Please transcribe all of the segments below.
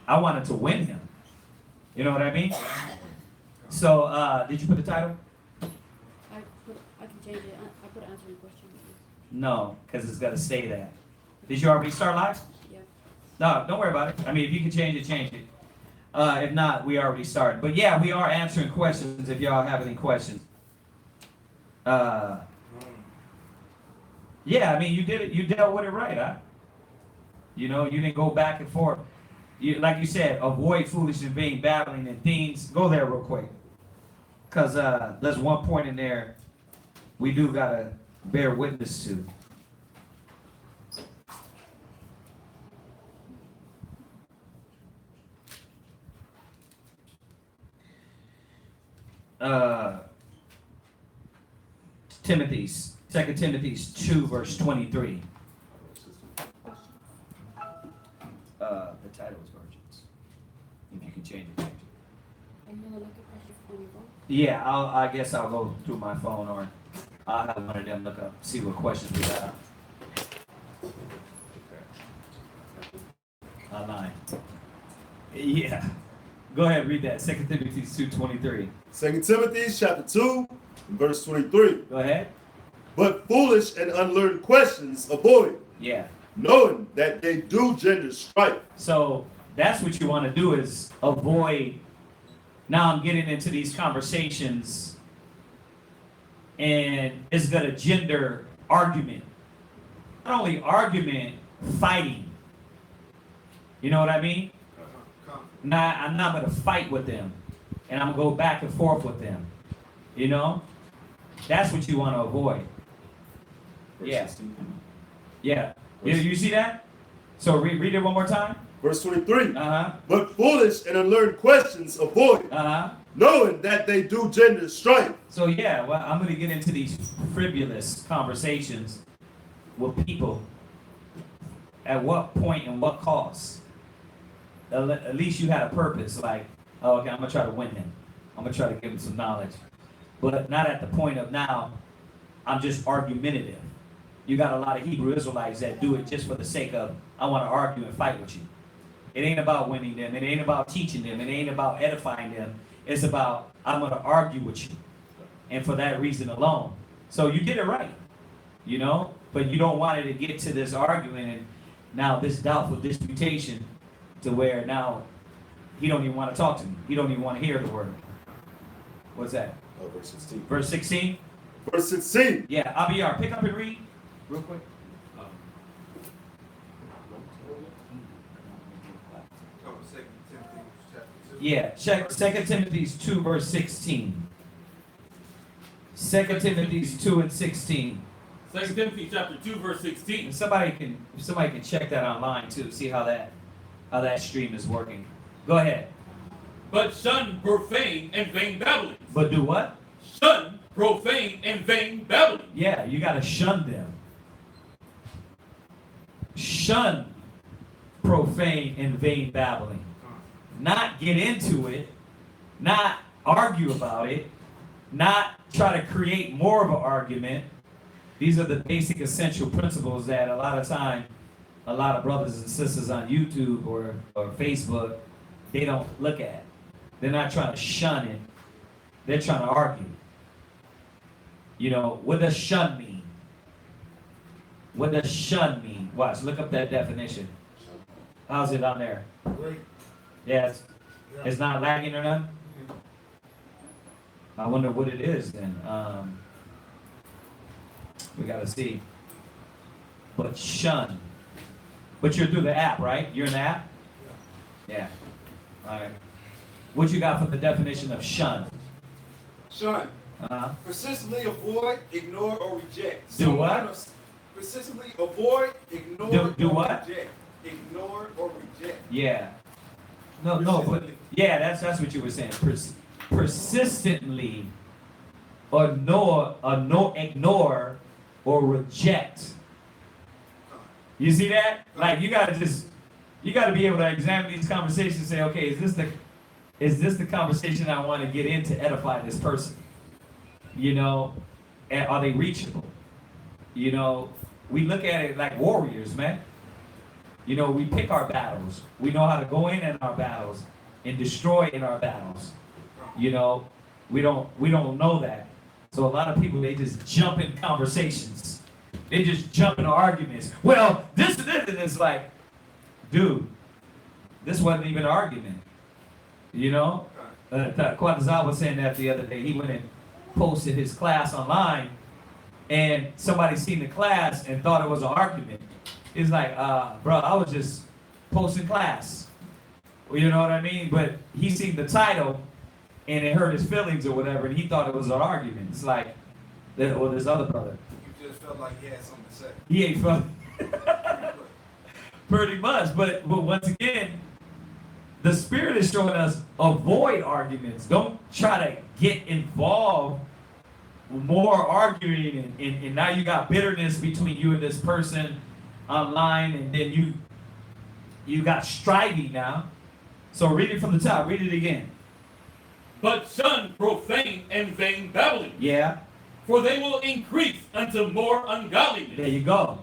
I wanted to win him. You know what I mean? So, did you put the title? I can change it. I put answering question. No, because it's got to stay that. Did you already start live? Yeah. No, don't worry about it. I mean, if you can change it, change it. If not, we already started. But yeah, we are answering questions if y'all have any questions. Yeah, I mean, you did it. You dealt with it right, huh? You know, you didn't go back and forth. You, like you said, avoid foolish and vain babbling and things. Go there real quick. Because there's one point in there we do got to bear witness to. Timothy's, 2 Timothy's 2, verse 23. The title is Virgins. If you can change it, change it. Are you gonna look at question on your phone? Yeah, I guess I'll go through my phone or I'll have one of them look up, see what questions we got. Online. Yeah. Go ahead, read that. 2 Timothy 2:23. 2 Timothy chapter 2, verse 23. Go ahead. But foolish and unlearned questions avoid, Yeah. knowing that they do gender strife. So that's what you want to do is avoid. Now I'm getting into these conversations and it's going to gender argument. Not only argument, fighting. You know what I mean? I'm not going to fight with them and I'm going to go back and forth with them. You know? That's what you want to avoid. Yeah. Yeah. You see that? So read it one more time. Verse 23. Uh-huh. But foolish and unlearned questions avoid, Uh-huh. knowing that they do gender strife. So yeah, well, I'm going to get into these frivolous conversations with people. At what point and what cost? At least you had a purpose, like, oh, okay, I'm going to try to win him. I'm going to try to give him some knowledge. But not at the point of now, I'm just argumentative. You got a lot of Hebrew Israelites that do it just for the sake of, I want to argue and fight with you. It ain't about winning them. It ain't about teaching them. It ain't about edifying them. It's about, I'm going to argue with you. And for that reason alone. So you did it right, you know? But you don't want it to get to this argument and now this doubtful disputation to where now he don't even want to talk to me. He don't even want to hear the word. What's that? Oh, verse 16. Verse 16? Verse 16. Yeah, Abiyar, pick up and read real quick. Yeah, check 2 Timothy's 2, verse 16. 2 Timothy's 2 and 16. 2 Timothy chapter 2, verse 16. And somebody can check that online too, see how that stream is working. Go ahead. But shun profane and vain babbling. But do what? Shun profane and vain babbling. Yeah, you gotta shun them. Shun profane and vain babbling. Not get into it, not argue about it, not try to create more of an argument. These are the basic essential principles that a lot of time, a lot of brothers and sisters on YouTube or Facebook, they don't look at. They're not trying to shun it. They're trying to argue. You know, what does shun mean? What does shun mean? Watch, look up that definition. How's it on there? Great. Yes. It's not lagging or nothing? I wonder what it is then. We gotta see. But shun. But you're through the app, right? You're in the app? Yeah. All right. What you got for the definition of shun? Shun. Uh-huh. Persistently avoid, ignore, or reject. Do what? Persistently avoid, ignore, Do or what? reject. Ignore or reject. Yeah. No, but yeah, that's what you were saying. Persistently ignore or reject. You see that? Like you gotta be able to examine these conversations and say, okay, is this the conversation I want to get in to edify this person? You know, and are they reachable? You know, we look at it like warriors, man. You know, we pick our battles. We know how to go in our battles and destroy in our battles. You know, we don't know that. So a lot of people, they just jump in conversations. They just jump into arguments. Well, this and this, and it's like, dude, this wasn't even an argument. You know? Quatazal was saying that the other day. He went and posted his class online, and somebody seen the class and thought it was an argument. It's like, bro, I was just posting class. Well, you know what I mean? But he seen the title, and it hurt his feelings or whatever, and he thought it was an argument. It's like, or this other brother. You just felt like he had something to say. He ain't felt pretty much. But once again, the Spirit is showing us avoid arguments. Don't try to get involved. More arguing, and now you got bitterness between you and this person online, and then you got striving now. So read it from the top. Read it again. But shun profane and vain babbling, Yeah. for they will increase unto more ungodliness. There you go.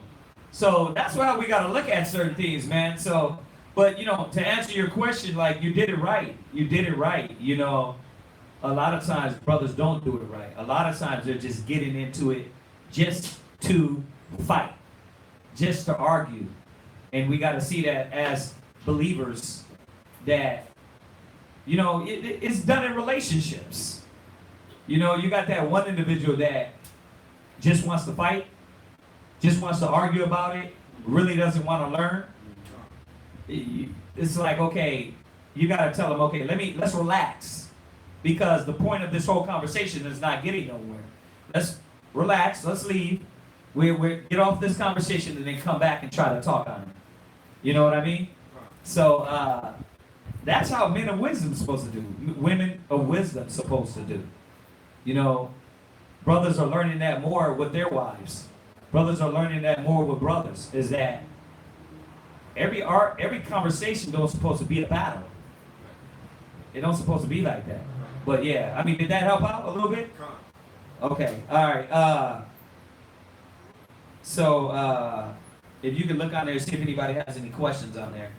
So that's why we got to look at certain things, man. So, but you know, to answer your question, like you did it right. You did it right. You know, a lot of times brothers don't do it right. A lot of times they're just getting into it just to fight, just to argue. And we got to see that as believers that, you know, it's done in relationships. You know, you got that one individual that just wants to fight, just wants to argue about it, really doesn't want to learn. It's like, okay, you got to tell them, okay, let's relax. Because the point of this whole conversation is not getting nowhere. Let's relax, let's leave. We get off this conversation and then come back and try to talk on it. You know what I mean? So that's how men of wisdom supposed to do. Women of wisdom supposed to do. You know, brothers are learning that more with their wives. Brothers are learning that more with brothers. Is that every conversation don't supposed to be a battle. It don't supposed to be like that. But yeah, I mean, did that help out a little bit? Okay, all right. So if you can look on there and see if anybody has any questions on there.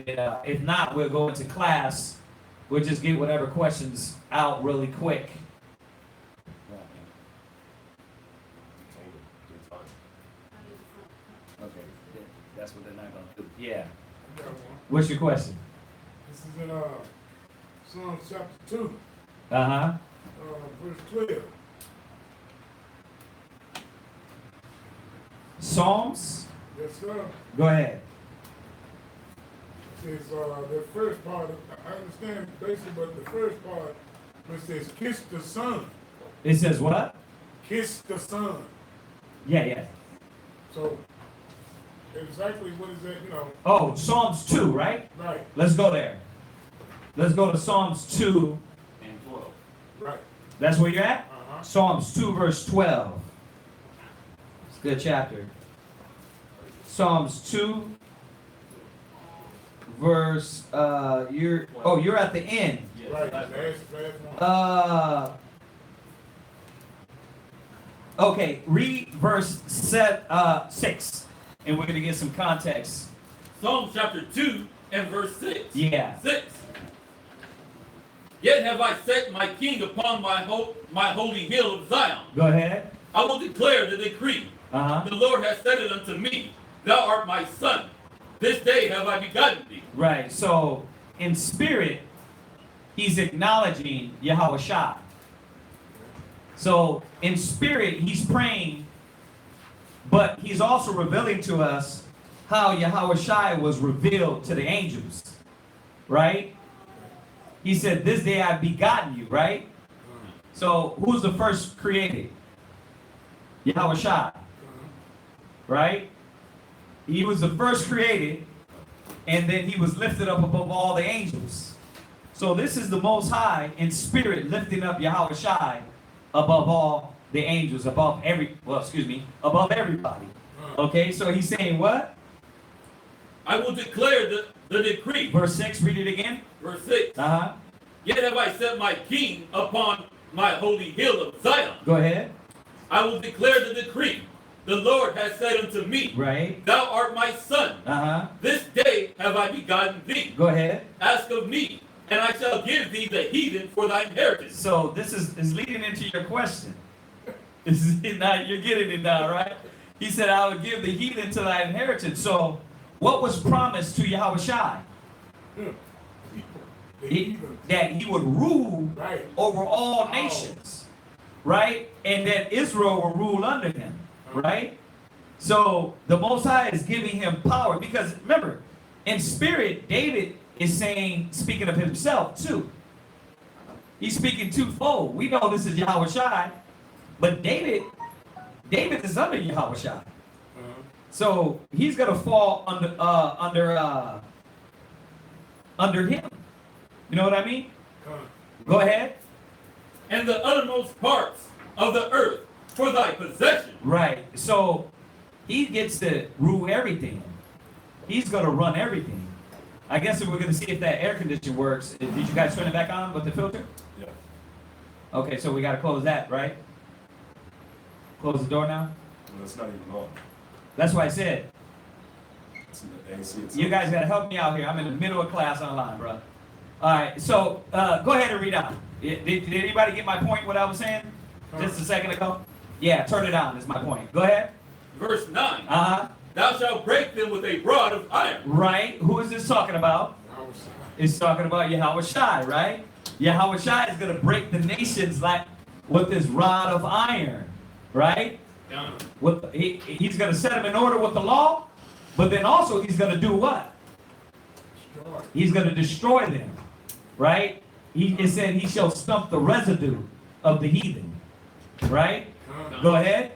And, if not, we'll go into class. We'll just get whatever questions out really quick. Okay, that's what they're not gonna do. Yeah. What's your question? This is in Psalms chapter 2, Uh-huh. verse 12. Psalms? Yes, sir. Go ahead. It says the first part, I understand basically, but the first part, it says, kiss the son. It says what? Kiss the son. Yeah. So, exactly what is that, you know? Oh, Psalms 2, right? Right, Let's go there. Let's go to Psalms 2 And 12. right. That's where you're at? Uh-huh. Psalms 2 verse 12. It's a good chapter. Psalms 2 verse, you're at the end. Yes, Right, that's last one. Okay, read verse 6, and we're going to get some context. Psalm chapter 2 and verse 6. Yeah. 6. Yet have I set my king upon my holy hill of Zion. Go ahead. I will declare the decree. Uh-huh. The Lord has said it unto me. Thou art my son. This day have I begotten thee. Right, so in spirit, he's acknowledging Yahweh Shai. So in spirit, he's praying, but he's also revealing to us how Yahweh Shai was revealed to the angels, right? He said, this day I've begotten you, right? So who's the first created? Yahweh Shai, right? He was the first created, and then he was lifted up above all the angels. So this is the Most High in spirit lifting up Yahweh Shai above all the angels, above everybody. Okay, so he's saying what? I will declare the decree. Verse 6, read it again. Verse 6. Uh-huh. Yet have I set my king upon my holy hill of Zion. Go ahead. I will declare the decree. the Lord has said unto me, Right. Thou art my son. Uh-huh. This day have I begotten thee. Go ahead. Ask of me, and I shall give thee the heathen for thy inheritance. So this is leading into your question. Now you're getting it now, right? He said, I would give the heathen to thy inheritance. So what was promised to Yahushua? That he would rule Right. over all nations, right? And that Israel will rule under him, right? So the Most High is giving him power, because remember, in spirit, David is saying, speaking of himself too. He's speaking twofold. We know this is Yahushua, but David is under Yahushua. So he's gonna fall under him. You know what I mean? Go ahead. And the uttermost parts of the earth for thy possession. Right. So he gets to rule everything. He's gonna run everything. I guess we're gonna see if that air conditioner works. Did you guys turn it back on with the filter? Yeah. Okay, so we gotta close that, right? Close the door now. Well, it's not even on. That's why I said, It's in the AC. It's you on. guys gotta help me out here. I'm in the middle of class online, bro. All right, so go ahead and read out. Did anybody get my point, what I was saying just a second ago? Yeah, turn it on, is my point. Go ahead. Verse 9. Uh-huh. Thou shalt break them with a rod of iron. Right, who is this talking about? It's talking about Yahushua, right? Yahushua is going to break the nations like with this rod of iron, right? He's going to set them in order with the law, but then also he's going to do what? He's going to destroy them, right? It said he shall stump the residue of the heathen, right? Go ahead.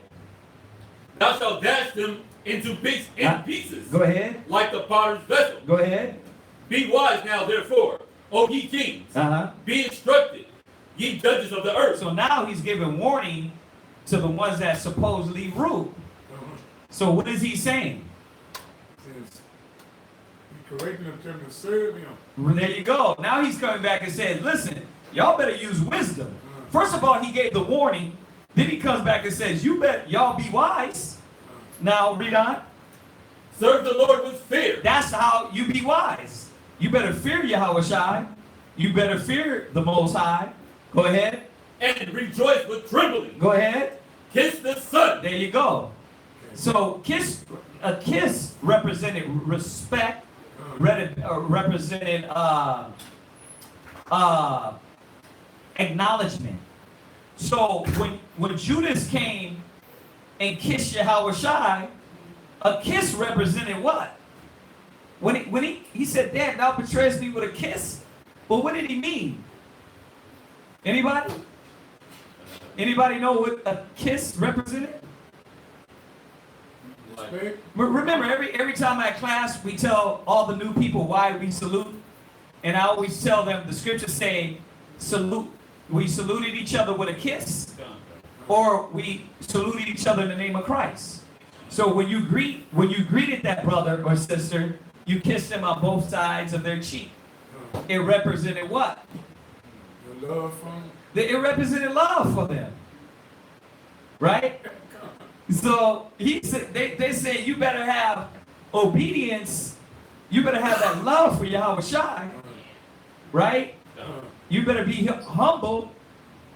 Thou shalt dash them into pieces. Go ahead. Like the potter's vessel. Go ahead. Be wise now, therefore, O ye kings. Uh-huh. Be instructed, ye judges of the earth. So now he's giving warning to the ones that supposedly rule. So what is he saying? Correcting them to serve him. Well, there you go. Now he's coming back and says, listen, y'all better use wisdom. First of all, he gave the warning. Then he comes back and says, y'all be wise. Now read on. Serve the Lord with fear. That's how you be wise. You better fear Yahushua. You better fear the Most High. Go ahead. And rejoice with trembling. Go ahead. Kiss the Son. There you go. So a kiss represented respect, represented acknowledgement. So when Judas came and kissed Yahushua, a kiss represented what? When he said, "Dad, thou betrayest me with a kiss," well, what did he mean? Anybody? Anybody know what a kiss represented? Remember, every time at class we tell all the new people why we salute, and I always tell them the scriptures say salute. We saluted each other with a kiss, or we saluted each other in the name of Christ. So when you greeted that brother or sister, you kissed them on both sides of their cheek. It represented what? Your love for them. It represented love for them, right? So they say you better have obedience. You better have that love for Yahushua, right? You better be humble.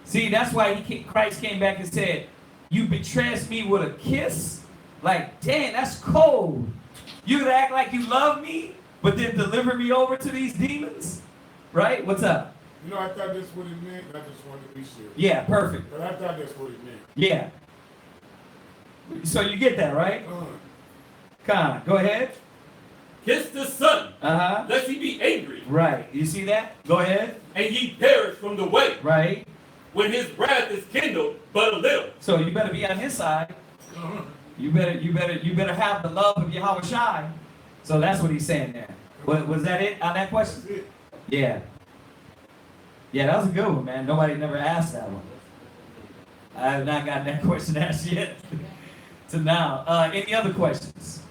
See, that's why Christ came back and said, "You betrayed me with a kiss." Like, dang, that's cold. You could act like you love me, but then deliver me over to these demons, right? What's up? You know, I thought that's what it meant. I just wanted to be sure. Yeah, perfect. But I thought that's what it meant. Yeah. So you get that, right? Con, go ahead. Kiss the Son, Uh-huh. lest he be angry, Right. You see that? Go ahead. and ye perish from the way, Right. when his wrath is kindled but a little. So you better be on his side. You better have the love of Yahushua. So that's what he's saying there. Was that it on that question? That's it. Yeah. Yeah, that was a good one, man. Nobody never asked that one. I have not gotten that question asked yet to now. Any other questions?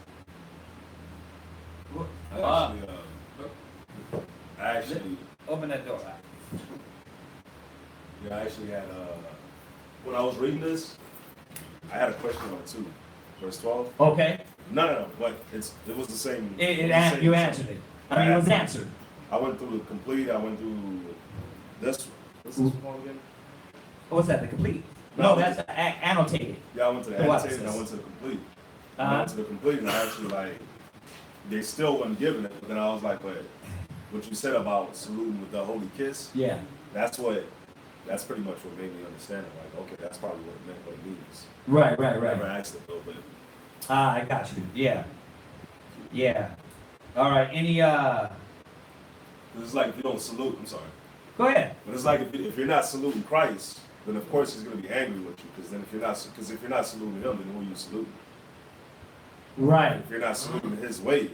Actually, Open that door. yeah, I actually had, when I was reading this, I had a question on it too. verse 12. Okay. No, but it was the same. You same. answered it. I mean, it was answered. I went through the complete. I went through this. What's this one again? What's that? The complete? No, No, that's annotated. Yeah, I went to the The annotated and I Watson. went to the complete. Uh-huh. I went to the complete and I actually like, they still wasn't giving it. But then I was like, but what you said about saluting with the holy kiss, Yeah. that's pretty much what made me understand it. Like, okay, that's probably what it meant, what it means. Right. I never asked it though, but I got you. Yeah. Yeah. All right. Any, it's like if you don't salute, I'm sorry. go ahead. But it's like if you're not saluting Christ, then of course he's going to be angry with you. Because then if you're not saluting him, then who are you saluting? Right. If you're not saluting his way,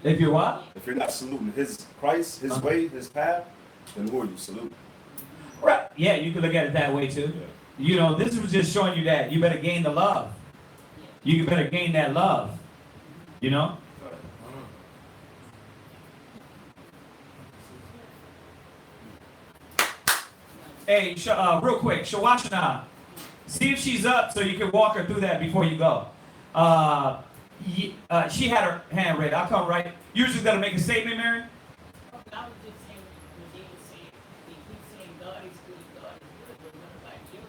If you're what? if you're not saluting his Christ, his way, his path, then who are you saluting? Right. Yeah, you can look at it that way too. Yeah. You know, this was just showing you that you better gain the love. You better gain that love. You know? Hey, real quick, Shawashana, see if she's up so you can walk her through that before you go. She had her hand raised. I'll come right. You just got to make a statement, Mary? I was just saying, when David said, they keep saying God is good, but when like you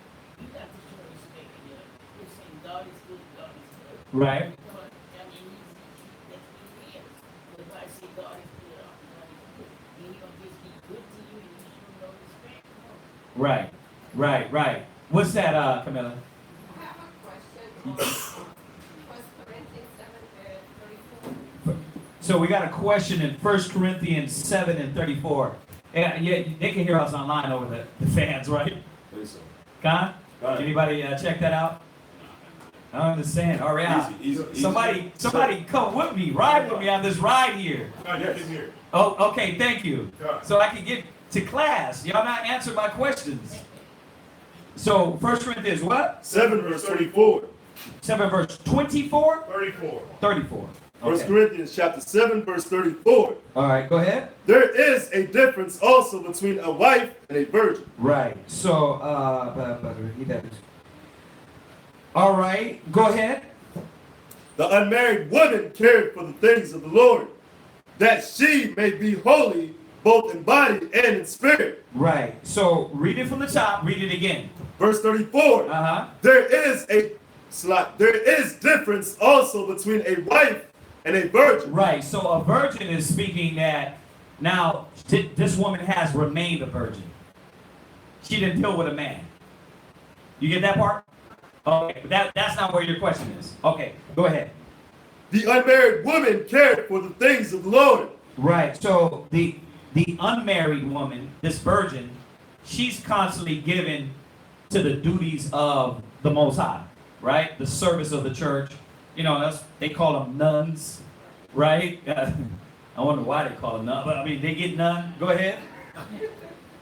got to show respect. You're saying God is good, God is good. Right. But, I mean, that's what he is. But if I say God is good, God is good, then he's going to just be good to you and you show no respect. Right. What's that, Camilla? I have a question on 1 Corinthians 7:34. So we got a question in 1 Corinthians 7 and 34. Yeah, they can hear us online over the fans, right? Please so. Con? Go ahead. Anybody check that out? I understand. All right. Easy. Somebody come with me. Ride with me on this ride here. Now you can hear. Oh, okay. Thank you. God. So I can get to class. Y'all not answering my questions. So 1 Corinthians what? 7 verse 34. 7 verse 24? 34. 34. 1 Okay. Corinthians chapter 7 verse 34. All right. Go ahead. There is a difference also between a wife and a virgin. Right. So, all right. Go ahead. The unmarried woman cared for the things of the Lord, that she may be holy both in body and in spirit. Right. So read it from the top. Read it again. Verse 34. Uh-huh. There is difference also between a wife and a virgin. Right. So a virgin is speaking that now this woman has remained a virgin. She didn't deal with a man. You get that part? Okay. But that's not where your question is. Okay. Go ahead. The unmarried woman cared for the things of the Lord. Right. So the unmarried woman, this virgin, she's constantly given to the duties of the Most High, right? The service of the church. You know, they call them nuns, right? I wonder why they call them nuns, but I mean, they get none. Go ahead.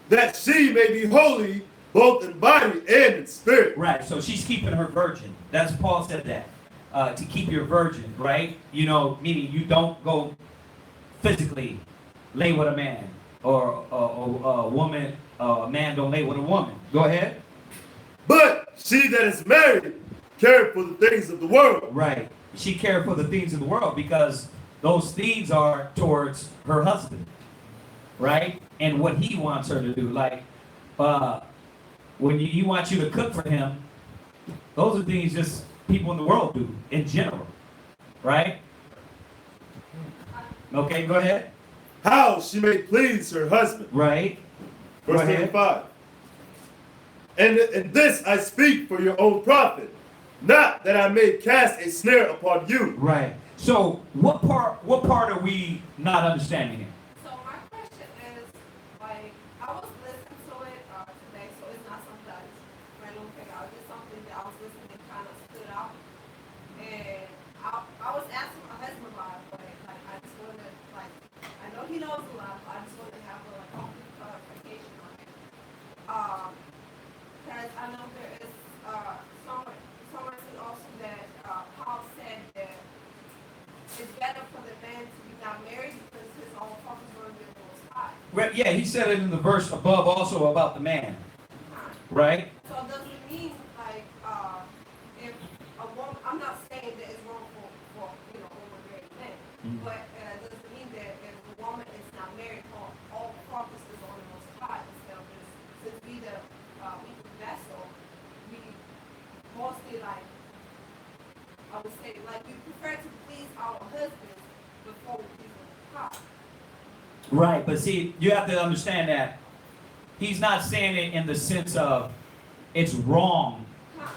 That she may be holy both in body and in spirit. Right. So she's keeping her virgin. That's Paul said that. To keep your virgin, right? You know, meaning you don't go physically lay with a man, or a woman, a man don't lay with a woman. Go ahead. But she that is married cared for the things of the world. Right. She cared for the things of the world because those things are towards her husband, right? And what he wants her to do. Like, when he wants you to cook for him, those are things just people in the world do in general, right? Okay, go ahead. How she may please her husband. Right. Verse Go ahead. 35. And this I speak for your own profit, not that I may cast a snare upon you. Right. So what part are we not understanding here? So my question is, like, I was listening to it today, so it's not something that I just random figure out. It's something that I was listening and kind of stood out. And I was asking my husband about it, but like I just wanted to, like, I know he knows a lot, but I just wanted to have a like complete clarification on it. Because I know there is somewhere said also that Paul said that it's better for the man to be not married because his own focus will be the most high. Right. Yeah, he said it in the verse above also about the man, right? So does it mean like if a woman? I'm not saying the weak vessel, we mostly like, I would say, like we prefer to please our husbands before we please God. Right, but see, you have to understand that he's not saying it in the sense of it's wrong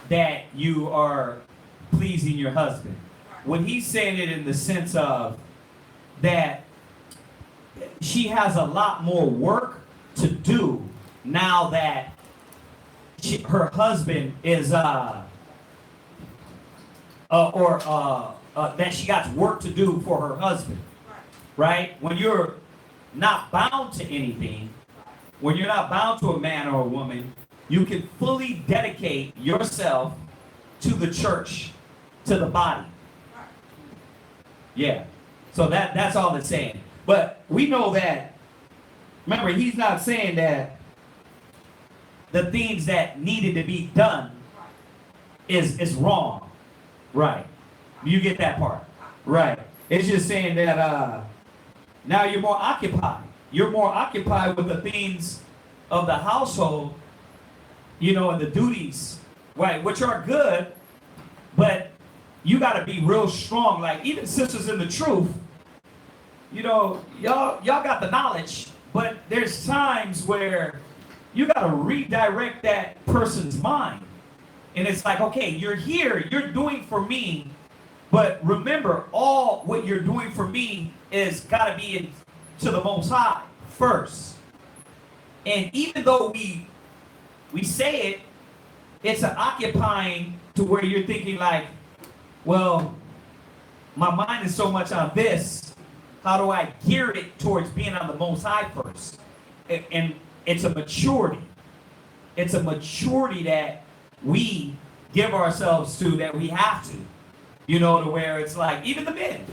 that you are pleasing your husband. When he's saying it in the sense of that she has a lot more work to do now that her husband is that she got work to do for her husband, right? When you're not bound to anything, when you're not bound to a man or a woman, you can fully dedicate yourself to the church, to the body. Yeah. So that's all it's saying. But we know that, remember, he's not saying that the things that needed to be done is wrong. Right. You get that part. Right. It's just saying that now you're more occupied. You're more occupied with the things of the household, and the duties, right, which are good, but you got to be real strong. Like, even sisters in the truth, y'all got the knowledge, but there's times where you got to redirect that person's mind. And it's like, okay, you're here, you're doing for me, but remember, all what you're doing for me is got to be to the Most High first. And even though we say it, it's an occupying to where you're thinking like, well, my mind is so much on this, how do I gear it towards being on the Most High first? And it's a maturity. It's a maturity that we give ourselves to, that we have to, to where it's like, even the men,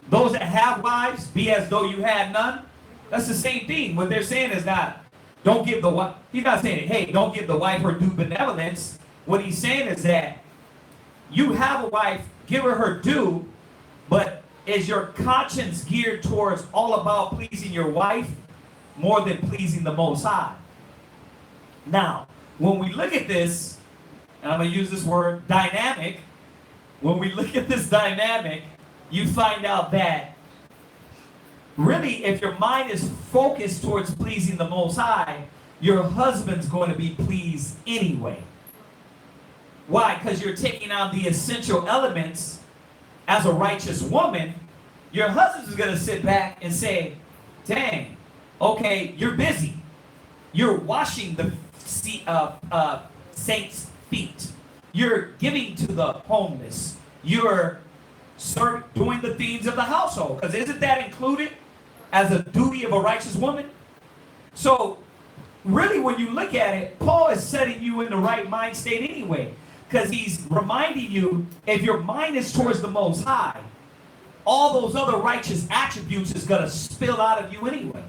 those that have wives, be as though you had none. That's the same thing. What they're saying is not, don't give the wife, he's not saying, hey, don't give the wife her due benevolence. What he's saying is that you have a wife, give her due, but is your conscience geared towards all about pleasing your wife more than pleasing the Most High? Now, when we look at this, and I'm going to use this word, dynamic, when we look at this dynamic, you find out that really, if your mind is focused towards pleasing the Most High, your husband's going to be pleased anyway. Why? Because you're taking on the essential elements as a righteous woman. Your husband's going to sit back and say, dang, okay, you're busy. You're washing the saints' feet. You're giving to the homeless. You're doing the things of the household. Because isn't that included as a duty of a righteous woman? So, really, when you look at it, Paul is setting you in the right mind state anyway. Because he's reminding you, if your mind is towards the Most High, all those other righteous attributes is going to spill out of you anyway.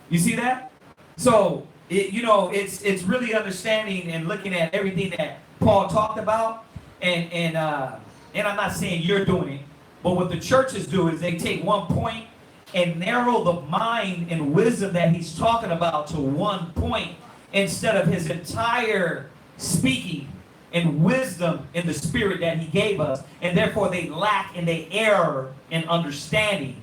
You see that? So, it's really understanding and looking at everything that Paul talked about. And I'm not saying you're doing it, but what the churches do is they take one point and narrow the mind and wisdom that he's talking about to one point instead of his entire speaking and wisdom in the spirit that he gave us. And therefore they lack and they err in understanding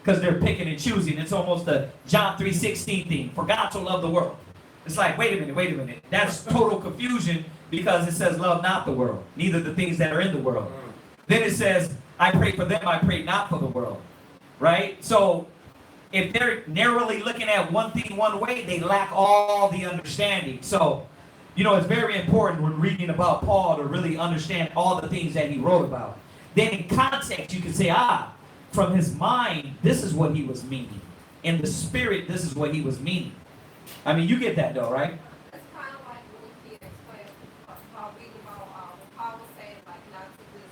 because they're picking and choosing. It's almost the John 3:16 thing. For God to love the world. It's like, wait a minute. That's total confusion because it says love not the world, neither the things that are in the world. Then it says, I pray for them, I pray not for the world. Right? So if they're narrowly looking at one thing one way, they lack all the understanding. So, it's very important when reading about Paul to really understand all the things that he wrote about. Then in context, you can say, from his mind, this is what he was meaning. In the spirit, this is what he was meaning. I mean, you get that though, right? It's kind of like what he explained about reading about what Paul was saying, like not to just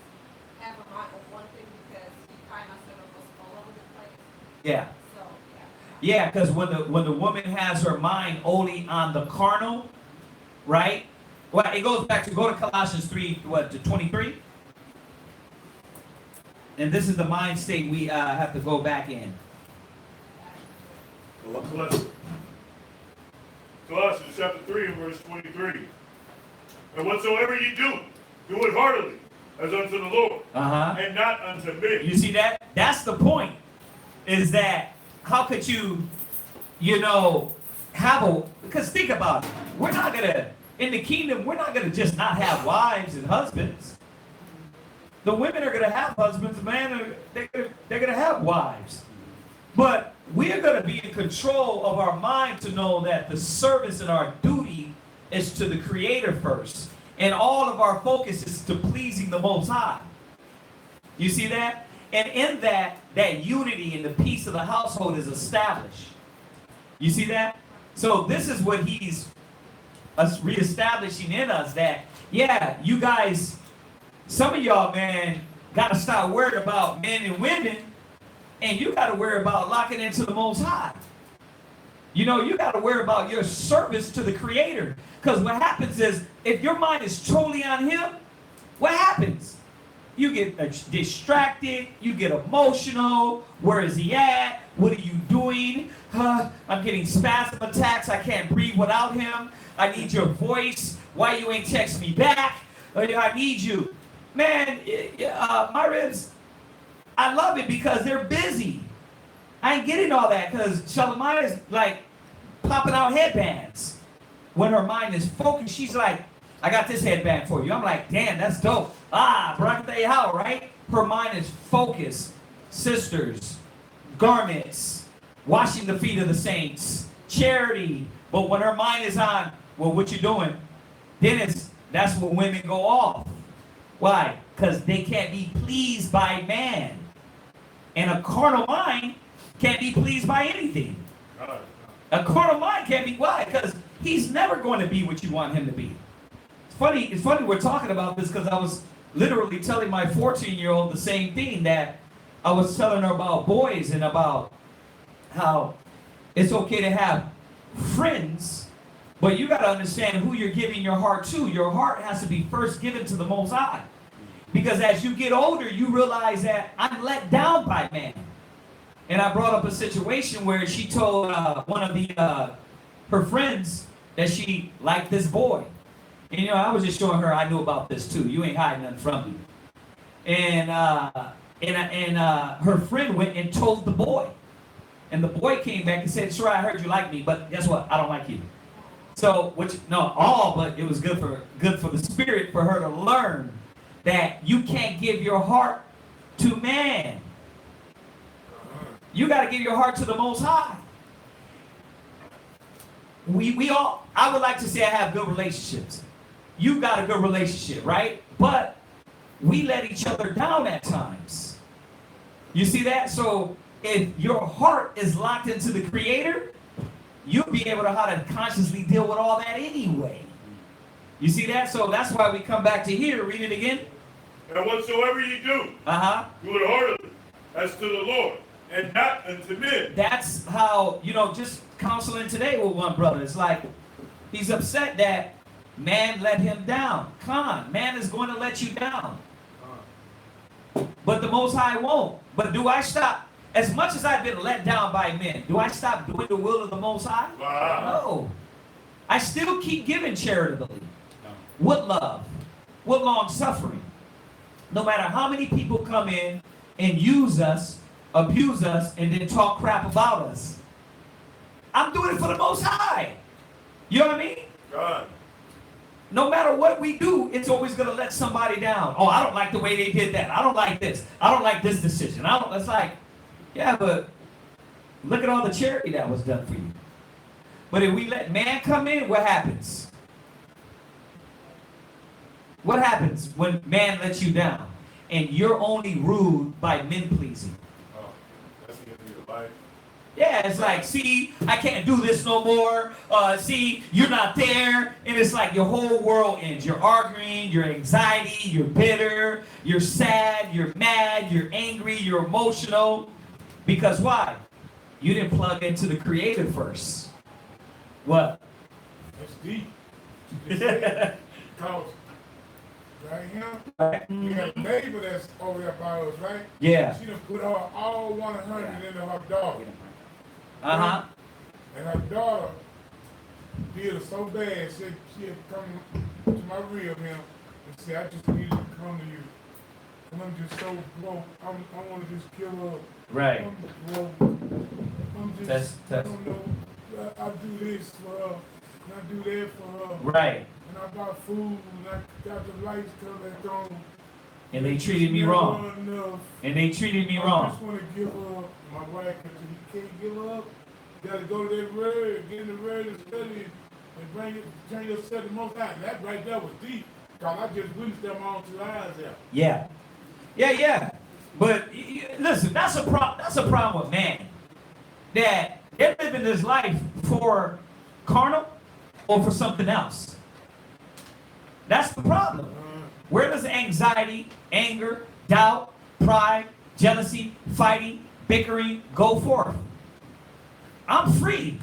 have a mind of one thing because he kind of said it was all over the place. Yeah. So, Yeah, because when the woman has her mind only on the carnal, right? Well, it goes back to, go to Colossians 3, to 23? And this is the mind state we have to go back in. Colossians chapter 3 and verse 23. And whatsoever ye do, do it heartily, as unto the Lord, and not unto men. You see that? That's the point. Is that how could you, because think about it. We're not gonna, in the kingdom, we're not gonna just not have wives and husbands. The women are gonna have husbands, man, they're gonna have wives. But we're gonna be in control of our mind to know that the service and our duty is to the Creator first. And all of our focus is to pleasing the Most High. You see that? And in that unity and the peace of the household is established. You see that? So this is what he's reestablishing in us, that, yeah, you guys, some of y'all, man, got to start worrying about men and women, and you got to worry about locking into the Most High. You got to worry about your service to the Creator. Because what happens is, if your mind is totally on Him, what happens? You get distracted, you get emotional. Where is He at? What are you doing? I'm getting spasm attacks. I can't breathe without Him. I need your voice. Why you ain't text me back? I need you. Man, my ribs, I love it because they're busy. I ain't getting all that because Shalimaya is like popping out headbands. When her mind is focused, she's like, I got this headband for you. I'm like, damn, that's dope. Barakatayah, right? Her mind is focused. Sisters, garments, washing the feet of the saints, charity. But when her mind is on, well, what you doing? Then that's when women go off. Why? Because they can't be pleased by man. And a carnal mind can't be pleased by anything. A carnal mind can't be. Why? Because he's never going to be what you want him to be. It's funny we're talking about this because I was literally telling my 14-year-old the same thing that I was telling her about boys and about how it's okay to have friends, but you got to understand who you're giving your heart to. Your heart has to be first given to the Most High. Because as you get older, you realize that I'm let down by man. And I brought up a situation where she told one of her friends that she liked this boy. And I was just showing her I knew about this too. You ain't hiding nothing from me. And her friend went and told the boy. And the boy came back and said, sure, I heard you like me, but guess what? I don't like you. So, but it was good for the spirit for her to learn that you can't give your heart to man. You got to give your heart to the Most High. I would like to say I have good relationships. You got a good relationship, right? But we let each other down at times. You see that? So if your heart is locked into the Creator, you'll be able to how to consciously deal with all that anyway. You see that? So that's why we come back to here. Read it again. And whatsoever ye do, do it heartily, as to the Lord, and not unto men. That's how, just counseling today with one brother. It's like, he's upset that man let him down. Man is going to let you down. But the Most High won't. But do I stop? As much as I've been let down by men, do I stop doing the will of the Most High? No. I still keep giving charitably. With love. With long suffering. No matter how many people come in and use us, abuse us, and then talk crap about us. I'm doing it for the Most High. You know what I mean? God. No matter what we do, it's always going to let somebody down. Oh, I don't like the way they did that. I don't like this. I don't like this decision. It's like, yeah, but look at all the charity that was done for you. But if we let man come in, what happens? What happens when man lets you down? And you're only ruled by men pleasing. Oh, that's the end of your life. Yeah, it's like, see, I can't do this no more. See, you're not there. And it's like your whole world ends. You're arguing, you're anxiety, you're bitter, you're sad, you're mad, you're angry, you're emotional. Because why? You didn't plug into the Creator first. What? That's deep. Because right here, we have a neighbor that's over there by us, right? Yeah. She done put her all 100 into her daughter. Uh-huh. And her daughter did her so bad, she had come to my real him and said, I just need to come to you. And I'm just so broke. I want to just kill her. Right. I'm broke. I'm just, I That's don't know. I do this for her, and I do that for her. right. And I bought food, and I got the lights come back on. And they treated me wrong. Enough. And they treated me I wrong. just want to give her my wife, because you can't give her up. You got to go to that word, get in the word and study, and bring yourself to the Most High. That right there was deep, because I just witnessed them on 2 eyes there. Yeah. Yeah. But listen, that's a problem with man. That they're living this life for carnal or for something else. That's the problem. Where does anxiety, anger, doubt, pride, jealousy, fighting, bickering go forth? I'm free.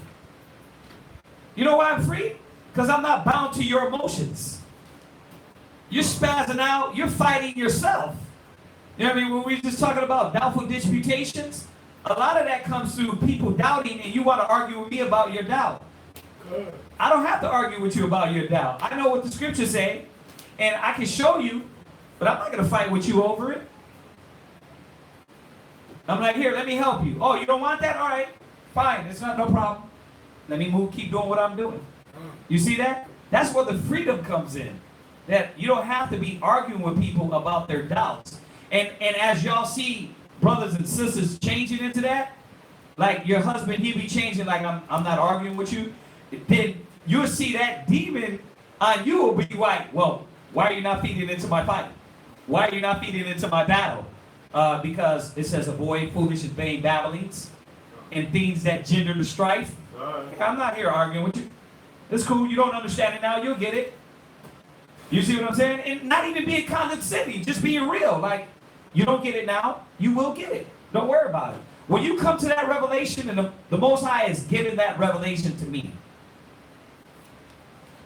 You know why I'm free? Because I'm not bound to your emotions. You're spazzing out, you're fighting yourself. You know what I mean? When we were just talking about doubtful disputations, a lot of that comes through people doubting, and you want to argue with me about your doubt. I don't have to argue with you about your doubt. I know what the scriptures say, and I can show you, but I'm not going to fight with you over it. I'm like, here, let me help you. Oh, you don't want that? All right, fine, it's not no problem. Let me keep doing what I'm doing. You see that? That's where the freedom comes in. That you don't have to be arguing with people about their doubts. And as y'all see brothers and sisters changing into that, like your husband, he be changing like I'm not arguing with you, then you'll see that demon on you will be like, well, why are you not feeding into my fight? Why are you not feeding into my battle? Because it says avoid foolish and vain babblings and things that gender the strife. I'm not here arguing with you. It's cool. You don't understand it now. You'll get it. You see what I'm saying? And not even being condescending, just being real. Like, you don't get it now. You will get it. Don't worry about it. When you come to that revelation, and the Most High is giving that revelation to me.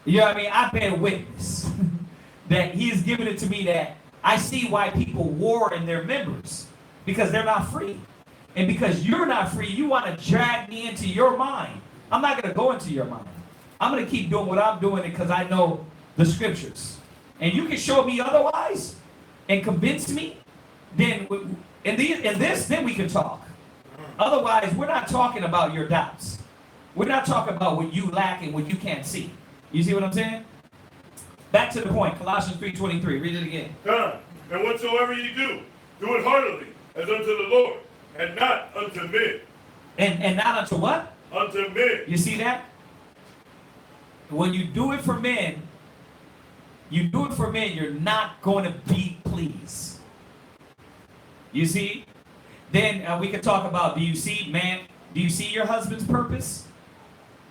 You know what I mean? I bear witness that He is giving it to me, that I see why people war in their members. Because they're not free. And because you're not free, you want to drag me into your mind. I'm not going to go into your mind. I'm going to keep doing what I'm doing because I know the scriptures. And you can show me otherwise and convince me, then in this, then we can talk. Otherwise, we're not talking about your doubts. We're not talking about what you lack and what you can't see. You see what I'm saying? Back to the point, Colossians 3:23. Read it again. Done. And whatsoever ye do it heartily, as unto the Lord, and not unto men. And not unto what? Unto men. You see that? When you do it for men, you're not going to be pleased. You see? Then we can talk about, do you see your husband's purpose?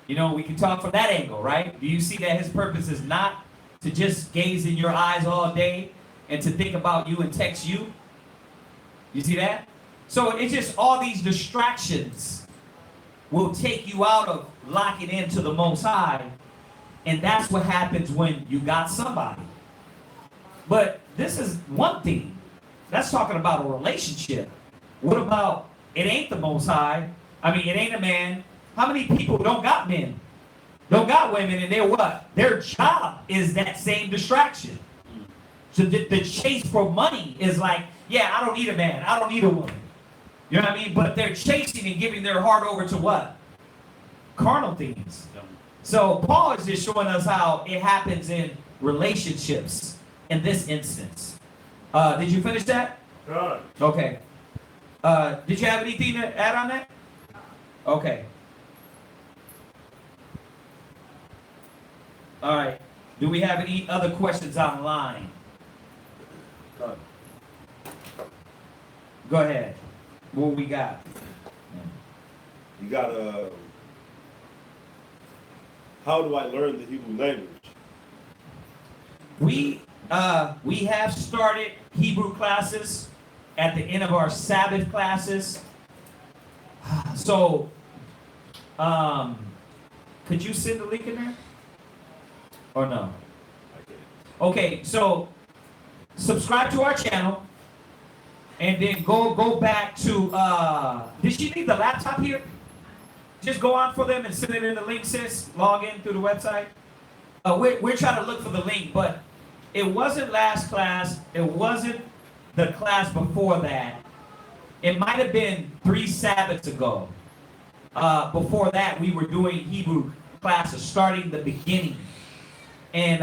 You know, we can talk from that angle, right? Do you see that his purpose is not to just gaze in your eyes all day and to think about you and text you? You see that? So it's just all these distractions will take you out of locking into the Most High. And that's what happens when you got somebody. But this is one thing. That's talking about a relationship. What about, it ain't the Most High? I mean, it ain't a man. How many people don't got men? Don't got women, and they're what? Their job is that same distraction. So the chase for money is like, yeah, I don't need a man. I don't need a woman. You know what I mean? But they're chasing and giving their heart over to what? Carnal things. So Paul is just showing us how it happens in relationships in this instance. Did you finish that? Done. Okay. Did you have anything to add on that? Okay. All right. Do we have any other questions online? Done. Go ahead. What we got? You got how do I learn the Hebrew language? We have started Hebrew classes at the end of our Sabbath classes. So, could you send the link in there? Or no? Okay, so subscribe to our channel, and then go back to. Did she leave the laptop here? just go on for them and send it in the link, sis. Log in through the website. We're trying to look for the link, but it wasn't last class. It wasn't the class before that. It might have been 3 Sabbaths ago. Before that, we were doing Hebrew classes, starting the beginning and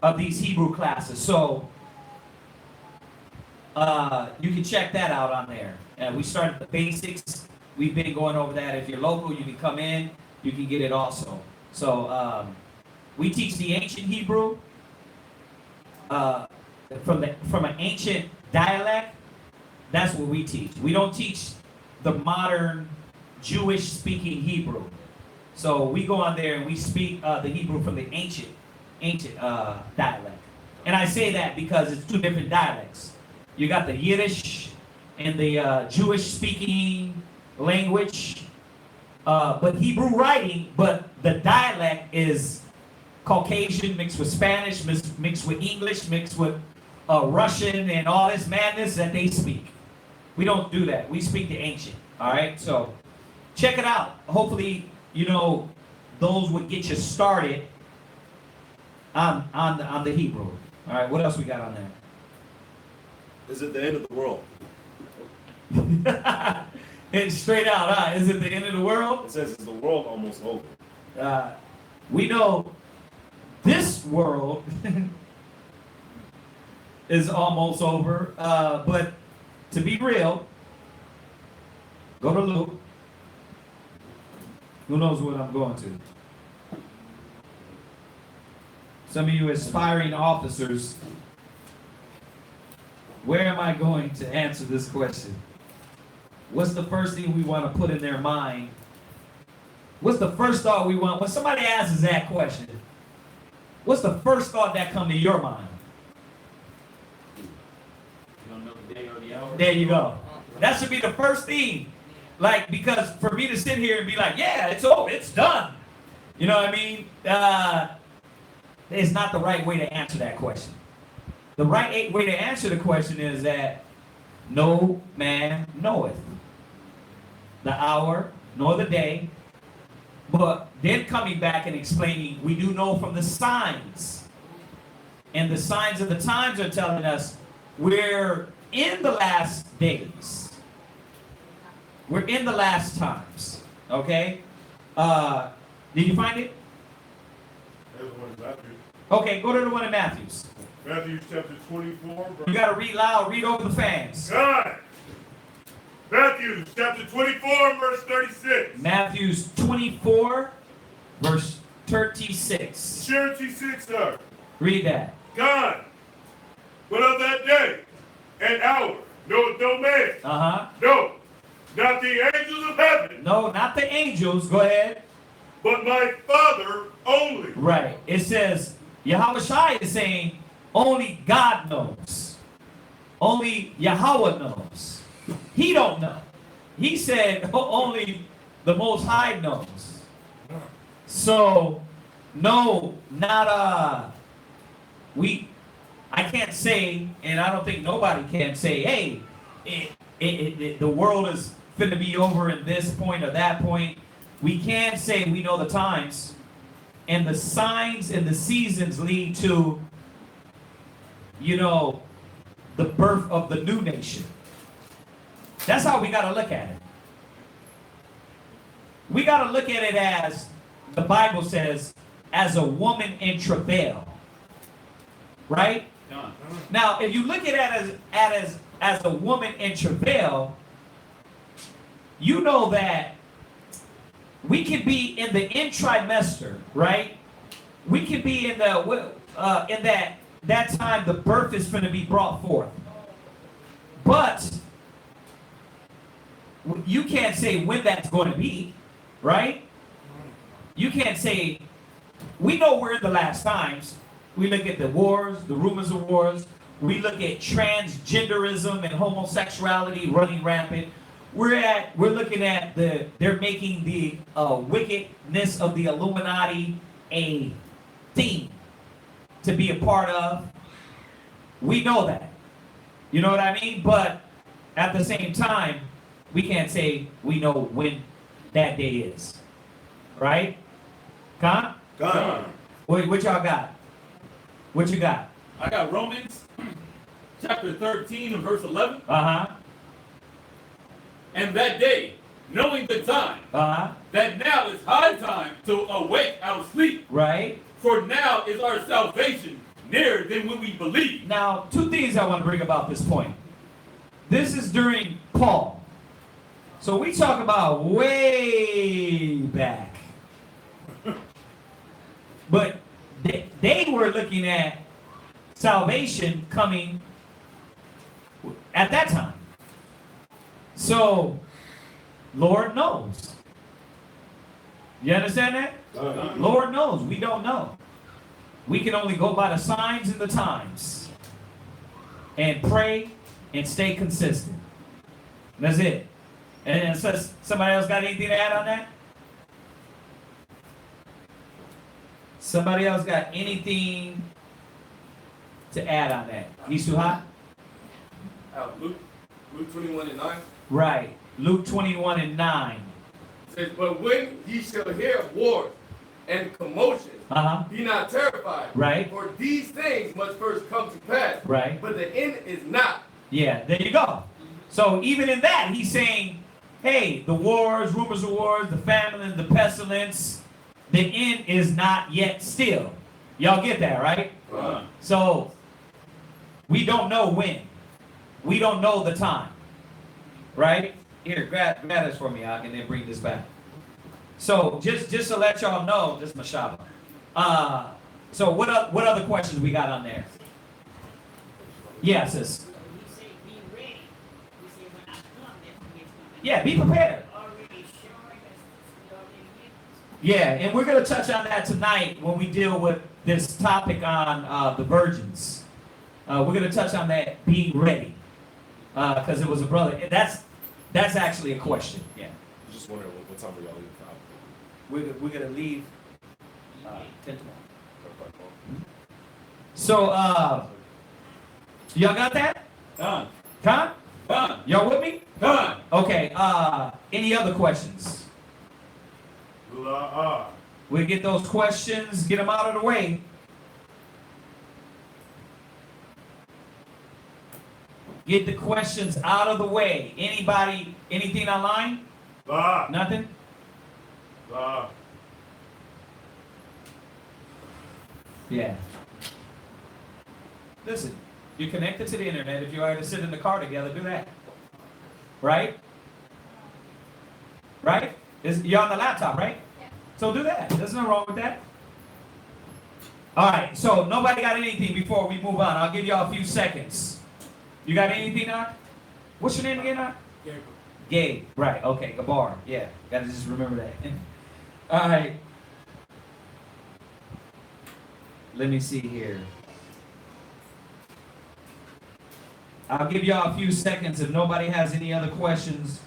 of these Hebrew classes. So you can check that out on there. We started the basics. We've been going over that. If you're local, you can come in. You can get it also. So we teach the ancient Hebrew from an ancient dialect. That's what we teach. We don't teach the modern Jewish-speaking Hebrew. So we go on there and we speak the Hebrew from the ancient dialect. And I say that because it's 2 different dialects. You got the Yiddish and the Jewish-speaking language, but Hebrew writing, but the dialect is Caucasian mixed with Spanish, mixed with English, mixed with Russian and all this madness that they speak. We don't do that. We speak the ancient. All right, so check it out. Hopefully, those would get you started on the Hebrew. All right, what else we got on there? Is it the end of the world? It's straight out, huh? Is it the end of the world? It says, is the world almost over? We know this world is almost over, but to be real, go to Luke. Who knows what I'm going to? Some of you aspiring officers, where am I going to answer this question? What's the first thing we want to put in their mind? What's the first thought we want? When somebody asks that question, what's the first thought that come to your mind? You don't know the day or the hour? There you go. That should be the first thing. Like, because for me to sit here and be like, yeah, it's over, it's done. You know what I mean? It's not the right way to answer that question. The right way to answer the question is that no man knoweth the hour nor the day, but then coming back and explaining, we do know from the signs. And the signs of the times are telling us we're in the last days. We're in the last times. Okay? Did you find it? There's one in Matthew. Okay, go to the one in Matthew's. Matthew chapter 24. You got to read loud, read over the fans. God. Matthew chapter 24, verse 36. Matthew's 24, verse 36. Surety 6, sir. Read that. God. But of that day and hour, no man. Uh-huh. No. Not the angels of heaven. No, not the angels. Go ahead. But my Father only. Right. It says, Yahweh Shai is saying, only God knows. Only Yahweh knows. He don't know. He said only the Most High knows. So, no, not I can't say, and I don't think nobody can say, hey, the world is finna be over in this point or that point. We can say we know the times, and the signs and the seasons lead to, the birth of the new nation. That's how we got to look at it. We got to look at it as, the Bible says, as a woman in travail. Right? Done. Now, if you look at it as a woman in travail, you know that we can be in the end trimester, right? We can be in the in that time the birth is going to be brought forth. But you can't say when that's going to be, right? You can't say, we know we're in the last times. We look at the wars, the rumors of wars. We look at transgenderism and homosexuality running rampant. We're looking at they're making the wickedness of the Illuminati a theme to be a part of. We know that. You know what I mean? But at the same time, we can't say we know when that day is. Right? Con? God. What y'all got? What you got? I got Romans chapter 13 and verse 11. Uh-huh. And that day, knowing the time, Uh-huh. that now is high time to awake out of sleep. Right? For now is our salvation nearer than when we believe. Now, two things I want to bring about this point. This is during Paul. So we talk about way back. But they were looking at salvation coming at that time. So, Lord knows. You understand that? Lord knows. We don't know. We can only go by the signs and the times. And pray and stay consistent. That's it. And so somebody else got anything to add on that? Somebody else got anything to add on that? He's too hot? Luke 21 and 9 Right. Luke 21 and 9. says, but when ye shall hear of wars and commotion, Uh-huh. be not terrified. Right. For these things must first come to pass. Right. But the end is not. Yeah, there you go. So even in that, he's saying, hey, the wars, rumors of wars, the famine, the pestilence, the end is not yet still. Y'all get that, right? So we don't know when. We don't know the time. Right? Here, grab this for me, I can then bring this back. So just to let y'all know, this is Mashaba. So what other questions we got on there? Yeah, sis. So he say, be ready. He say, when I come, that's when it's coming. Yeah, be prepared. Already showing us we already get. Yeah, and we're going to touch on that tonight when we deal with this topic on the virgins. We're going to touch on that being ready. Because it was a brother. That's actually a question. Yeah. Just wondering what time are y'all leaving out? We're going to leave 10 tomorrow. So, y'all got that? Done. Con? Done. Y'all with me? Done. Okay, any other questions? We'll get those questions, get them out of the way. Get the questions out of the way. Anybody, anything online? Nothing? Yeah. Listen, you're connected to the internet. If you are to sit in the car together, do that. Right? Right? You're on the laptop, right? Yeah. So do that. There's nothing wrong with that. All right, so nobody got anything before we move on. I'll give y'all a few seconds. You got anything on? What's your name again, on? Gabe. Right, okay, Gabar. Yeah, gotta just remember that. All right. Let me see here. I'll give y'all a few seconds. If nobody has any other questions,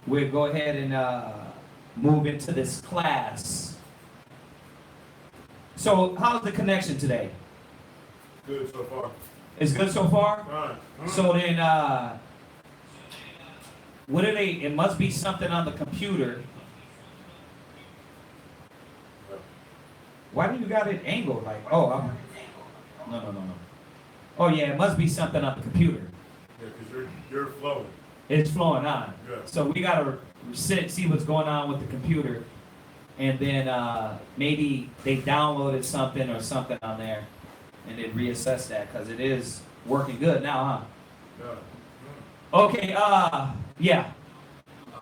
we'll go ahead and move into this class. So, how's the connection today? Good so far. It's good so far? Fine. So then, what are they? It must be something on the computer. Why do you got it angled? Like, oh, no. Oh yeah, it must be something on the computer. Yeah, because you're flowing. It's flowing on. Yeah. So we gotta see what's going on with the computer, and then maybe they downloaded something or something on there, and then reassess that because it is working good now, huh? Yeah. Okay. Yeah.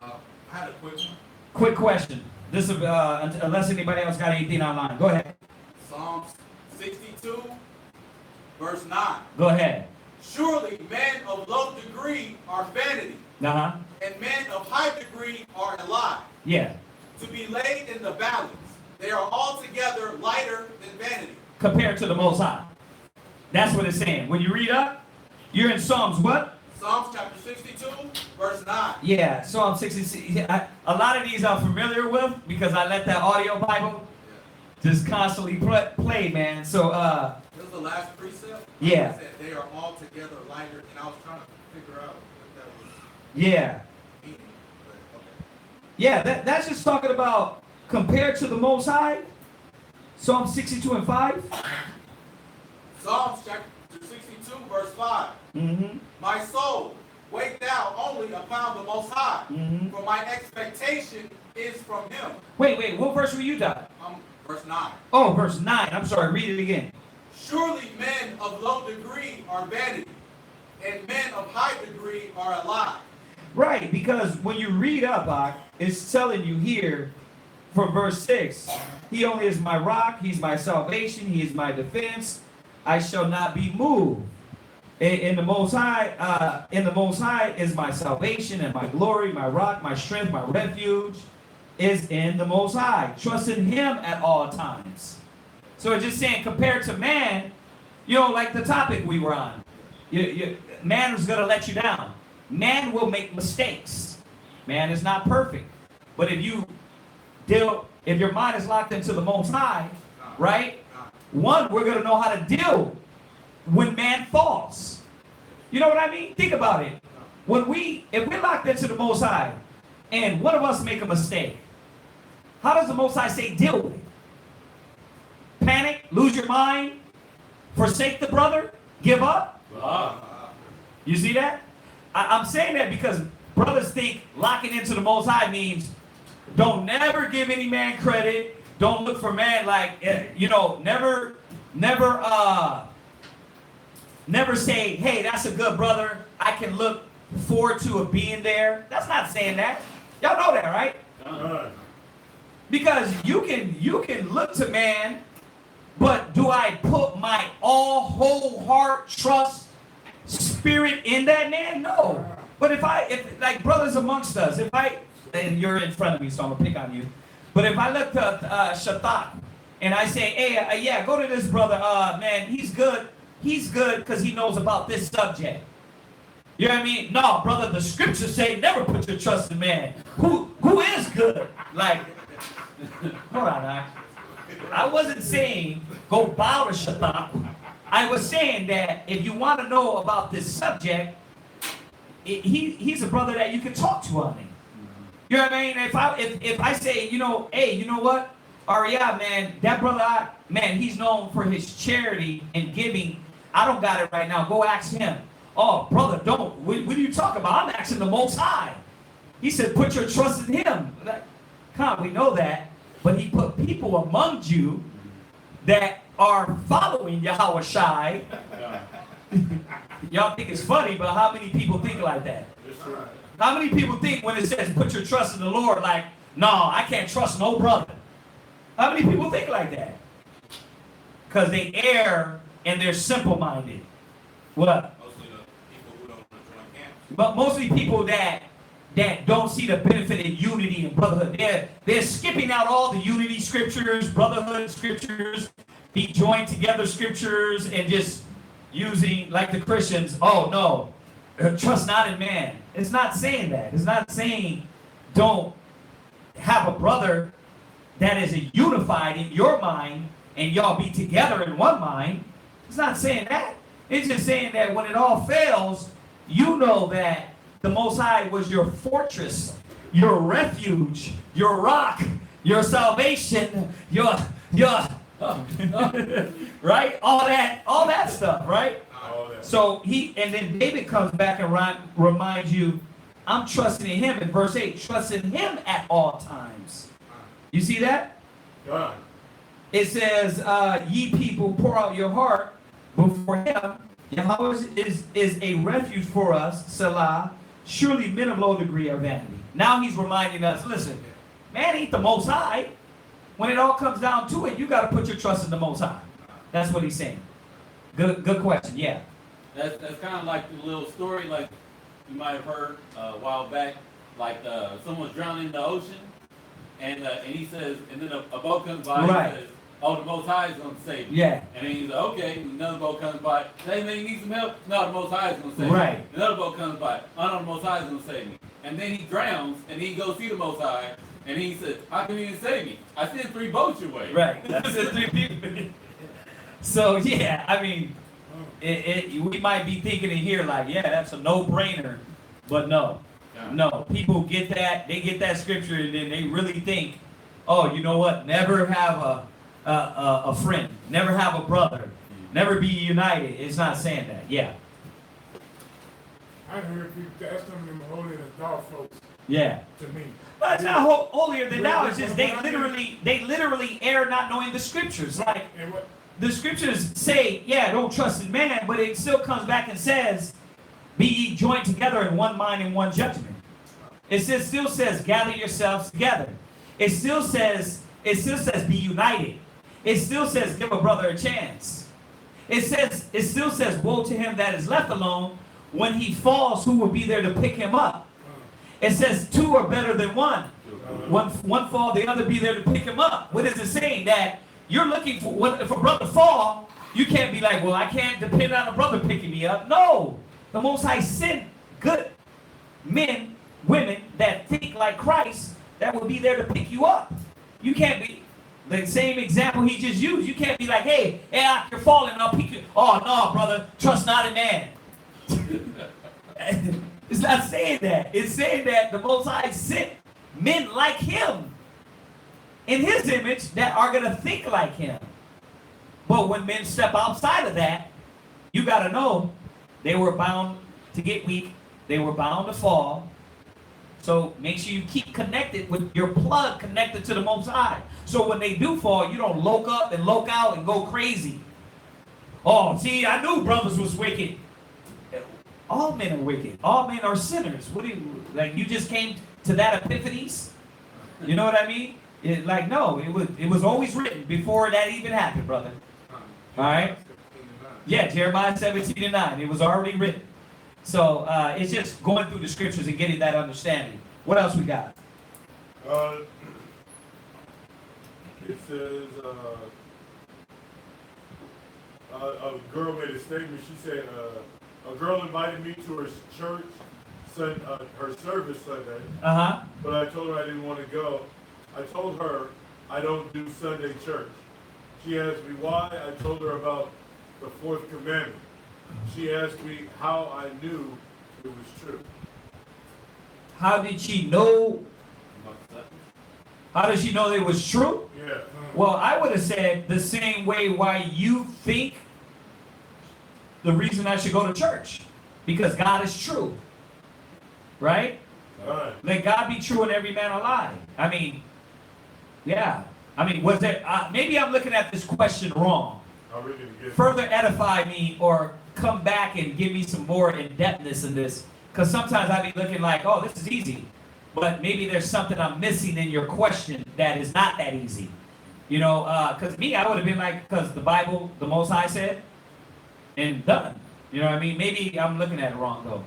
I had a quick one. Quick question. This is unless anybody else got anything online. Go ahead. Psalms 62, verse 9. Go ahead. Surely men of low degree are vanity, Uh-huh. and men of high degree are a lie. Yeah. To be laid in the balance, they are altogether lighter than vanity. Compared to the Most High. That's what it's saying. When you read up, you're in Psalms what? Psalms chapter 62, verse 9. Yeah, Psalm 66. A lot of these I'm familiar with because I let that audio Bible just constantly play, man. So, This is the last precept. Yeah. It said they are altogether lighter, and I was trying to figure out what that was yeah. meaning. But, okay. Yeah, that's just talking about compared to the Most High. Psalm 62 and 5. Psalms chapter 62, verse 5. Mm-hmm. My soul, wait thou only upon the Most High, Mm-hmm. for my expectation is from him. Wait, what verse were you done? Verse 9. Oh, verse 9. I'm sorry, read it again. Surely men of low degree are vanity, and men of high degree are a lie. Right, because when you read up, it's telling you here from verse 6, he only is my rock, he's my salvation, he is my defense, I shall not be moved. In the Most High is my salvation and my glory, my rock, my strength, my refuge is in the Most High. Trust in him at all times. So it's just saying, compared to man, like the topic we were on, man is going to let you down. Man will make mistakes. Man is not perfect. But if your mind is locked into the Most High, right? One, we're going to know how to deal when man falls. You know what I mean? Think about it. If we're locked into the Most High, and one of us make a mistake, how does the Most High say deal with it? Panic, lose your mind, forsake the brother, give up? You see that? I'm saying that because brothers think locking into the Most High means don't never give any man credit. Don't look for man never say, hey, that's a good brother. I can look forward to a being there. That's not saying that. Y'all know that, right? Because you can look to man, but do I put my whole heart, trust, spirit in that man? No. But if like brothers amongst us, and you're in front of me, so I'm gonna pick on you. But if I look to Shatat and I say, hey, yeah, go to this brother, man, he's good because he knows about this subject. You know what I mean? No, brother, the scriptures say never put your trust in man. Who is good? Like, hold on, I wasn't saying go bow to Shatat. I was saying that if you want to know about this subject, he's a brother that you can talk to on it. You know what I mean? If I say, hey, you know what? Arya, man, that brother, he's known for his charity and giving. I don't got it right now. Go ask him. Oh, brother, don't. What are you talking about? I'm asking the Most High. He said, put your trust in him. We know that. But he put people among you that are following Yahweh Shai. Y'all think it's funny, but how many people think like that? How many people think when it says put your trust in the Lord, like, no, I can't trust no brother? How many people think like that? Because they err and they're simple-minded. What? Mostly the people who don't want to join camps. But mostly people that don't see the benefit in unity and brotherhood. They're skipping out all the unity scriptures, brotherhood scriptures, be joined together scriptures, and just using, like the Christians, oh no, trust not in man. It's not saying that. It's not saying don't have a brother that is unified in your mind and y'all be together in one mind. It's not saying that. It's just saying that when it all fails, you know that the Most High was your fortress, your refuge, your rock, your salvation, your right? All that stuff, right? So then David comes back and reminds you, I'm trusting in him in verse 8, trust in him at all times. You see that? It says, ye people, pour out your heart before him. Yahweh is a refuge for us, Selah. Surely men of low degree are vanity. Now he's reminding us, listen, man ain't the Most High. When it all comes down to it, you got to put your trust in the Most High. That's what he's saying. Good question, yeah. That's kind of like the little story, like you might have heard a while back, like someone's drowning in the ocean, and he says, and then a boat comes by Right. and says, oh, the Most High is going to save you. Yeah. And then he's like, okay, another boat comes by, hey man, you need some help? No, the Most High is going to save Right. me. Another boat comes by, oh no, the Most High is going to save me. And then he drowns, and he goes see the Most High, and he said, how can you even save me? I sent 3 boats your way. Right. That's the 3 people. So yeah, I mean, we might be thinking in here like, yeah, that's a no-brainer, but no. No, people get that, they get that scripture and then they really think, oh, you know what, never have a friend, never have a brother, never be united. It's not saying that, yeah. I heard people, that's some of them holier than thou folks Yeah. to me. But it's not holier than thou, it's just they literally err not knowing the scriptures. Like, And what, the scriptures say, yeah, don't trust in man, but it still comes back and says, be ye joined together in one mind and one judgment. It still says, gather yourselves together. It still says, be united. It still says, give a brother a chance. It still says, woe to him that is left alone. When he falls, who will be there to pick him up? It says, two are better than one. One fall, the other be there to pick him up. What is it saying? That you're looking for, if a brother fall, you can't be like, well, I can't depend on a brother picking me up. No. The Most High sent good men, women that think like Christ that will be there to pick you up. You can't be, the same example he just used, you can't be like, hey, you're falling, I'll pick you. Oh, no, brother, trust not in man. It's not saying that. It's saying that the Most High sent men like him in his image that are going to think like him. But when men step outside of that, you got to know they were bound to get weak. They were bound to fall. So make sure you keep connected with your plug connected to the Most High. So when they do fall, you don't loke up and loke out and go crazy. Oh, see, I knew brothers was wicked. All men are wicked. All men are sinners. What do you, like, you just came to that epiphanies? You know what I mean? No, it was always written before that even happened, brother. All right? Yeah, Jeremiah 17:9. It was already written. So it's just going through the scriptures and getting that understanding. What else we got? it says, a girl made a statement. She said, a girl invited me to her church, her service Sunday. But I told her I didn't want to go. I told her I don't do Sunday church. She asked me why. I told her about the fourth commandment. She asked me how I knew it was true. How did she know? How did she know it was true? Yeah. Well, I would have said the same way why you think the reason I should go to church. Because God is true. Right? Right. Let God be true and every man a lie. I mean, yeah. I mean, was there, maybe I'm looking at this question wrong. Further edify me or come back and give me some more in-depthness in this. Because sometimes I be looking like, oh, this is easy. But maybe there's something I'm missing in your question that is not that easy. You know, because me, I would have been like, because the Bible, the Most High said, and done. You know what I mean? Maybe I'm looking at it wrong, though.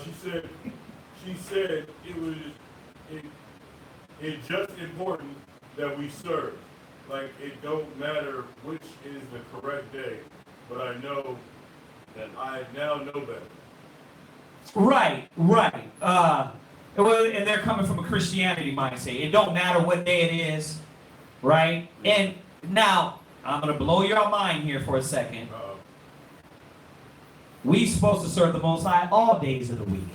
She said it's just important that we serve. Like, it don't matter which is the correct day, but I know that I now know better. Right. Well, and they're coming from a Christianity mindset. It don't matter what day it is, right? And now, I'm going to blow your mind here for a second. We supposed to serve the Most High all days of the week.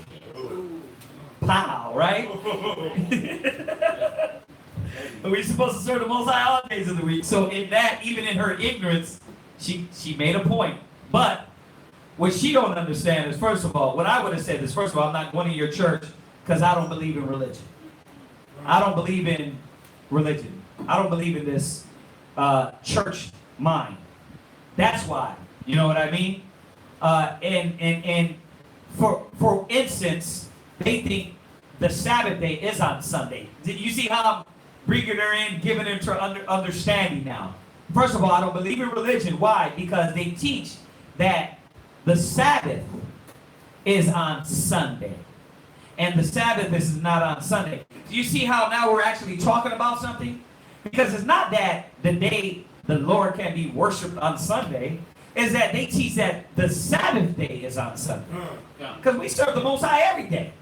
Pow, right? We're supposed to serve the Most High all days of the week. So in that, even in her ignorance, she made a point. But what she don't understand is, first of all, what I would have said is, first of all, I'm not going to your church because I don't believe in religion. I don't believe in religion. I don't believe in this church mind. That's why. You know what I mean? And for instance, they think the Sabbath day is on Sunday. Did you see how I'm bringing her in, giving her to understanding now? First of all, I don't believe in religion. Why? Because they teach that the Sabbath is on Sunday. And the Sabbath is not on Sunday. Do you see how now we're actually talking about something? Because it's not that the day the Lord can be worshipped on Sunday. Is that they teach that the Sabbath day is on Sunday. Because we serve the Most High every day.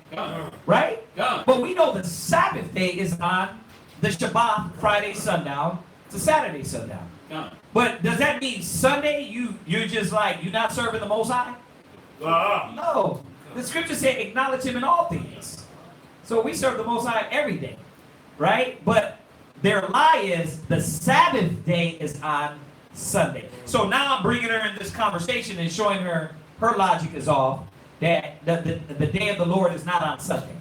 Right? But we know the Sabbath day is on the Shabbat, Friday sundown, to Saturday sundown. But does that mean Sunday you're just like, you're not serving the Most High? No. The scripture said acknowledge him in all things. So we serve the Most High every day, right? But their lie is the Sabbath day is on Sunday. So now I'm bringing her in this conversation and showing her logic is off, that the day of the Lord is not on Sunday.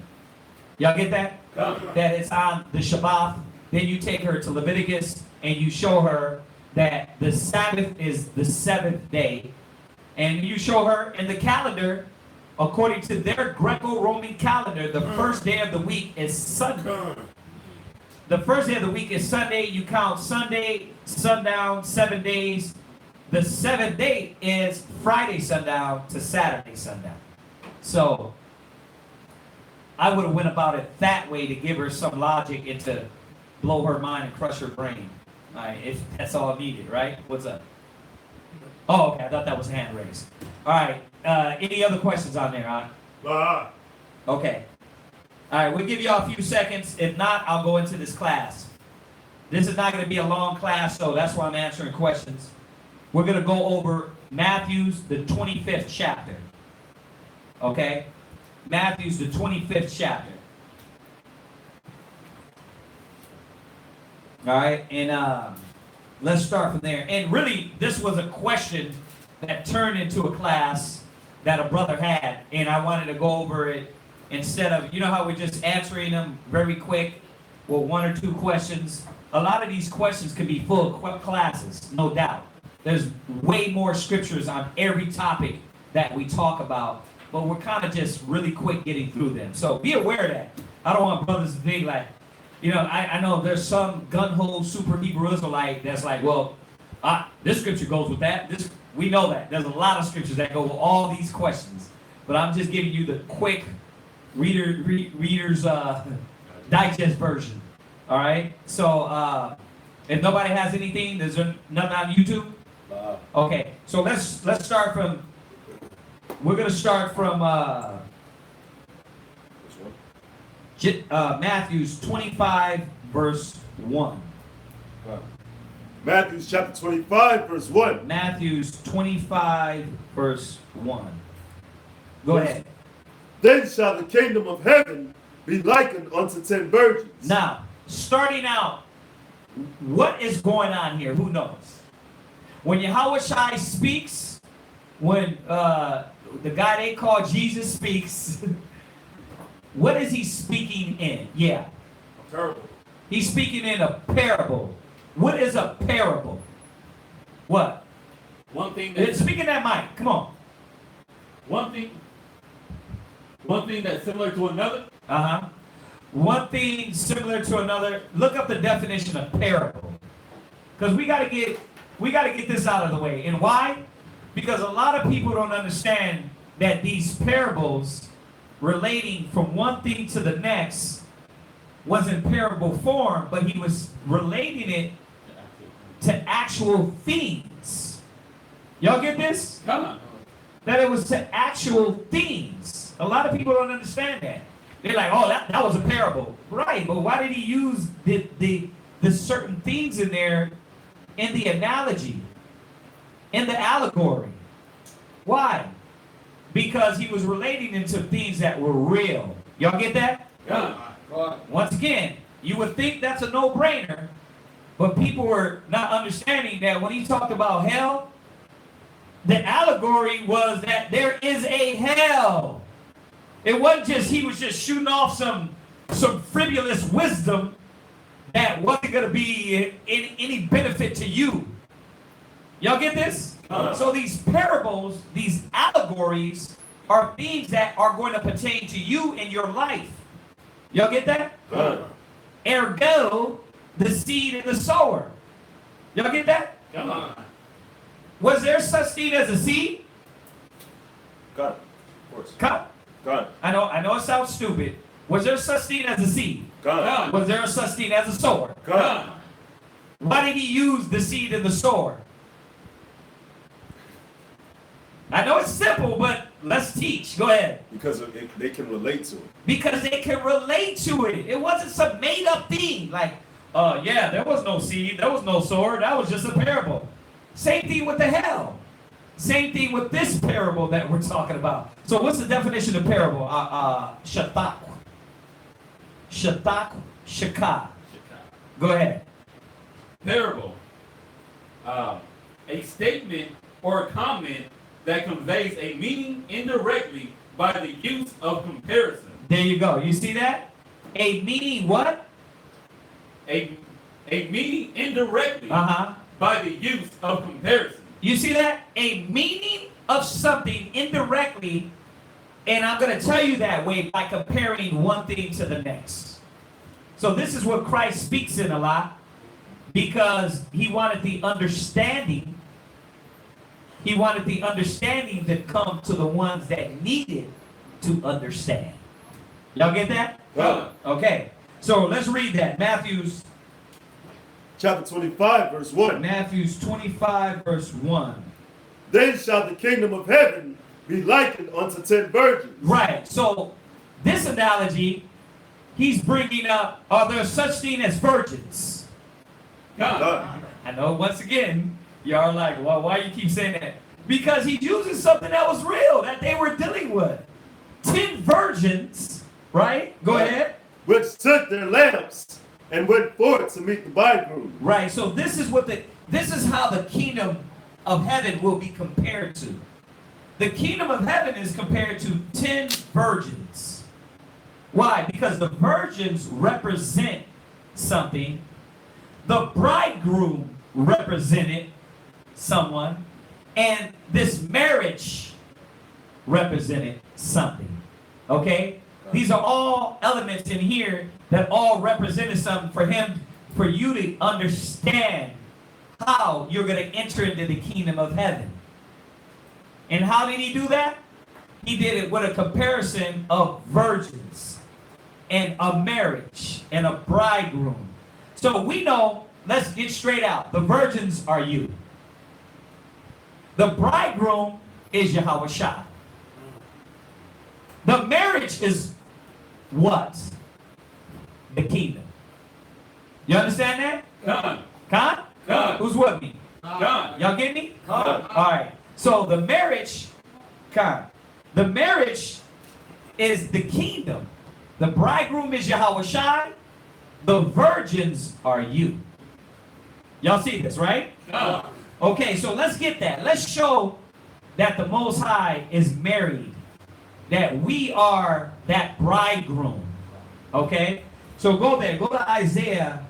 Y'all get that? That it's on the Shabbat. Then you take her to Leviticus and you show her that the Sabbath is the seventh day. And you show her in the calendar, according to their Greco-Roman calendar, the first day of the week is Sunday. The first day of the week is Sunday. You count Sunday, sundown, 7 days. The seventh day is Friday sundown to Saturday sundown. So I would have went about it that way to give her some logic and to blow her mind and crush her brain. All right, if that's all needed, right? What's up? Oh, okay. I thought that was a hand raised. All right. Any other questions on there, huh? Okay. All right. We'll give y'all a few seconds. If not, I'll go into this class. This is not going to be a long class, so that's why I'm answering questions. We're going to go over Matthew's, the 25th chapter. Okay? Matthew's, the 25th chapter. All right? And let's start from there. And really, this was a question that turned into a class that a brother had. And I wanted to go over it instead of, you know how we're just answering them very quick with one or two questions. A lot of these questions could be full classes, no doubt. There's way more scriptures on every topic that we talk about, but we're kind of just really quick getting through them. So be aware of that. I don't want brothers to think like, you know, I know there's some gun-ho super Hebrew Israelite that's like, well, this scripture goes with that. We know that. There's a lot of scriptures that go with all these questions. But I'm just giving you the quick Reader's Digest version. All right? So if nobody has anything, there's nothing on YouTube? Okay. So let's start from, we're going to start from Matthew's 25, verse 1. Matthew's chapter 25, verse 1. Matthew's 25, verse 1. Go ahead. Then shall the kingdom of heaven be likened unto 10 virgins. Now, starting out, what is going on here? Who knows? When Yahushua speaks, when the guy they call Jesus speaks, what is he speaking in? Yeah. A parable. He's speaking in a parable. What is a parable? What? One thing Speaking that mic. Come on. One thing that's similar to another. One thing similar to another. Look up the definition of parable, because we gotta get this out of the way. And why? Because a lot of people don't understand that these parables relating from one thing to the next was in parable form, but he was relating it to actual things. Y'all get this? Come on. That it was to actual things. A lot of people don't understand that. They're like, oh, that was a parable. Right, but why did he use the certain things in there in the analogy, in the allegory? Why? Because he was relating them to things that were real. Y'all get that? Yeah. Once again, you would think that's a no-brainer, but people were not understanding that when he talked about hell, the allegory was that there is a hell. It wasn't just he was just shooting off some frivolous wisdom that wasn't going to be any benefit to you. Y'all get this? So these parables, these allegories, are things that are going to pertain to you in your life. Y'all get that? Ergo, the seed and the sower. Y'all get that? Come on. Was there such thing as a seed? Got it. Of course. Cut. Got it. I know it sounds stupid. Was there such thing as a seed? Got it. Was there such thing as a sower? Got it. Why did he use the seed and the sower? I know it's simple, but let's teach. Go ahead. Because they can relate to it. Because they can relate to it. It wasn't some made-up thing. Like, yeah, there was no seed. There was no sower. That was just a parable. Same thing with the hell. Same thing with this parable that we're talking about. So what's the definition of parable? Shatak. Shatak, shaka. Go ahead. Parable. A statement or a comment that conveys a meaning indirectly by the use of comparison. There you go. You see that? A meaning what? A meaning indirectly Uh-huh. by the use of comparison. You see that? A meaning of something indirectly, and I'm going to tell you that way by comparing one thing to the next. So this is what Christ speaks in a lot, because he wanted the understanding. He wanted the understanding to come to the ones that needed to understand. Y'all get that? Right. Okay. So let's read that. Matthew's Chapter 25, verse 1. 25, verse 1. Then shall the kingdom of heaven be likened unto 10 virgins. Right. So this analogy, he's bringing up, are there such thing as virgins? Done. I know, once again, y'all are like, well, why you keep saying that? Because he's using something that was real, that they were dealing with. 10 virgins, right? Go ahead. Which took their lamps and went forth to meet the bridegroom. Right. So this is how the kingdom of heaven will be compared to. The kingdom of heaven is compared to 10 virgins. Why? Because the virgins represent something. The bridegroom represented someone. And this marriage represented something. Okay? These are all elements in here that all represented something for you to understand how you're going to enter into the kingdom of heaven. And how did he do that? He did it with a comparison of virgins and a marriage and a bridegroom. So we know, let's get straight out, the virgins are you. The bridegroom is Yahweh Shai. The marriage is what? The kingdom. You understand that? Done. Con? Done. Who's with me? Done. Y'all get me? Done. All right. So the marriage, the marriage is the kingdom. The bridegroom is Yahweh Shai. The virgins are you. Y'all see this, right? Done. Okay, so let's get that. Let's show that the Most High is married. That we are that bridegroom. Okay? So go there. Go to Isaiah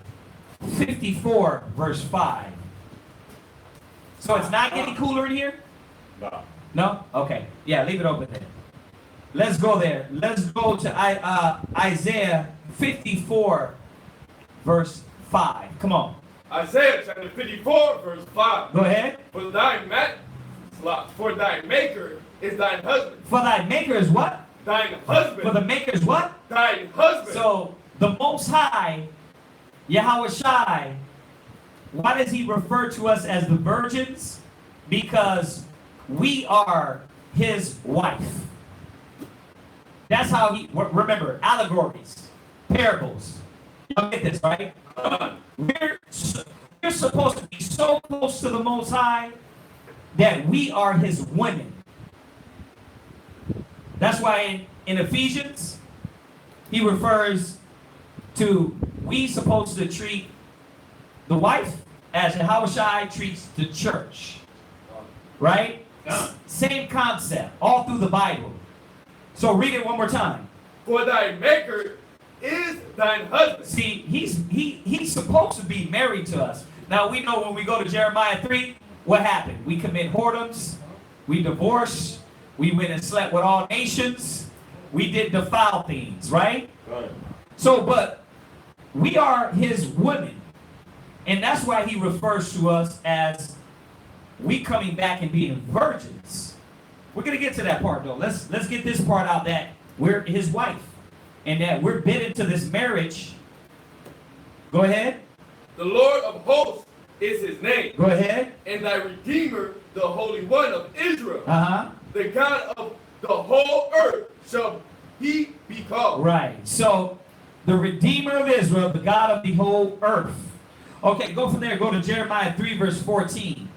54, verse 5. So it's not getting cooler in here? No. No? Okay. Yeah, leave it open there. Let's go there. Let's go to Isaiah 54, verse 5. Come on. Isaiah chapter 54, verse 5. Go ahead. For thy maker is thine husband. For thy maker is what? Thine husband. For the maker is what? Thine husband. So the Most High, Yahweh Shai, why does he refer to us as the virgins? Because we are his wife. That's how he, remember, allegories, parables. Y'all get this, right? We're supposed to be so close to the Most High that we are his women. That's why in Ephesians, he refers to we supposed to treat the wife as Yahweh Shai treats the church. Right? Same concept all through the Bible. So read it one more time. For thy maker is thine husband. See, he's supposed to be married to us. Now we know when we go to Jeremiah 3, what happened? We commit whoredoms, we divorce, we went and slept with all nations, we did defile things, right? Right. So, but we are his women. And that's why he refers to us as we coming back and being virgins. We're going to get to that part though. Let's get this part out that we're his wife and that we're bid into this marriage. Go ahead. The Lord of hosts is his name. Go ahead. And thy Redeemer, the Holy One of Israel. Uh-huh. The God of the whole earth shall he be called. Right. So the Redeemer of Israel, the God of the whole earth. Okay, go from there. Go to Jeremiah 3, verse 14.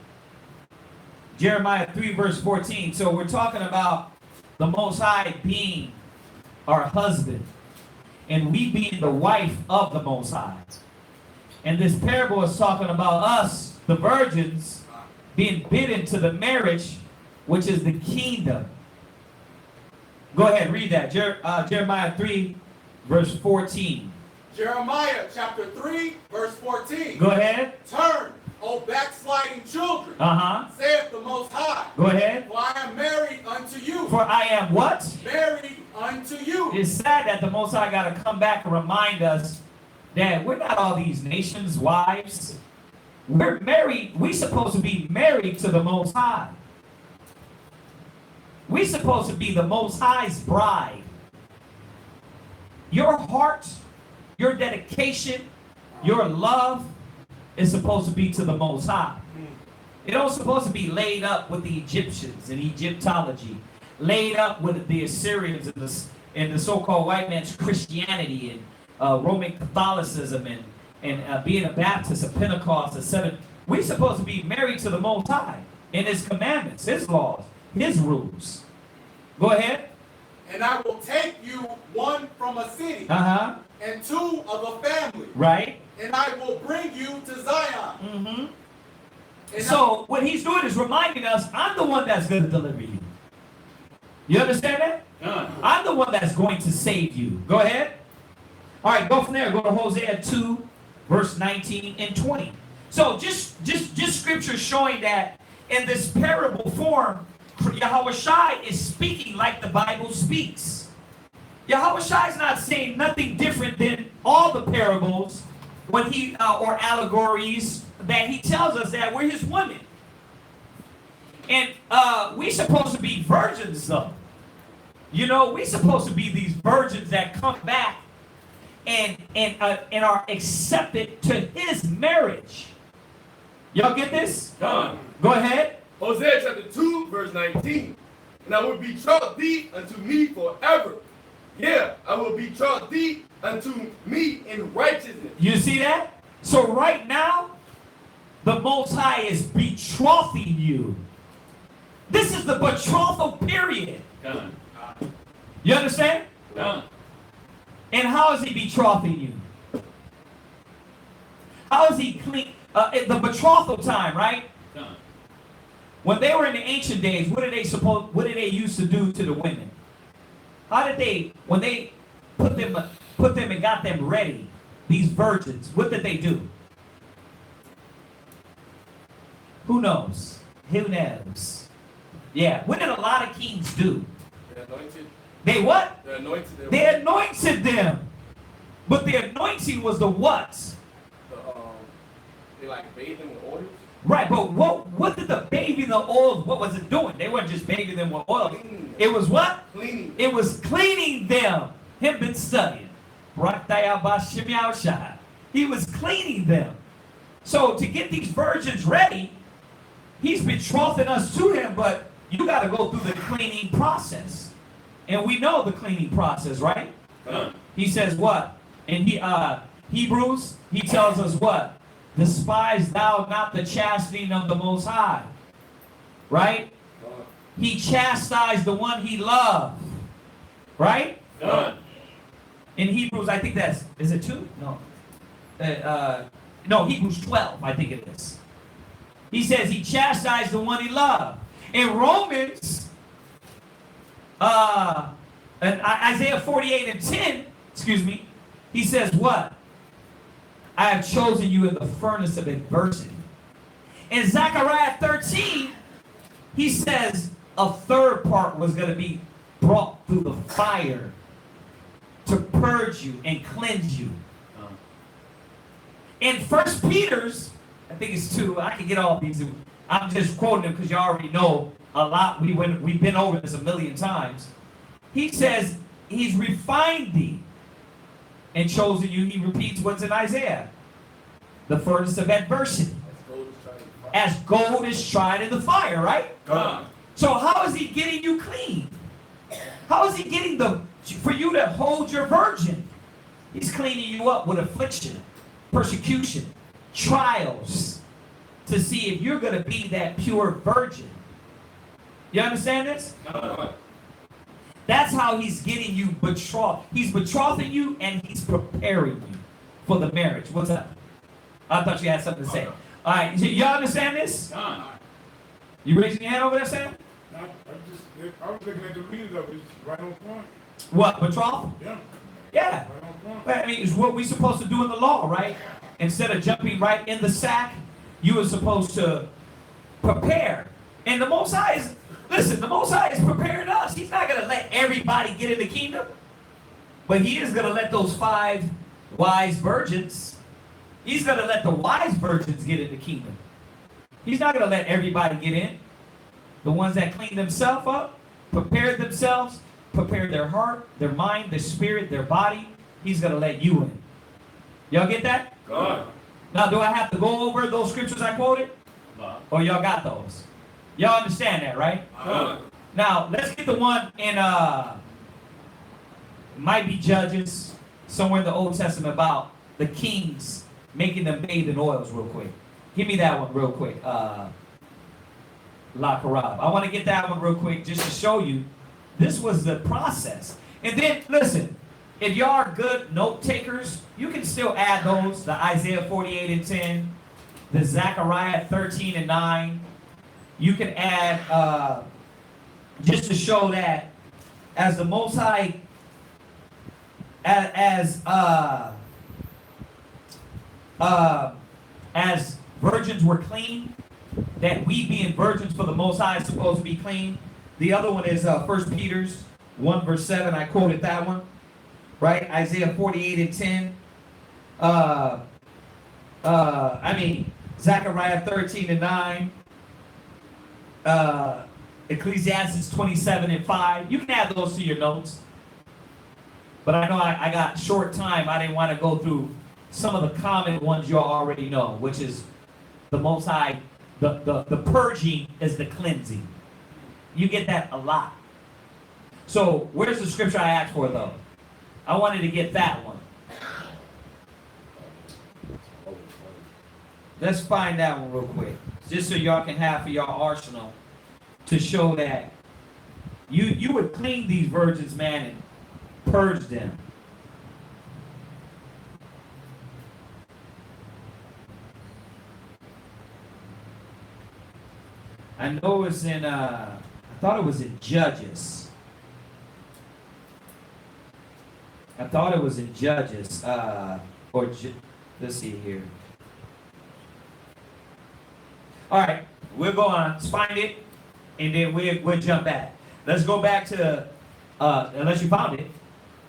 Jeremiah 3 verse 14. So we're talking about the Most High being our husband and we being the wife of the Most High. And this parable is talking about us, the virgins, being bidden to the marriage, which is the kingdom. Go ahead, read that. Jeremiah 3 verse 14. Jeremiah chapter 3, verse 14. Go ahead. Turn, O backsliding children, saith the Most High. Go ahead. For I am married unto you. For I am what? Married unto you. It's sad that the Most High got to come back and remind us that we're not all these nations' wives. We're married. We're supposed to be married to the Most High. We're supposed to be the Most High's bride. Your heart, your dedication, your love is supposed to be to the Most High. It don't supposed to be laid up with the Egyptians and Egyptology, laid up with the Assyrians and the so-called white man's Christianity and Roman Catholicism and being a Baptist, a Pentecost, a Seventh. We're supposed to be married to the Most High in His commandments, His laws, His rules. Go ahead. And I will take you one from a city, and two of a family. Right. And I will bring you to Zion. So what He's doing is reminding us, I'm the one that's going to deliver you. You understand that? I'm the one that's going to save you. Go ahead. All right, go from there. Go to Hosea 2, verse 19 and 20. So just scripture showing that in this parable form, Yahweh Shai is speaking like the Bible speaks. Yahweh Shai is not saying nothing different than all the parables when he or allegories that he tells us that we're his women. And we're supposed to be virgins though. You know, we're supposed to be these virgins that come back and are accepted to his marriage. Y'all get this? Come on. Go ahead. Hosea chapter 2, verse 19. And I will betroth thee unto me forever. Yeah, I will betroth thee unto me in righteousness. You see that? So right now, the Most High is betrothing you. This is the betrothal period. Done. You understand? Done. And how is he betrothing you? How is he clean? The betrothal time, right? Done. When they were in the ancient days, what did they used to do to the women? How did they, when they put them and got them ready, these virgins, what did they do? Who knows? Who knows? Yeah, what did a lot of kings do? They anointed. They what? They anointed them. They anointed them. But the anointing was the what? They like bathed them with oils. Right, but what did the bathing the oils, what was it doing? They weren't just bathing them with oil. It was what? Cleaning. It was cleaning them. Him been studying. He was cleaning them. So to get these virgins ready, he's betrothing us to him, but you got to go through the cleaning process. And we know the cleaning process, right? He says what? In Hebrews, he tells us what? Despise thou not the chastening of the Most High. Right? He chastised the one he loved. Right? In Hebrews, I think is it 2? No. No, Hebrews 12, I think it is. He says he chastised the one he loved. In Romans, and Isaiah 48 and 10, he says what? I have chosen you in the furnace of adversity. In Zechariah 13, he says a third part was going to be brought through the fire to purge you and cleanse you. In 1 Peter's, I think it's 2, I can get all these. I'm just quoting them because you already know a lot. We've been over this a million times. He says he's refined thee and chosen you. He repeats what's in Isaiah. The furnace of adversity. As gold is tried in the fire, right? So how is he getting you clean? How is he getting for you to hold your virgin? He's cleaning you up with affliction, persecution, trials, to see if you're going to be that pure virgin. You understand this? God. That's how he's getting you betrothed. He's betrothing you and he's preparing you for the marriage. What's up? I thought you had something to say. All right, y'all understand this? Done. You raising your hand over there, Sam? I was looking at the reading of it, it's right on point. What, betroth? Yeah, Yeah. right on point. Well, I mean, it's what we're supposed to do in the law, right? Instead of jumping right in the sack, you were supposed to prepare. And the Most High is, listen, the Most High is preparing us. He's not going to let everybody get in the kingdom. But he is going to let those 5 wise virgins, he's going to let the wise virgins get in the kingdom. He's not going to let everybody get in. The ones that clean themselves up, prepare themselves, prepare their heart, their mind, their spirit, their body, he's going to let you in. Y'all get that? God. Now, do I have to go over those scriptures I quoted? Or y'all got those? Y'all understand that, right? God. Now, let's get the one in, might be Judges, somewhere in the Old Testament about the kings making them bathe in oils real quick. Give me that one real quick. La Karab. I want to get that one real quick just to show you this was the process. And then, listen, if y'all are good note takers, you can still add those, the Isaiah 48 and 10, the Zechariah 13 and 9. You can add, just to show that as the Most High, as virgins were clean, that we being virgins for the Most High is supposed to be clean. The other one is 1 Peter's 1 verse 7. I quoted that one. Right? Isaiah 48 and 10. Zechariah 13 and 9. Ecclesiastes 27 and 5. You can add those to your notes. But I know I got short time. I didn't want to go through some of the common ones you already know, which is the Most High. The purging is the cleansing. You get that a lot. So where's the scripture I asked for, though? I wanted to get that one. Let's find that one real quick. Just so y'all can have for y'all arsenal to show that you would clean these virgins, man, and purge them. I know it's in, I thought it was in Judges. I thought it was in Judges, let's see here. All right, we'll go on, let's find it, and then we'll jump back. Let's go back to, unless you found it.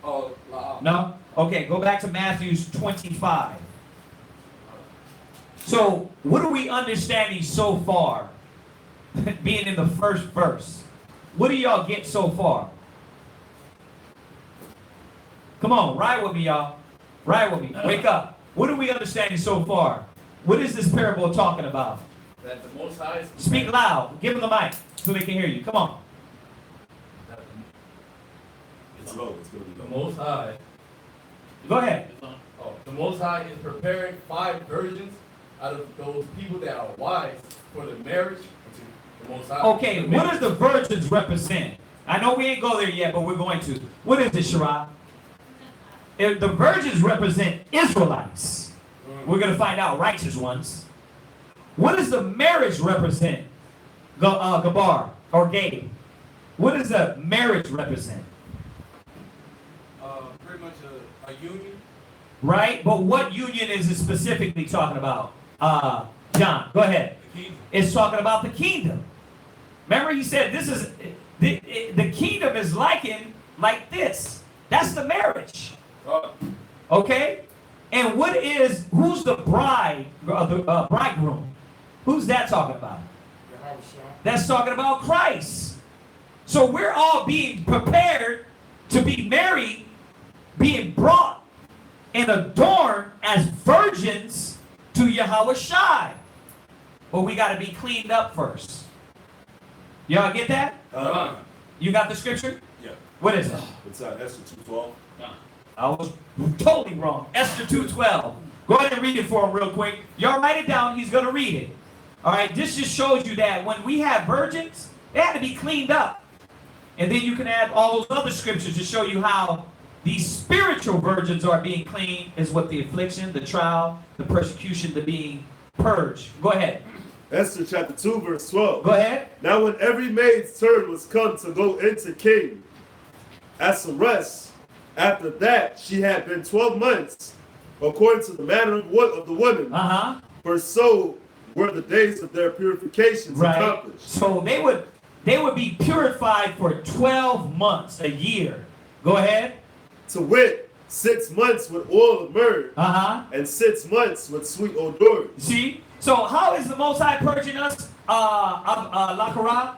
Oh, No? Okay, go back to Matthew 25. So, what are we understanding so far? Being in the first verse. What do y'all get so far? Come on, ride with me, y'all. Ride with me. Wake up. What are we understanding so far? What is this parable talking about? that the Most High is Speak loud. Give them the mic so they can hear you. Come on. It's low. It's gonna be the low. Most High. Go ahead. The Most High is preparing 5 virgins out of those people that are wise for the marriage of the Most High. Okay, what does the virgins represent? I know we ain't go there yet, but we're going to. What is it, Sharad? If the virgins represent Israelites, we're going to find out righteous ones. What does the marriage represent? Gabar or Gabe. What does the marriage represent? Pretty much a union. Right? But what union is it specifically talking about? John, go ahead. The kingdom. It's talking about the kingdom. Remember he said this is, the kingdom is likened like this. That's the marriage. Okay? And who's the bride, the bridegroom? Who's that talking about? That's talking about Christ. So we're all being prepared to be married, being brought and adorned as virgins to Yahweh Shai. But we got to be cleaned up first. Y'all get that? You got the scripture? Yeah. What is it? It's Esther 2:12. I was totally wrong. Esther 2:12. Go ahead and read it for him real quick. Y'all write it down. He's going to read it. All right. This just shows you that when we have virgins, They had to be cleaned up. And then you can add all those other scriptures to show you how these spiritual virgins are being cleaned, is what the affliction, the trial, the persecution, the being purged. Go ahead. Esther chapter 2, verse 12. Go ahead. Now when every maid's turn was come to go into King Ahasuerus, after that she had been 12 months, according to the manner of the women, for so were the days of their purifications accomplished. So they would be purified for 12 months, a year. Go ahead. To wit, 6 months with oil of myrrh, and 6 months with sweet odor. See? So how is the Most High purging us, Lakara?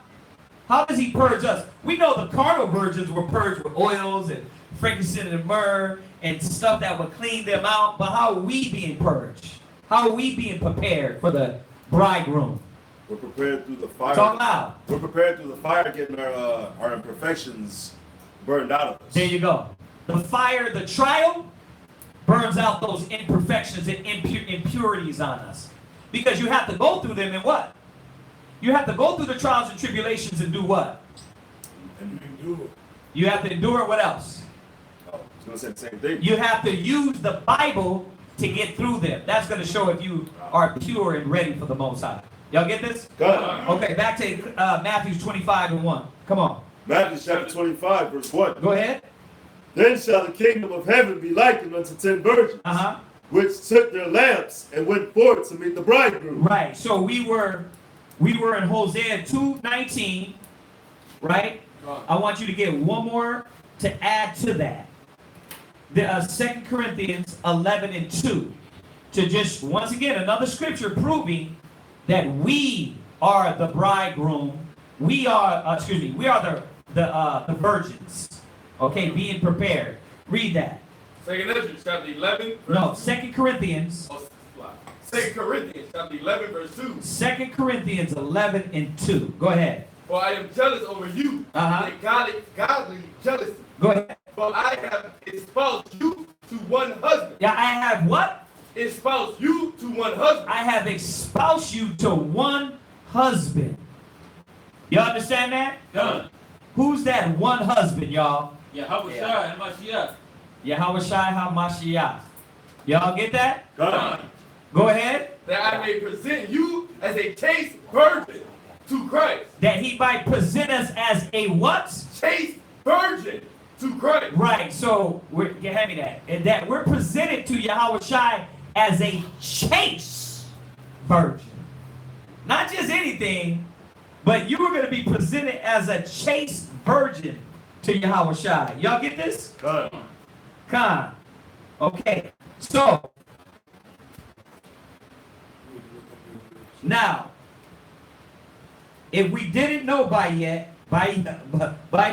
How does he purge us? We know the carnal virgins were purged with oils and frankincense and myrrh and stuff that would clean them out. But how are we being purged? How are we being prepared for the bridegroom? We're prepared through the fire. Talk loud. We're prepared through the fire, getting our imperfections burned out of us. There you go. The fire, the trial, burns out those imperfections and impurities on us. Because you have to go through them and what? You have to go through the trials and tribulations and do what? And endure. You have to endure what else? Oh, I was going to say the same thing. You have to use the Bible to get through them. That's going to show if you are pure and ready for the Most High. Y'all get this? God. Okay, back to Matthew 25 and 1. Come on. Matthew chapter 25, verse 1. Go ahead. Then shall the kingdom of heaven be likened unto 10 virgins, which took their lamps and went forth to meet the bridegroom. Right. So we were in Hosea 2:19, right? I want you to get one more to add to that. The 2 Corinthians 11 and 2. To just, once again, another scripture proving that we are the bridegroom. We are, we are the virgins. Okay, being prepared. Read that. 2 Corinthians chapter 11. No, 2 Corinthians. 2 Corinthians chapter 11, verse 2. 2 Corinthians 11 and 2. Go ahead. For I am jealous over you, with godly jealousy. Go ahead. For I have espoused you to one husband. Yeah, I have what? Espoused you to one husband. I have espoused you to one husband. You understand that? Done. Who's that one husband, y'all? Yahweh Shai and Mashiach. Yahweh Shai HaMashiach. Y'all get that? Done. Go ahead. That I may present you as a chaste virgin to Christ. That he might present us as a what? Chaste virgin to Christ. Right, so, hand me that. And that we're presented to Yahweh Shai as a chaste virgin. Not just anything, but you were going to be presented as a chaste virgin to Yahweh Shai. Y'all get this? Con. Okay. So, now, if we didn't know by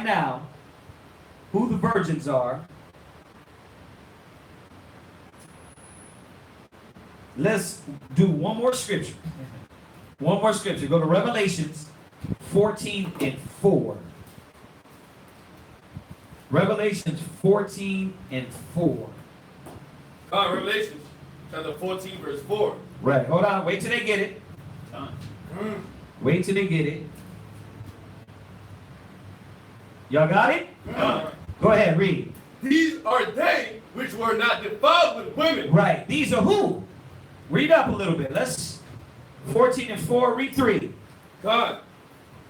now, who the virgins are, let's do one more scripture. One more scripture. Go to Revelations 14 and 4. Revelations 14 and 4. Revelation chapter 14, verse 4. Right. Hold on. Wait till they get it. Wait till they get it. Y'all got it? Go ahead, read. These are they which were not defiled with women. Right. These are who? Read up a little bit. Let's 14 and 4, read 3. God.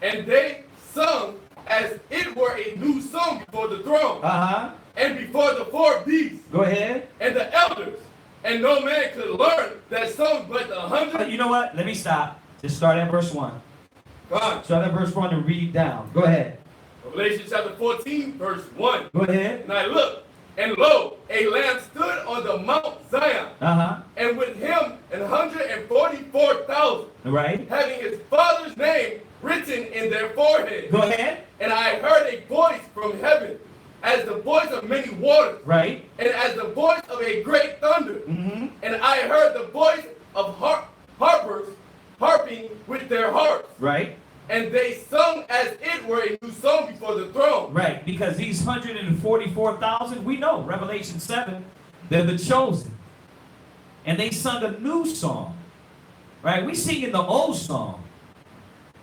And they sung as it were a new song before the throne. And before the four beasts. Go ahead. And the elders. And no man could learn that song but the 100. You know what? Let me stop. Just start at verse 1. God. Start at verse 1 and read down. Go ahead. Revelation chapter 14, verse 1. Go ahead. And I looked, and lo, a lamb stood on the Mount Zion. And with him 144,000. Right. Having his father's name written in their foreheads. Go ahead. And I heard a voice from heaven, as the voice of many waters. Right. And as the voice of a great thunder. And I heard the voice of harpers harping with their harps. Right. And they sung as it were a new song before the throne. Right, because these 144,000, we know, Revelation 7, they're the chosen. And they sung a new song. Right? We sing in the old song.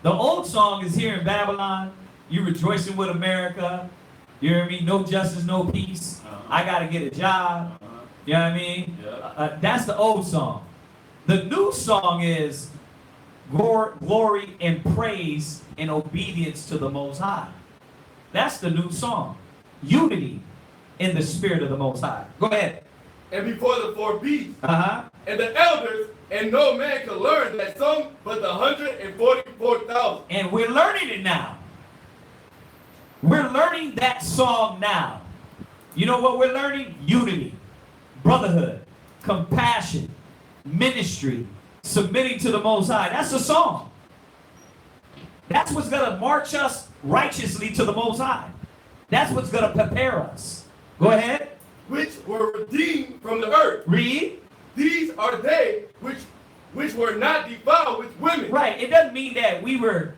The old song is here in Babylon. You rejoicing with America. You know what I mean? No justice, no peace. I got to get a job. You know what I mean? That's the old song. The new song is glory and praise and obedience to the Most High. That's the new song. Unity in the spirit of the Most High. Go ahead. And before the 4 beasts, Uh-huh. and the elders, and no man could learn that song but the 144,000. And we're learning it now. We're learning that song now. You know what we're learning? Unity, brotherhood, compassion, ministry, submitting to the Most High. That's the song. That's what's going to march us righteously to the Most High. That's what's going to prepare us. Go ahead. Which were redeemed from the earth. Read. These are they which were not defiled with women. Right. It doesn't mean that we were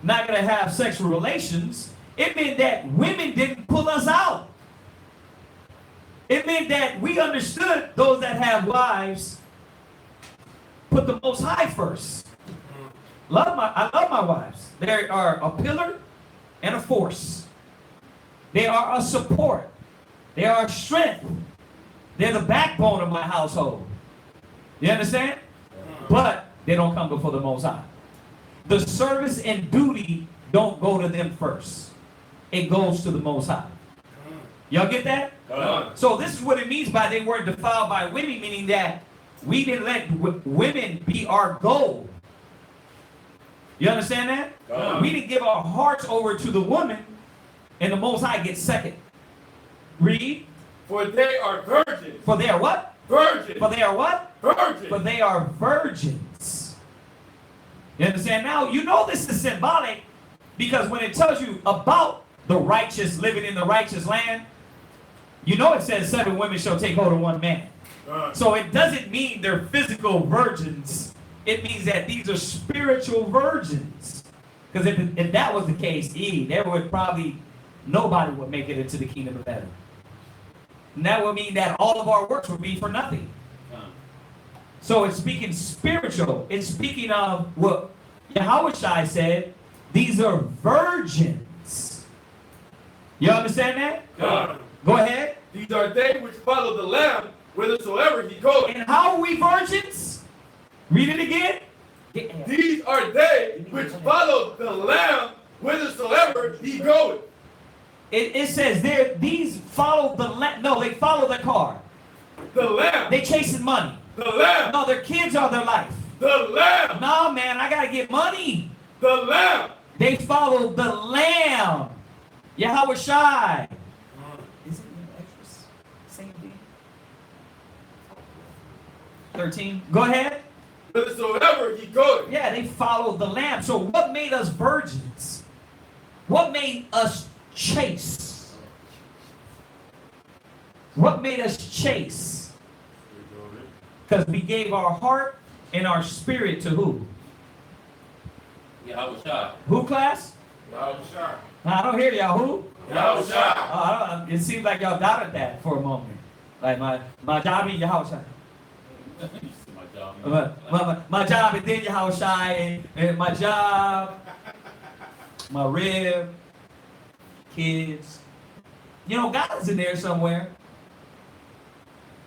not going to have sexual relations. It meant that women didn't pull us out. It meant that we understood those that have wives put the Most High first. I love my wives. They are a pillar and a force. They are a support. They are a strength. They're the backbone of my household. You understand? But they don't come before the Most High. The service and duty don't go to them first. It goes to the Most High. Y'all get that? So this is what it means by they weren't defiled by women, meaning that we didn't let women be our goal. You understand that? We didn't give our hearts over to the woman, and the Most High gets second. Read. For they are virgins. For they are what? Virgins. For they are what? Virgins. For they are virgins. You understand? Now, you know this is symbolic because when it tells you about the righteous living in the righteous land, you know it says 7 women shall take hold of 1 man. So it doesn't mean they're physical virgins. It means that these are spiritual virgins. Because if that was the case, there would probably, nobody would make it into the kingdom of heaven. And that would mean that all of our works would be for nothing. So it's speaking spiritual. It's speaking of what Yahushua said, these are virgins. You understand that? Go ahead. These are they which follow the Lamb whithersoever he goeth. And how are we virgins? Read it again. These are they which follow the Lamb whithersoever he goeth. It says there, these follow the Lamb. No, they follow the car. The Lamb. They chasing money. The Lamb. No, their kids are their life. The Lamb. No, man, I gotta get money. The Lamb. They follow the Lamb. Yahushua. Is it in Exodus? Same thing. 13. Go ahead. Whithersoever he goeth. Yeah, they follow the Lamb. So what made us virgins? What made us chase? What made us chase? Because we gave our heart and our spirit to who? Yahushua. Who, class? Yahushua. I don't hear y'all. Who? Yahushua. Oh, it seems like y'all doubted that for a moment. Like my job in Yahushua. My job is then Yahushua, and my job, my rib, kids. You know, God's in there somewhere.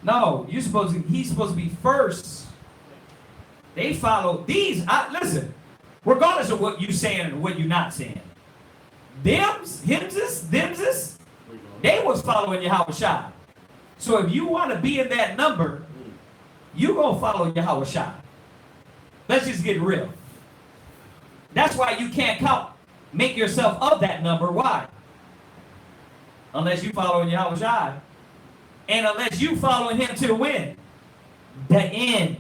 No, he's supposed to be first. They follow these. Listen, regardless of what you saying and what you're not saying. Themses, they was following Yahushua. So if you want to be in that number, you gonna follow Yahushua. Let's just get real. That's why you can't make yourself of that number. Why? Unless you following Yahushua. And unless you following him to win. The end.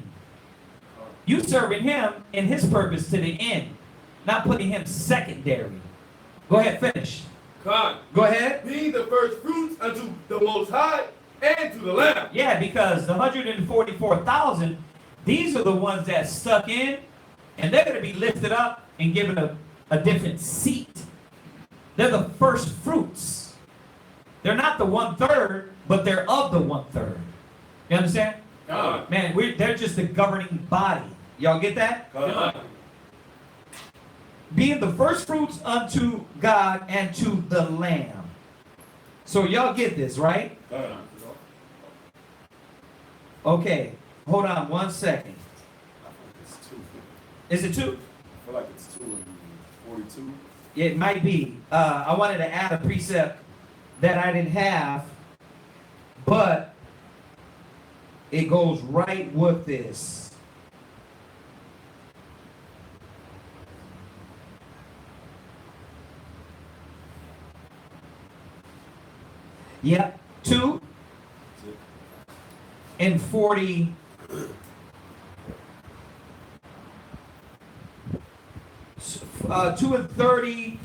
You serving him in his purpose to the end. Not putting him secondary. Go ahead, finish. God. Go ahead. Being the first fruits unto the Most High and to the Lamb. Yeah, because the 144,000, these are the ones that stuck in, and they're going to be lifted up and given a different seat. They're the first fruits. They're not the 1/3, but they're of the 1/3. You understand? God. Man, they're just the governing body. Y'all get that? God. being the first fruits unto God and to the Lamb. So y'all get this, right? Okay, hold on 1 second. It's 2. Is it 2? I feel like it's 2 and 42. It might be. I wanted to add a precept that I didn't have, but it goes right with this. Yep, 2 and 40. 2 and 30.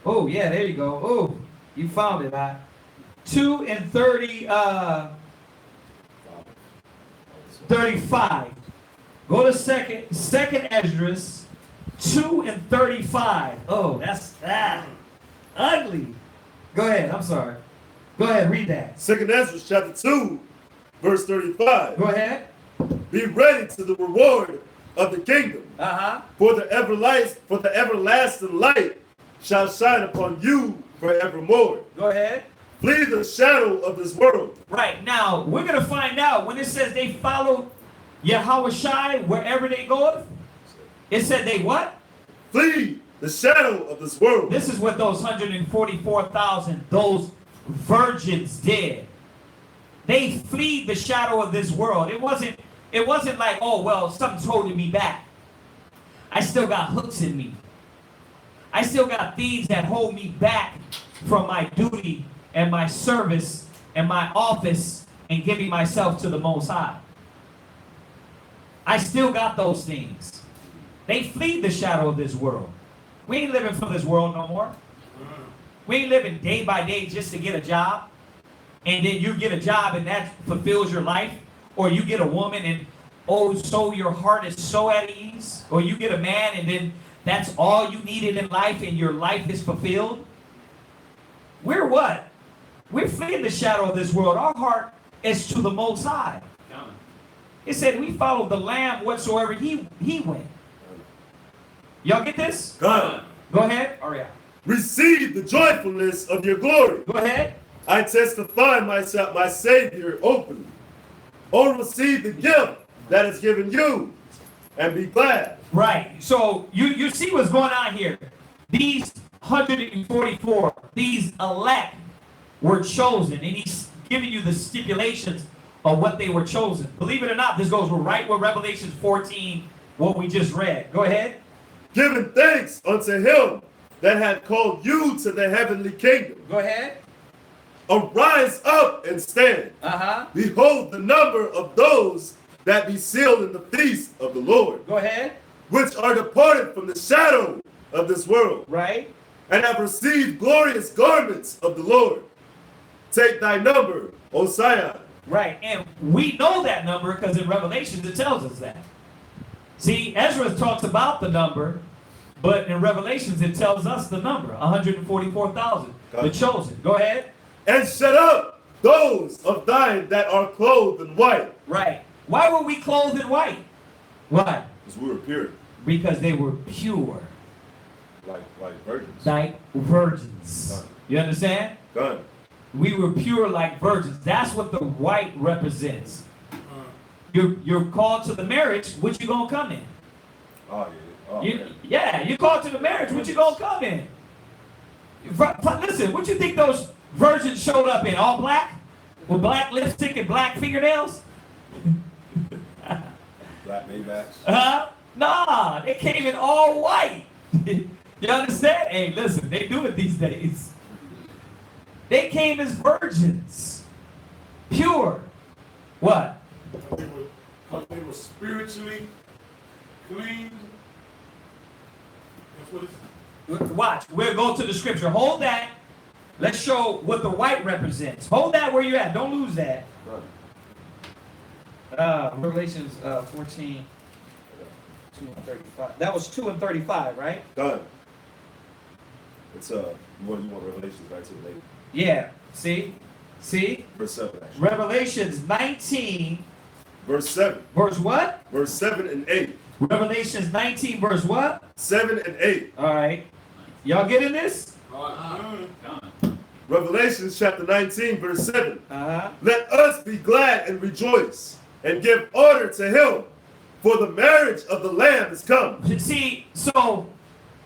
Oh, yeah, there you go. Oh, you found it, huh? 2 and 30, 35. Go to second Esdras, 2 and 35. Oh, that's ugly. Go ahead, I'm sorry. Go ahead, read that. 2nd Ezra chapter 2, verse 35. Go ahead. Be ready to the reward of the kingdom. Uh-huh. For the everlasting light shall shine upon you forevermore. Go ahead. Flee the shadow of this world. Right, now, we're going to find out when it says they followed Yahushua wherever they go. It said they what? Flee the shadow of this world. This is what those 144,000, those virgins did. They flee the shadow of this world. It wasn't like, oh, well, something's holding me back. I still got hooks in me. I still got things that hold me back from my duty and my service and my office and giving myself to the Most High. I still got those things. They flee the shadow of this world. We ain't living for this world no more. We ain't living day by day just to get a job. And then you get a job and that fulfills your life. Or you get a woman and, oh, so your heart is so at ease. Or you get a man and then that's all you needed in life and your life is fulfilled. We're what? We're fleeing the shadow of this world. Our heart is to the Most High. It said we follow the Lamb whatsoever he went. Y'all get this? God. Go ahead. Hurry up. Receive the joyfulness of your glory. Go ahead. I testify myself, my Savior, openly. Oh, receive the gift that is given you and be glad. Right. So you see what's going on here. These 144, these elect were chosen, and he's giving you the stipulations of what they were chosen. Believe it or not, this goes right with Revelation 14, what we just read. Go ahead. Giving thanks unto him that had called you to the heavenly kingdom. Go ahead. Arise up and stand. Uh-huh. Behold the number of those that be sealed in the feast of the Lord. Go ahead. Which are departed from the shadow of this world. Right. And have received glorious garments of the Lord. Take thy number, O Zion. Right. And we know that number because in Revelations it tells us that. See, Ezra talks about the number, but in Revelations it tells us the number, 144,000, the chosen. Go ahead. And shut up those of thine that are clothed in white. Right. Why were we clothed in white? Why? Because we were pure. Because they were pure. Like virgins. Like virgins. Done. You understand? Done. We were pure like virgins. That's what the white represents. You're called to the marriage, what you gonna come in? Oh, yeah. Oh, Yeah, you're called to the marriage, what you gonna come in? Listen, what you think those virgins showed up in? All black? With black lipstick and black fingernails? Black Maybachs. Nah, they came in all white. You understand? Hey, listen, they do it these days. They came as virgins. Pure. What? They were spiritually clean. That's what it's. Watch, we'll go to the scripture. Hold that. Let's show what the white represents. Hold that where you're at. Don't lose that. Revelations 14, 2 and 35. That was 2 and 35, right? Done. It's you want Revelations back to the lake. Yeah. See? Verse 7, actually. Revelations 19 verse 7. Verse what? Verse 7 and 8. Revelations 19, verse what? 7 and 8. All right. Y'all getting this? Revelations chapter 19, verse 7. Uh-huh. Let us be glad and rejoice and give honor to him, for the marriage of the Lamb is come. See, so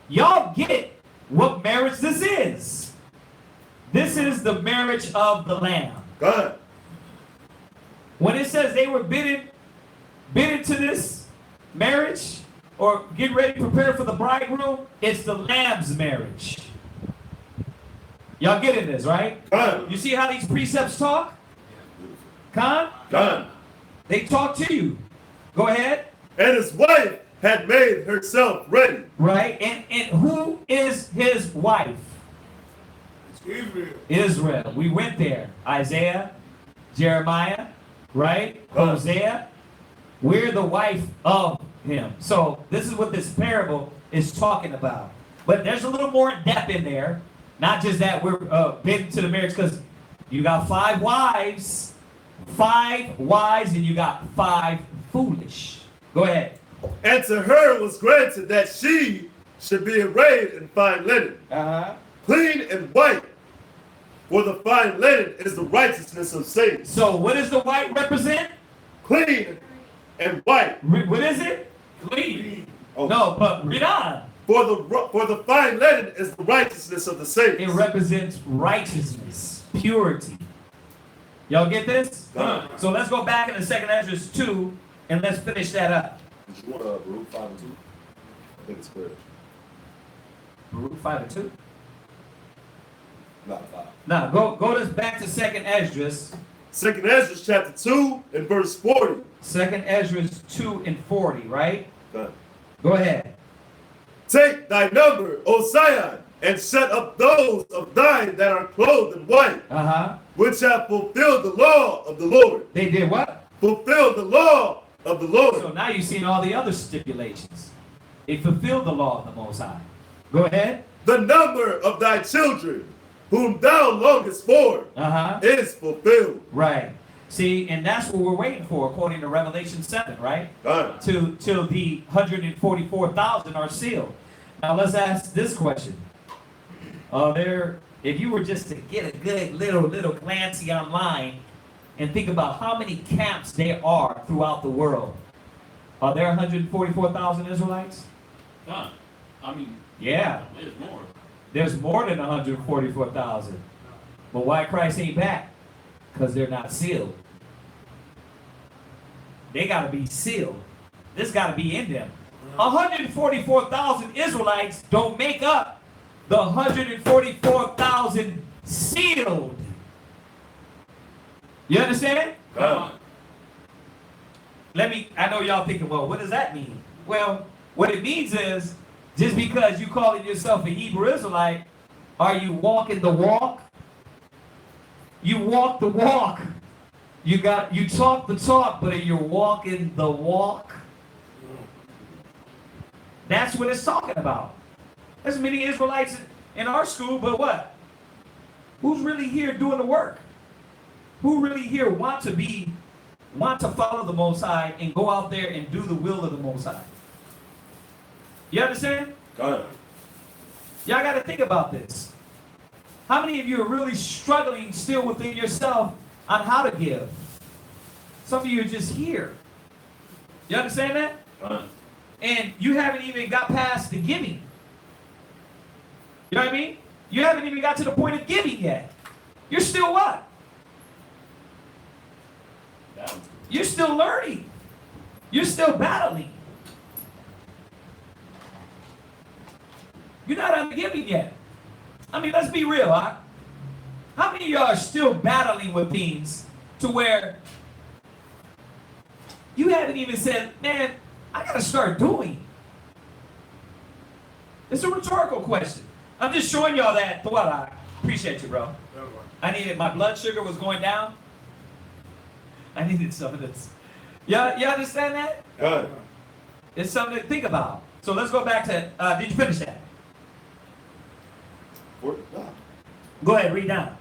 y'all get what marriage this is. This is the marriage of the Lamb. God. When it says they were bidden to this marriage or get ready, prepare for the bridegroom, it's the Lamb's marriage. Y'all getting this, right? God. You see how these precepts talk? Con? God. They talk to you. Go ahead. And his wife had made herself ready. Right? And who is his wife? Israel. Israel. We went there. Isaiah, Jeremiah, right? Hosea. We're the wife of him. So this is what this parable is talking about. But there's a little more depth in there. Not just that we're bidden to the marriage, because you got 5 wives. 5 wise, and you got 5 foolish. Go ahead. And to her was granted that she should be arrayed in fine linen, clean and white. For the fine linen is the righteousness of saints. So what does the white represent? Clean and white. What is it? Clean. Oh. No, but read on. For the fine linen is the righteousness of the saints. It represents righteousness, purity. Y'all get this? So let's go back into 2nd Ezra 2 and let's finish that up. Did you want Baruch 5 and 2? I think it's good. Baruch 5 and 2? Not 5. Now go to back to 2nd Ezra. 2nd Ezra chapter 2 and verse 40. 2nd Ezra 2 and 40, right? God. Go ahead. Take thy number, O Zion, and set up those of thine that are clothed in white, which have fulfilled the law of the Lord. They did what? Fulfilled the law of the Lord. So now you've seen all the other stipulations. They fulfilled the law of the Most High. Go ahead. The number of thy children, whom thou longest for, is fulfilled. Right. See, and that's what we're waiting for, according to Revelation 7, right? Till the 144,000 are sealed. Now let's ask this question. If you were just to get a good little glancey online and think about how many camps there are throughout the world, are there 144,000 Israelites? I mean, yeah. There's more. There's more than 144,000. But why Christ ain't back? Because they're not sealed. They got to be sealed. This got to be in them. 144,000 Israelites don't make up the 144,000 sealed. You understand? I know y'all thinking, well, what does that mean? Well, what it means is, just because you calling yourself a Hebrew Israelite, are you walking the walk? You walk the walk. You talk the talk, but are you walking the walk? That's what it's talking about. There's many Israelites in our school, but what? Who's really here doing the work? Who really here want to follow the Most High and go out there and do the will of the Most High? You understand? God. Y'all got to think about this. How many of you are really struggling still within yourself on how to give? Some of you are just here. You understand that? And you haven't even got past the giving. You know what I mean? You haven't even got to the point of giving yet. You're still what? You're still learning. You're still battling. You're not on the giving yet. I mean, let's be real, huh? How many of y'all are still battling with things to where you haven't even said, man, I got to start doing? It's a rhetorical question. I'm just showing y'all that thought. I appreciate you, bro. I needed, my blood sugar was going down. I needed some of this. You understand that? God. It's something to think about. So let's go back to, did you finish that? Go ahead, read down.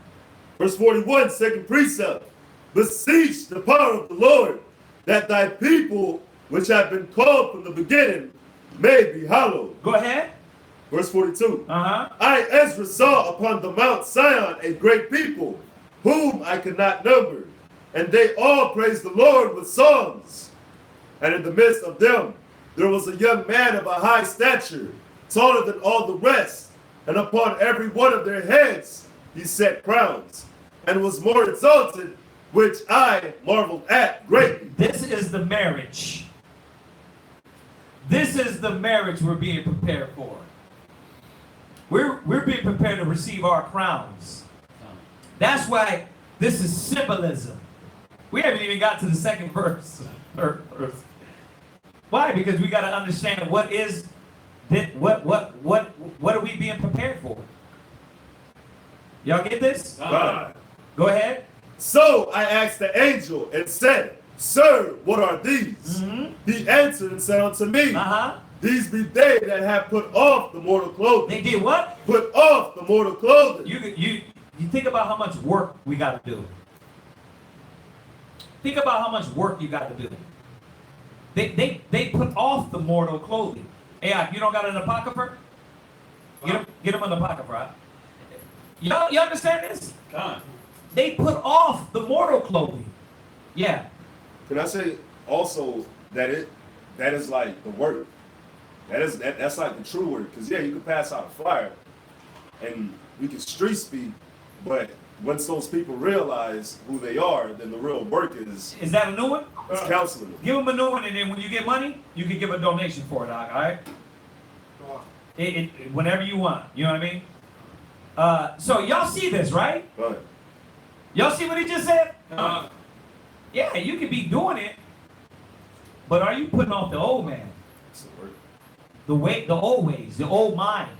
Verse 41, second precept. Beseech the power of the Lord that thy people, which have been called from the beginning, may be hallowed. Go ahead. Verse 42. Uh-huh. I, Ezra, saw upon the Mount Sion a great people, whom I could not number, and they all praised the Lord with songs. And in the midst of them there was a young man of a high stature, taller than all the rest, and upon every one of their heads he set crowns, and was more exalted, which I marveled at greatly. This is the marriage. This is the marriage we're being prepared for. We're being prepared to receive our crowns. That's why this is symbolism. We haven't even got to the second verse. Why? Because we got to understand what are we being prepared for? Y'all get this? God. Go ahead. So I asked the angel and said, Sir, what are these? He answered and said unto me, These be they that have put off the mortal clothing. They did what? Put off the mortal clothing. You think about how much work we got to do. Think about how much work you got to do. They put off the mortal clothing. Hey, you don't got an apocrypha? Get them an apocrypha. You understand this? They put off the mortal clothing. Yeah. Can I say also that that is like the work. That's like the true work. Because yeah, you can pass out a flyer and you can street speak, but once those people realize who they are, then the real work is. Is that a new one? It's counseling. Give them a new one, and then when you get money, you can give a donation for it, Doc, all right? Whenever you want, you know what I mean? So y'all see this, right? Right. Y'all see what he just said? Yeah, you could be doing it, but are you putting off the old man? The old ways, the old mind?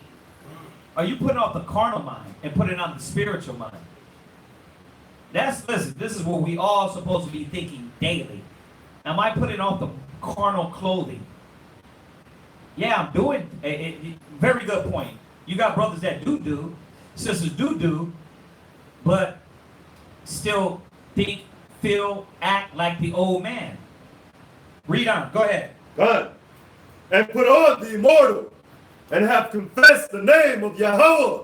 Are you putting off the carnal mind and putting on the spiritual mind? Listen, this is what we all supposed to be thinking daily. Am I putting off the carnal clothing? Yeah, I'm doing very good point. You got brothers that do, sisters do, but still think, feel, act like the old man. Read on. Go ahead. God. And put on the immortal, and have confessed the name of Yahweh.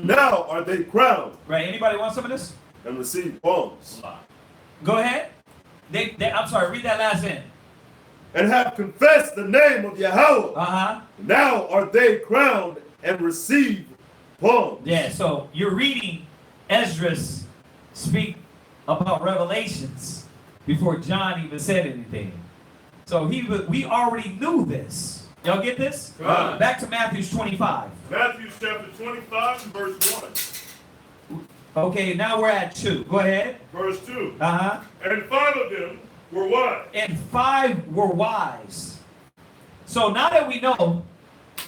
Now are they crowned. Right. Anybody want some of this? And receive palms. Go ahead. I'm sorry. Read that last end. And have confessed the name of Yahweh. Now are they crowned and receive palms. Yeah. So you're reading Esdras speak about Revelations before John even said anything. So we already knew this. Y'all get this? Back to Matthew 25. Matthew chapter 25, verse 1. Okay, now we're at 2. Go ahead. Verse 2. And 5 of them were wise. And 5 were wise. So now that we know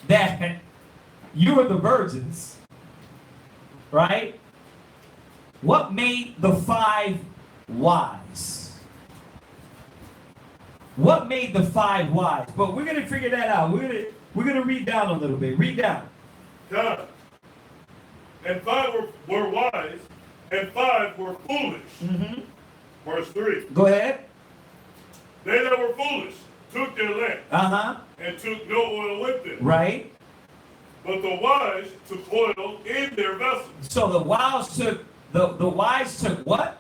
that you are the virgins, right? What made the 5 wise? What made the 5 wise? But we're gonna figure that out. We're gonna read down a little bit. Read down. God. And 5 were wise, and 5 were foolish. Verse 3. Go ahead. They that were foolish took their lamp, and took no oil with them. Right. But the wise took oil in their vessels. So the wise took the wise took what?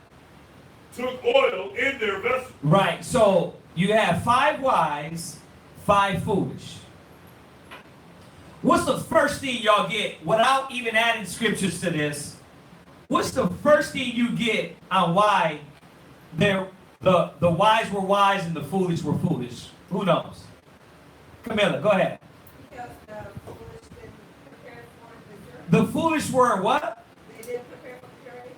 Took oil in their vessels. Right. So you have 5 wise, 5 foolish. What's the first thing y'all get without even adding scriptures to this? What's the first thing you get on why the wise were wise and the foolish were foolish? Who knows? Camilla, go ahead. Because the foolish didn't prepare for The foolish were what? They didn't prepare for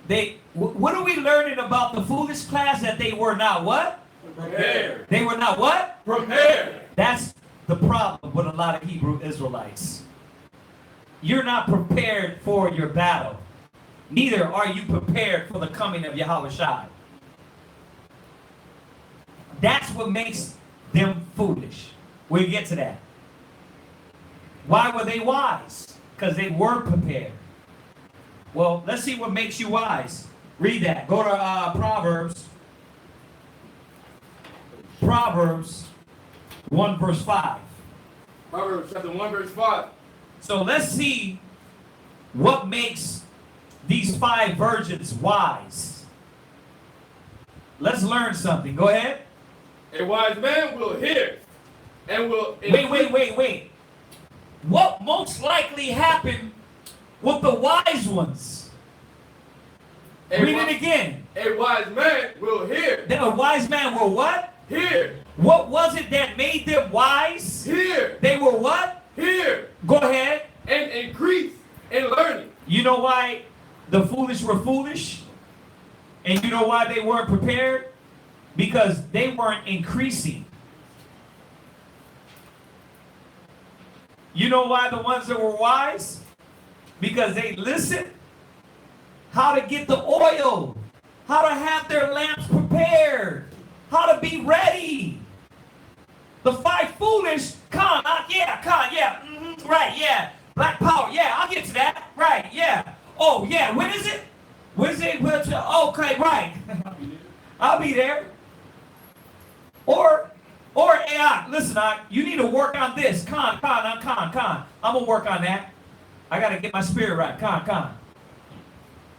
purity. What are we learning about the foolish class? That they were not what? Prepared. They were not what? Prepared. That's the problem with a lot of Hebrew Israelites. You're not prepared for your battle. Neither are you prepared for the coming of Yahweh Shai. That's what makes them foolish. We'll get to that. Why were they wise? Because they were prepared. Well, let's see what makes you wise. Read that. Go to Proverbs. Proverbs 1 verse 5. Proverbs chapter 1, verse 5. So let's see what makes these 5 virgins wise. Let's learn something. Go ahead. A wise man will hear and will... Wait. What most likely happened with the wise ones? Read it again. A wise man will hear. Then a wise man will what? Hear. What was it that made them wise? Hear. They were what? Hear. Go ahead. And increase in learning. You know why the foolish were foolish? And you know why they weren't prepared? Because they weren't increasing. You know why the ones that were wise? Because they listened how to get the oil, how to have their lamps prepared, how to be ready. The 5 foolish, right, yeah. Black power, yeah, I'll get to that, right, yeah. Oh, yeah, when is it? Okay, right. I'll be there. Or, hey, listen, you need to work on this. I'm going to work on that. I got to get my spirit right.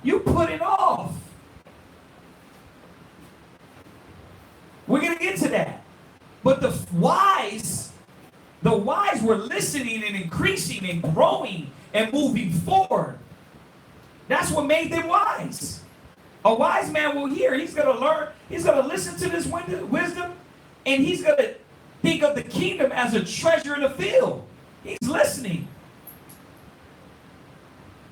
You put it off. We're going to get to that. But the wise were listening and increasing and growing and moving forward. That's what made them wise. A wise man will hear. He's going to learn. He's going to listen to this wisdom. And he's going to think of the kingdom as a treasure in the field. He's listening.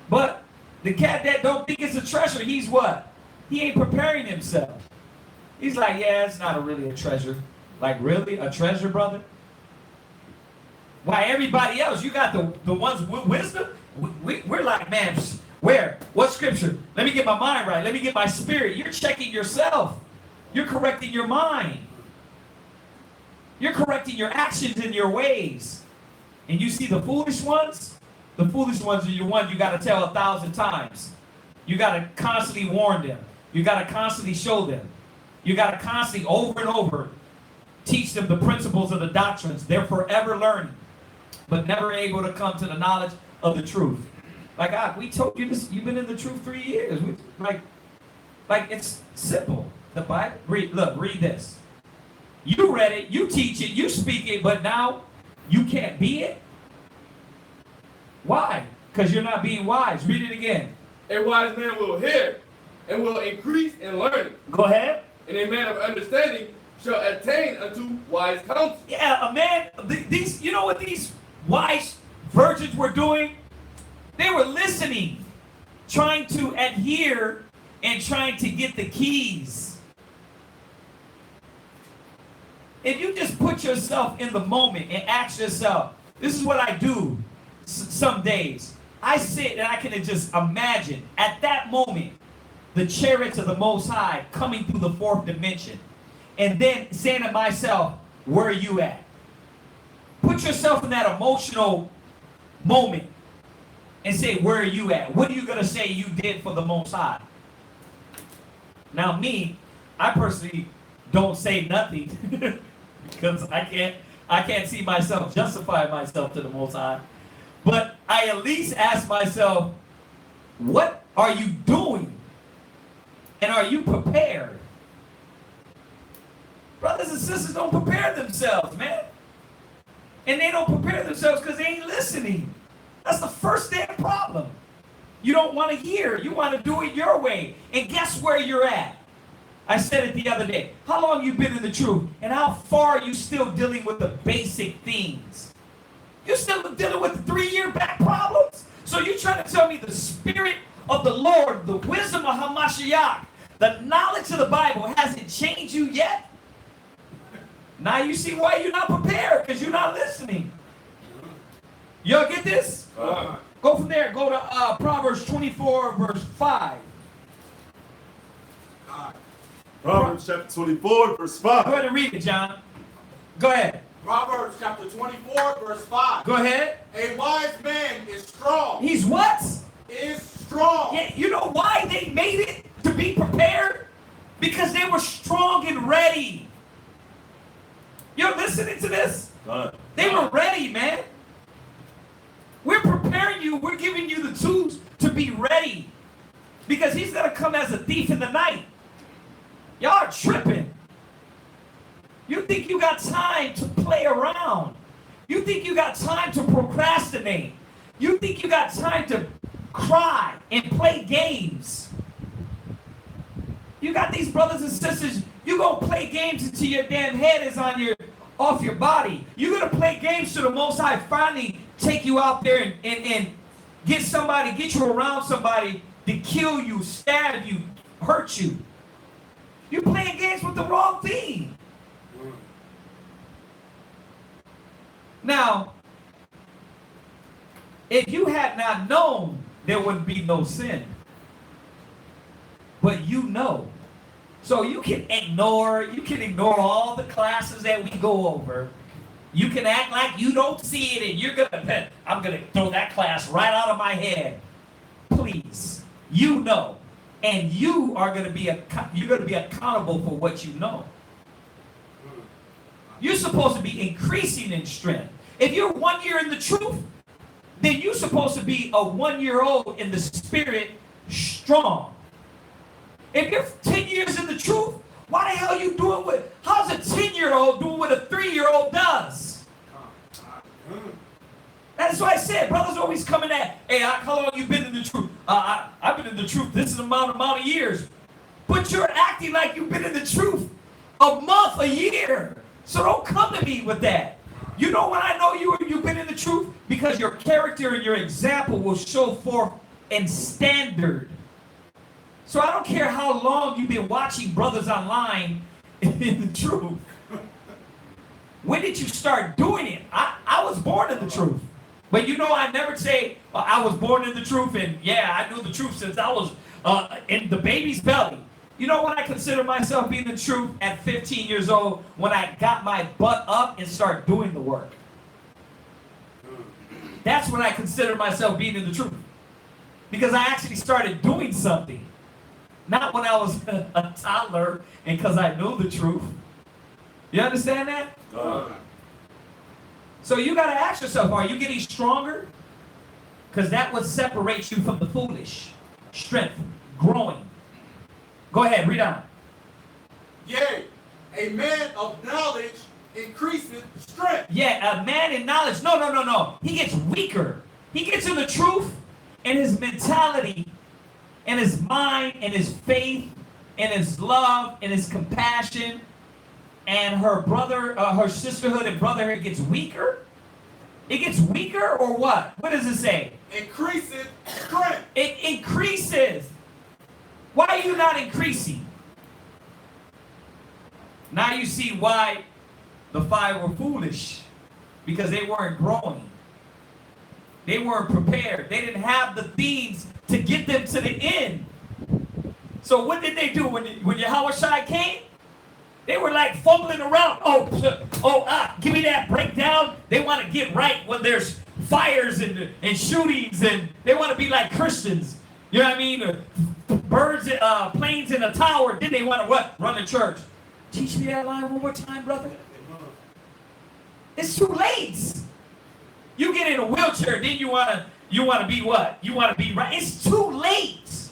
But the cat that don't think it's a treasure, he's what? He ain't preparing himself. He's like, yeah, it's not really a treasure. Like, really? A treasure, brother? Why, everybody else, you got the ones with wisdom? We're like, man, where? What scripture? Let me get my mind right. Let me get my spirit. You're checking yourself. You're correcting your mind. You're correcting your actions and your ways. And you see the foolish ones? The foolish ones are your one you got to tell 1,000 times. You got to constantly warn them. You got to constantly show them. You got to constantly, over and over, teach them the principles of the doctrines. They're forever learning, but never able to come to the knowledge of the truth. Like, we told you this. You've been in the truth 3 years. Like it's simple. The Bible. Read this. You read it, you teach it, you speak it, but now you can't be it? Why? Because you're not being wise. Read it again. A wise man will hear and will increase in learning. Go ahead. And a man of understanding shall attain unto wise counsel. Yeah, a man, you know what these wise virgins were doing? They were listening, trying to adhere and trying to get the keys. If you just put yourself in the moment and ask yourself, this is what I do some days. I sit and I can just imagine at that moment the chariots of the Most High coming through the 4th dimension. And then saying to myself, where are you at? Put yourself in that emotional moment and say, where are you at? What are you going to say you did for the Most High? Now me, I personally don't say nothing because I can't see myself justify myself to the Most High. But I at least ask myself, what are you doing? And are you prepared? Brothers and sisters don't prepare themselves, man. And they don't prepare themselves because they ain't listening. That's the first damn problem. You don't want to hear. You want to do it your way. And guess where you're at? I said it the other day. How long you been in the truth? And how far are you still dealing with the basic things? You're still dealing with the 3-year back problems? So you're trying to tell me the spirit of the Lord, the wisdom of Hamashiach, the knowledge of the Bible hasn't changed you yet? Now you see why you're not prepared, because you're not listening. Y'all get this? Go from there. Go to Proverbs 24, verse 5. Proverbs chapter 24, verse 5. Go ahead and read it, John. Go ahead. Proverbs chapter 24, verse 5. Go ahead. A wise man is strong. He's what? Is strong. Yeah, you know why they made it to be prepared? Because they were strong and ready. not ready, man. We're preparing you. We're giving you the tools to be ready. Because he's going to come as a thief in the night. Y'all are tripping. You think you got time to play around. You think you got time to procrastinate. You think you got time to cry and play games. You got these brothers and sisters, you gonna play games until your damn head is off your body. You're gonna play games till the Most High finally take you out there and get you around somebody to kill you, stab you, hurt you. You're playing games with the wrong thing. Now, if you had not known, there would be no sin. But you know. So you can ignore all the classes that we go over. You can act like you don't see it and I'm gonna throw that class right out of my head. Please, you know. And you're gonna be accountable for what you know. You're supposed to be increasing in strength. If you're 1 year in the truth, then you're supposed to be a 1-year-old in the spirit, strong. If you're 10 years in the truth, why the hell are you doing how's a 10-year-old doing what a 3-year-old does? That's why I said, brothers always coming at, hey, how long you been in the truth? I've been in the truth this amount of years. But you're acting like you've been in the truth a month, a year. So don't come to me with that. You know when I know you've been in the truth? Because your character and your example will show forth in standard. So I don't care how long you've been watching brothers online in the truth. When did you start doing it? I was born in the truth. But you know I never say I was born in the truth and yeah, I knew the truth since I was in the baby's belly. You know when I consider myself being the truth at 15 years old, when I got my butt up and started doing the work. That's when I consider myself being in the truth. Because I actually started doing something. Not when I was a toddler and because I knew the truth. You understand that? So you got to ask yourself, are you getting stronger? Because that what separates you from the foolish. Strength, growing. Go ahead, read on. Yea, a man of knowledge increaseth strength. Yeah, a man in knowledge. No. He gets weaker. He gets in the truth and his mentality and his mind and his faith and his love and his compassion and her sisterhood and brotherhood gets weaker. It gets weaker or what? What does it say? Increaseth strength. It increases. Why are you not increasing? Now you see why the five were foolish. Because they weren't growing. They weren't prepared. They didn't have the things to get them to the end. So what did they do when Yahushua came? They were like fumbling around. Give me that breakdown. They want to get right when there's fires and shootings and they want to be like Christians. You know what I mean? Planes in a tower. Then they want to what? Run the church. Teach me that line one more time, brother. It's too late. You get in a wheelchair, then you want to be what? You want to be right. It's too late.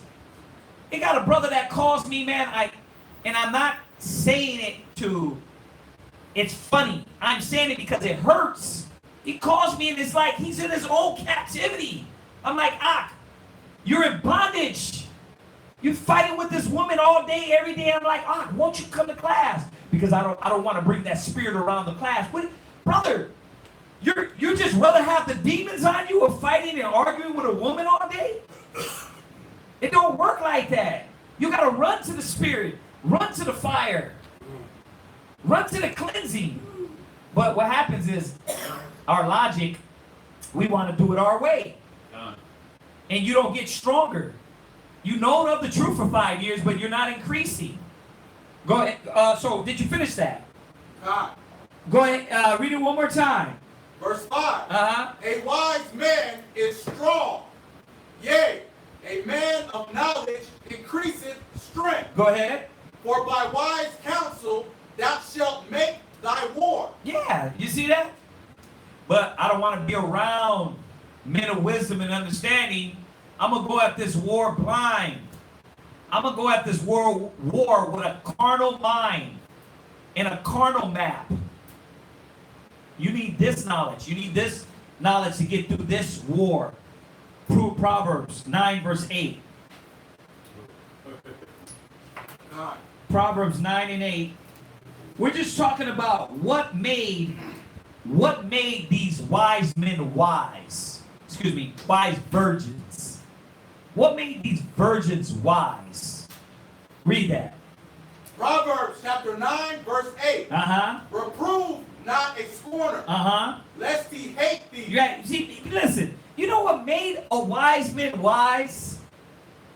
They got a brother that calls me, man. I'm not saying it it's funny. I'm saying it because it hurts. He calls me and it's like he's in his own captivity. I'm like, you're in bondage. You're fighting with this woman all day, every day. I'm like, won't you come to class? Because I don't want to bring that spirit around the class. Brother, you just rather have the demons on you or fighting and arguing with a woman all day? It don't work like that. You got to run to the spirit. Run to the fire. Run to the cleansing. But what happens is, our logic, we want to do it our way. And you don't get stronger. You know of the truth for 5 years, but you're not increasing. Go ahead. So, did you finish that? Go ahead. Read it one more time. Verse 5. A wise man is strong. Yea, a man of knowledge increaseth strength. Go ahead. For by wise counsel thou shalt make thy war. Yeah, you see that? but I don't want to be around men of wisdom and understanding. I'm going to go at this war blind. I'm going to go at this war with a carnal mind and a carnal map. You need this knowledge. You need this knowledge to get through this war. Proverbs 9 verse 8. Proverbs 9 and 8. We're just talking about what made these wise men wise. Excuse me, wise virgins. What made these virgins wise? Read that. Proverbs chapter 9, verse 8. Reprove not a scorner, lest he hate thee. Yeah, see, listen, you know what made a wise man wise?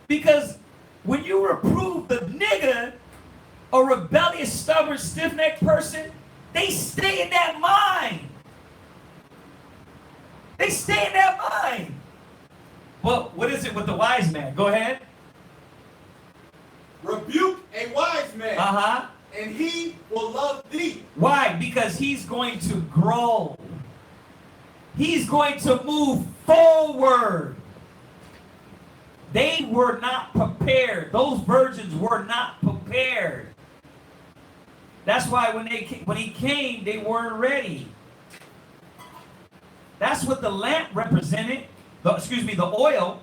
Because when you reprove the nigger, a rebellious, stubborn, stiff-necked person, they stay in that mind. They stay in that mind. Well, what is it with the wise man? Go ahead. Rebuke a wise man, and he will love thee. Why? Because he's going to grow. He's going to move forward. They were not prepared. Those virgins were not prepared. That's why when he came, they weren't ready. That's what the lamp represented. The oil.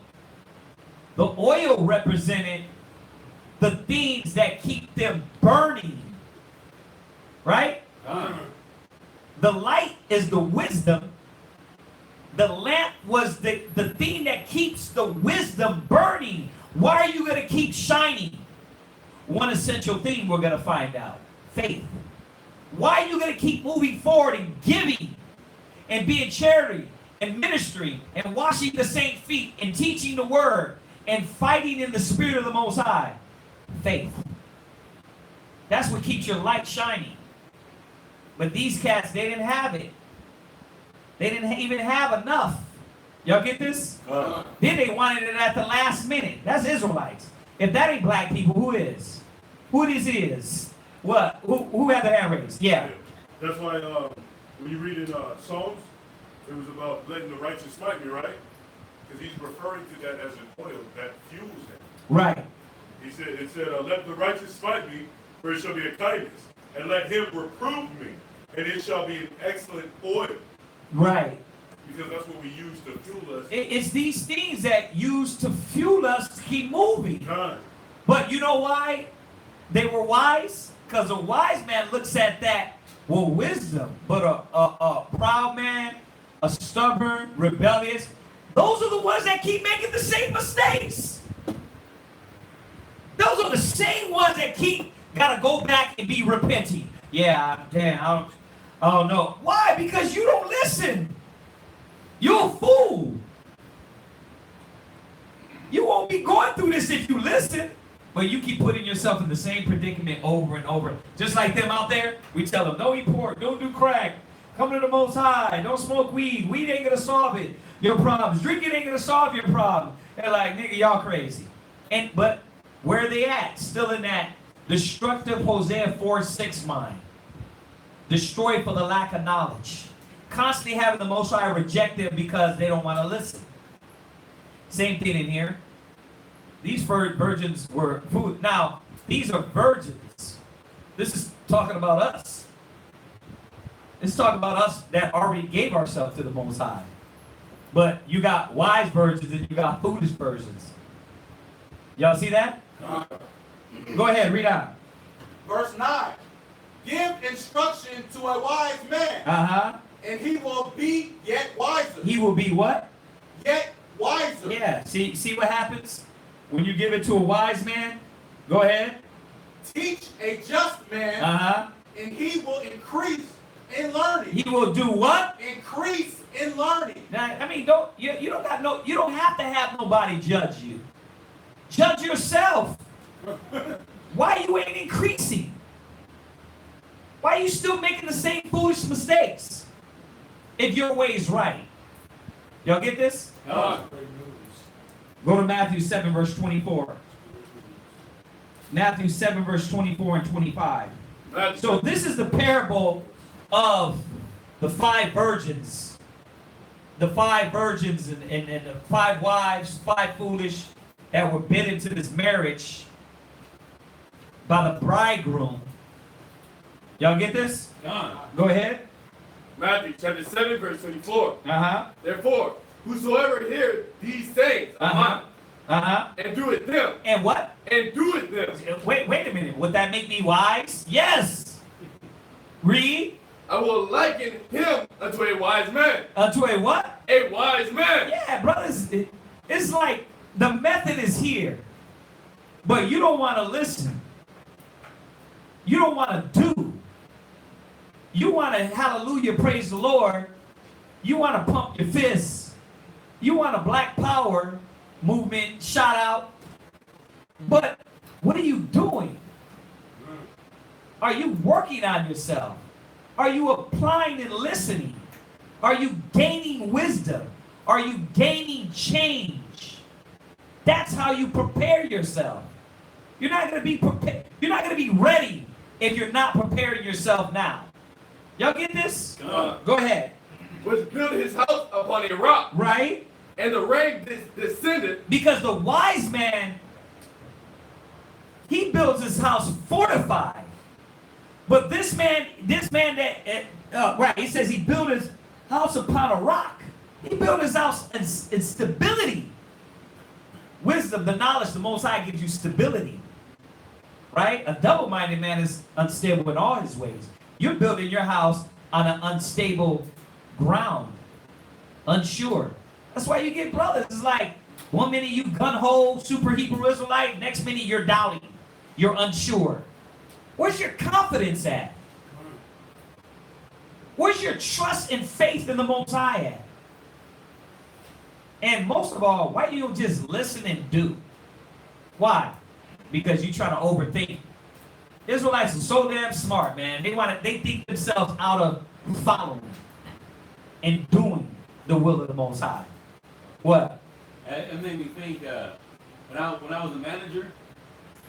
The oil represented the things that keep them burning. Right? The light is the wisdom. The lamp was the thing that keeps the wisdom burning. Why are you going to keep shining? One essential thing we're going to find out. Faith. Why are you going to keep moving forward and giving and being charity and ministry and washing the saints' feet and teaching the word and fighting in the spirit of the Most High? Faith. That's what keeps your light shining. But these cats, they didn't have it. They didn't even have enough. Y'all get this? Then they wanted it at the last minute. That's Israelites. If that ain't black people, who is? Who this is? What? Who had their hand raised? Yeah. That's why when you read in Psalms, it was about letting the righteous smite me, right? Because he's referring to that as an oil that fuels him. Right. It said, let the righteous smite me, for it shall be a kindness. And let him reprove me, and it shall be an excellent oil. Right. Because that's what we use to fuel us. It's these things that use to fuel us to keep moving. But you know why they were wise? Because a wise man looks at that with wisdom. But a proud man, a stubborn, rebellious, those are the ones that keep making the same mistakes. Those are the same ones that gotta go back and be repenting. Yeah, damn, I don't know. Why? Because you don't listen. You're a fool. You won't be going through this if you listen. But you keep putting yourself in the same predicament over and over. Just like them out there, we tell them, don't eat pork, don't do crack, come to the Most High, don't smoke weed. Weed ain't gonna solve your problems. Drinking ain't gonna solve your problem. They're like, nigga, y'all crazy. But where are they at? Still in that destructive Hosea 4:6 mind. Destroyed for the lack of knowledge. Constantly having the Most High reject them because they don't want to listen. Same thing in here. These virgins were food. Now, these are virgins. This is talking about us. It's talking about us that already gave ourselves to the Most High. But you got wise virgins and you got foolish virgins. Y'all see that? Go ahead, read out. Verse 9. Give instruction to a wise man. And he will be yet wiser. He will be what? Yet wiser. Yeah. See what happens when you give it to a wise man? Go ahead. Teach a just man. And he will increase in learning. He will do what? Increase in learning. Now, I mean, you don't have to have nobody judge you. Judge yourself. Why you ain't increasing? Why are you still making the same foolish mistakes? If your way is right. Y'all get this? Go to Matthew 7, verse 24. Matthew 7, verse 24 and 25. So this is the parable of the 5 virgins the 5 virgins and the 5 wives, 5 foolish that were bid into this marriage by the bridegroom. Y'all get this? Go ahead. Matthew chapter 7, verse 24. Therefore, Whosoever hears these sayings of mine, and doeth them. And what? And doeth them. Wait a minute. Would that make me wise? Yes. Read. I will liken him unto a wise man. Unto a what? A wise man. Yeah, brothers. It's like the method is here, but you don't want to listen. You don't want to do. You want to hallelujah, praise the Lord. You want to pump your fists. You want a black power movement, shout out. But what are you doing? Are you working on yourself? Are you applying and listening? Are you gaining wisdom? Are you gaining change? That's how you prepare yourself. You're not going to be prepared. You're not going to be ready if you're not preparing yourself now. Y'all get this? Go ahead. Which built his house upon a rock. Right? And the rain descended. Because the wise man, he builds his house fortified. But this man that, right, he says he built his house upon a rock. He built his house in stability. Wisdom, the knowledge, the Most High gives you stability. Right? A double-minded man is unstable in all his ways. You're building your house on an unstable ground. Unsure. That's why you get brothers. It's like, one minute you gun-ho, super Hebrew Israelite, next minute you're doubting. You're unsure. Where's your confidence at? Where's your trust and faith in the Most High at? And most of all, why do you just listen and do? Why? Because you try to overthink. Israelites are so damn smart, man. They think themselves out of following and doing the will of the Most High. What? It made me think when I was a manager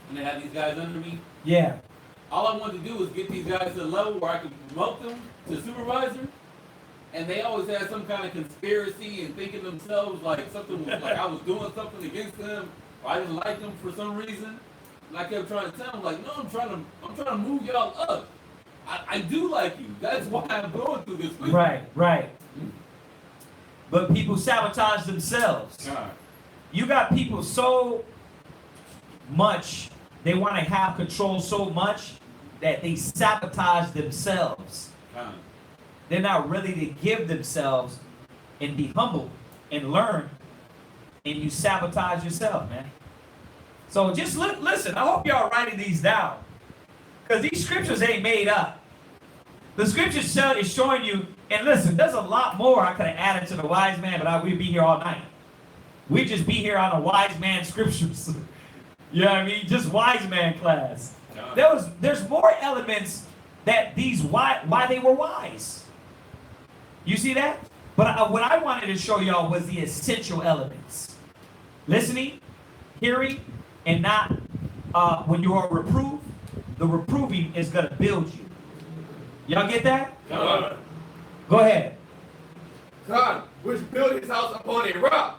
and they had these guys under me. Yeah. All I wanted to do was get these guys to a level where I could promote them to supervisor, and they always had some kind of conspiracy and thinking themselves like something was, like I was doing something against them, or I didn't like them for some reason. And I kept trying to tell them, like, no, I'm trying to move y'all up. I do like you. That's why I'm going through this week. Right. But people sabotage themselves. You got people so much, they want to have control so much that they sabotage themselves. They're not ready to give themselves and be humble and learn, and you sabotage yourself, man. So just listen. I hope y'all writing these down, because these scriptures ain't made up. The scriptures is showing you, and listen, there's a lot more I could have added to the wise man, but we'd be here all night. We'd just be here on a wise man scriptures. You know what I mean? Just wise man class. There's more elements that these why they were wise. You see that? But what I wanted to show y'all was the essential elements. Listening, hearing, and not when you are reproved. The reproving is going to build you. Y'all get that? Go ahead. God, which built his house upon a rock,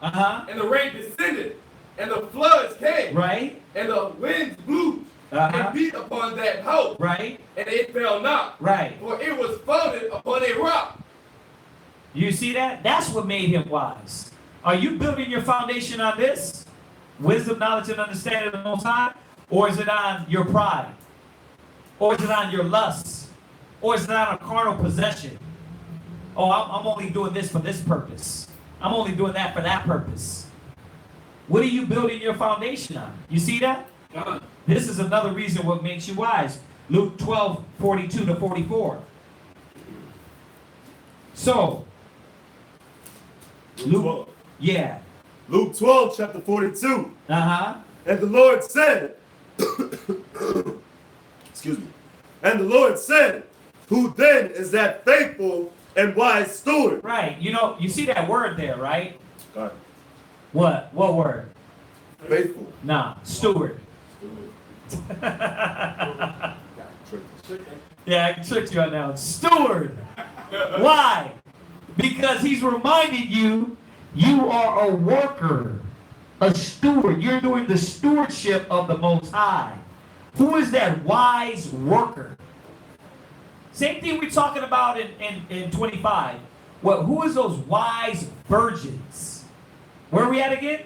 and the rain descended, and the floods came, right? And the winds blew, and beat upon that house, right? And it fell not, right? For it was founded upon a rock. You see that? That's what made him wise. Are you building your foundation on this? Wisdom, knowledge, and understanding of the Most High? Or is it on your pride? Or is it on your lusts? Or is it on a carnal possession? Oh, I'm only doing this for this purpose. I'm only doing that for that purpose. What are you building your foundation on? You see that? This is another reason what makes you wise. Luke 12:42-44. So, Luke 12. Yeah. Luke 12, chapter 42. And the Lord said, excuse me. And the Lord said, who then is that faithful and wise steward? Right. You know, you see that word there, right? God. What? What word? Faithful. Nah, steward. Yeah, I can trick you on that one. Steward. Why? Because he's reminding you, you are a worker, a steward. You're doing the stewardship of the Most High. Who is that wise worker? Same thing we're talking about in 25. Well, who is those wise virgins? Where are we at again?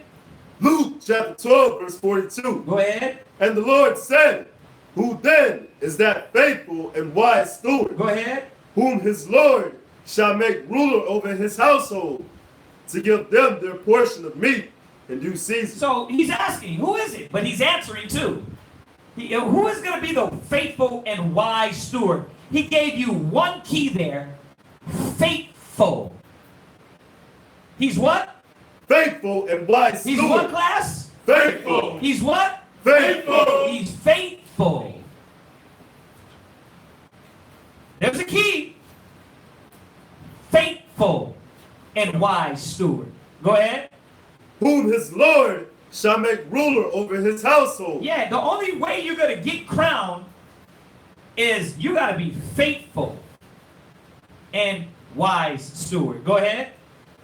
Luke chapter 12, verse 42. Go ahead. And the Lord said, who then is that faithful and wise steward? Go ahead. Whom his Lord shall make ruler over his household, to give them their portion of meat in due season. So he's asking, who is it? But he's answering too. Who is going to be the faithful and wise steward? He gave you one key there. Faithful. He's what? Faithful and wise steward. He's what, class? Faithful. He's what? Faithful. He's faithful. There's a key. Faithful and wise steward. Go ahead. Whom his Lord shall make ruler over his household. Yeah, the only way you're going to get crowned is you got to be faithful and wise steward. Go ahead.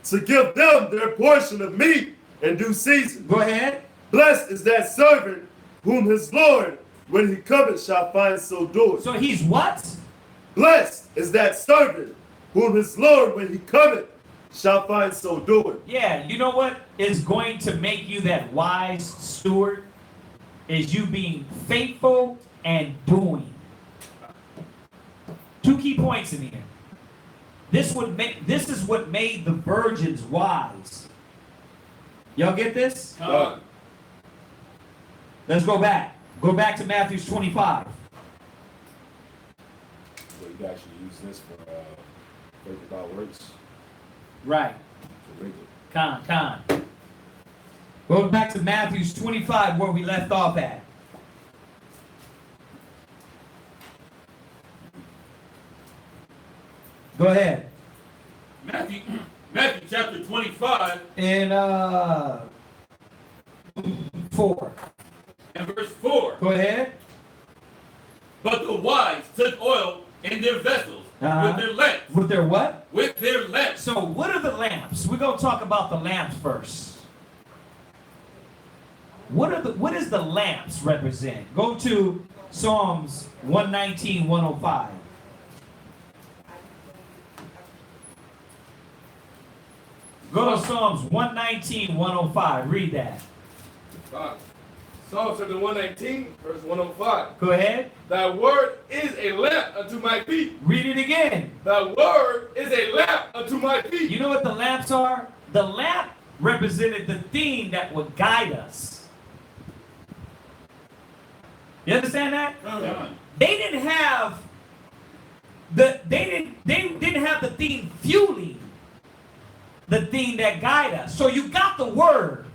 To give them their portion of meat in due season. Go ahead. Blessed is that servant whom his Lord, when he cometh, shall find so doing. So he's what? Blessed is that servant whom his Lord, when he cometh, shall find so doing. Yeah, you know what is going to make you that wise steward? Is you being faithful and doing. Two key points in here. This is what made the virgins wise. Y'all get this? Let's go back. Go back to Matthew 25. So you can actually use this for faith without works. Right. Con. Go back to Matthew 25 where we left off at. Go ahead. Matthew chapter 25 And 4. and verse 4. Go ahead. But the wise took oil in their vessels with their lamps. With their what? With their lamps. So what are the lamps? We're going to talk about the lamps first. What does the lamps represent? Go to Psalms 119, 105. Go to Psalms 119, 105. Read that. Psalm chapter 119, verse 105. Go ahead. Thy word is a lamp unto my feet. Read it again. Thy word is a lamp unto my feet. You know what the lamps are? The lamp represented the thing that would guide us. You understand that? They didn't have they didn't have the thing fueling the thing that guide us. So you got the word,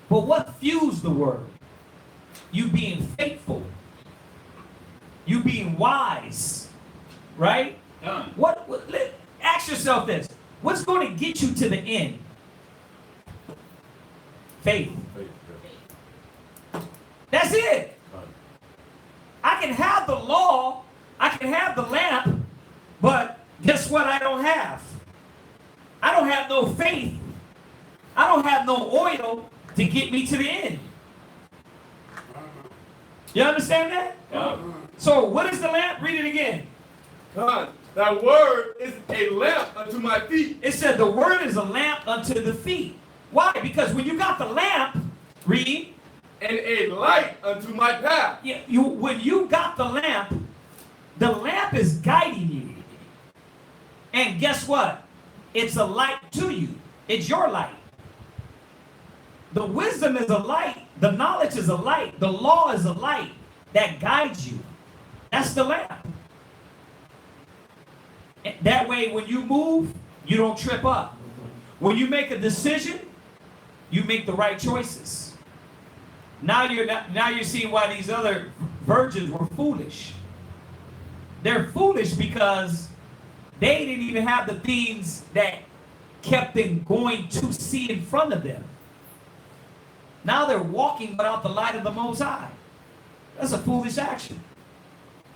but what fuels the word? You being faithful, you being wise, right? Ask yourself this: what's going to get you to the end? Faith. That's it. I can have the law, I can have the lamp, but guess what? I don't have no faith. I don't have no oil to get me to the end. You understand that? So what is the lamp? Read it again. Thy word is a lamp unto my feet. It said the word is a lamp unto the feet. Why? Because when you got the lamp, read. And a light unto my path. Yeah, when you got the lamp is guiding you. And guess what? It's a light to you. It's your light. The wisdom is a light. The knowledge is a light. The law is a light that guides you. That's the lamp. That way, when you move, you don't trip up. When you make a decision, you make the right choices. Now you're seeing why these other virgins were foolish. They're foolish because they didn't even have the things that kept them going to see in front of them. Now they're walking without the light of the Most High. That's a foolish action.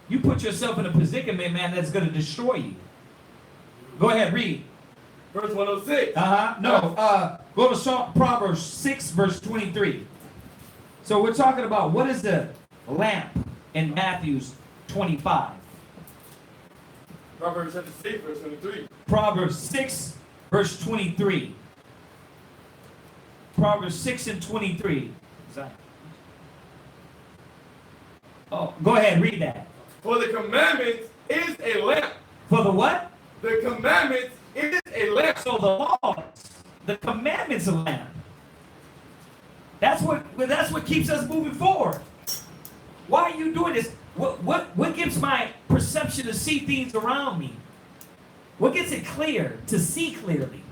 You put yourself in a predicament, man, that's going to destroy you. Go ahead, read. verse 106. No, go to Proverbs 6, verse 23. So we're talking about what is the lamp in Matthew's 25. Proverbs chapter 6, verse 23. Proverbs 6, verse 23. Proverbs 6 and 23. Oh, go ahead, read that. For the commandment is a lamp. For the what? The commandment is a lamp. So the laws, the commandments of lamp. That's what keeps us moving forward. Why are you doing this? What gives my perception to see things around me? What gets it clear, to see clearly?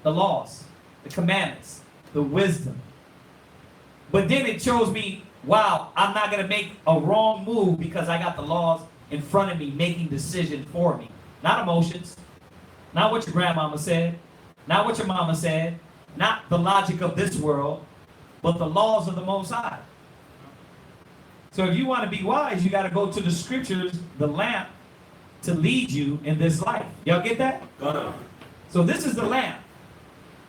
The laws, the commandments, the wisdom. But then it shows me, wow, I'm not going to make a wrong move because I got the laws in front of me making decisions for me. Not emotions, not what your grandmama said, not what your mama said, not the logic of this world, but the laws of the Most High. So if you want to be wise, you got to go to the scriptures, the lamp, to lead you in this life. Y'all get that? So this is the lamp.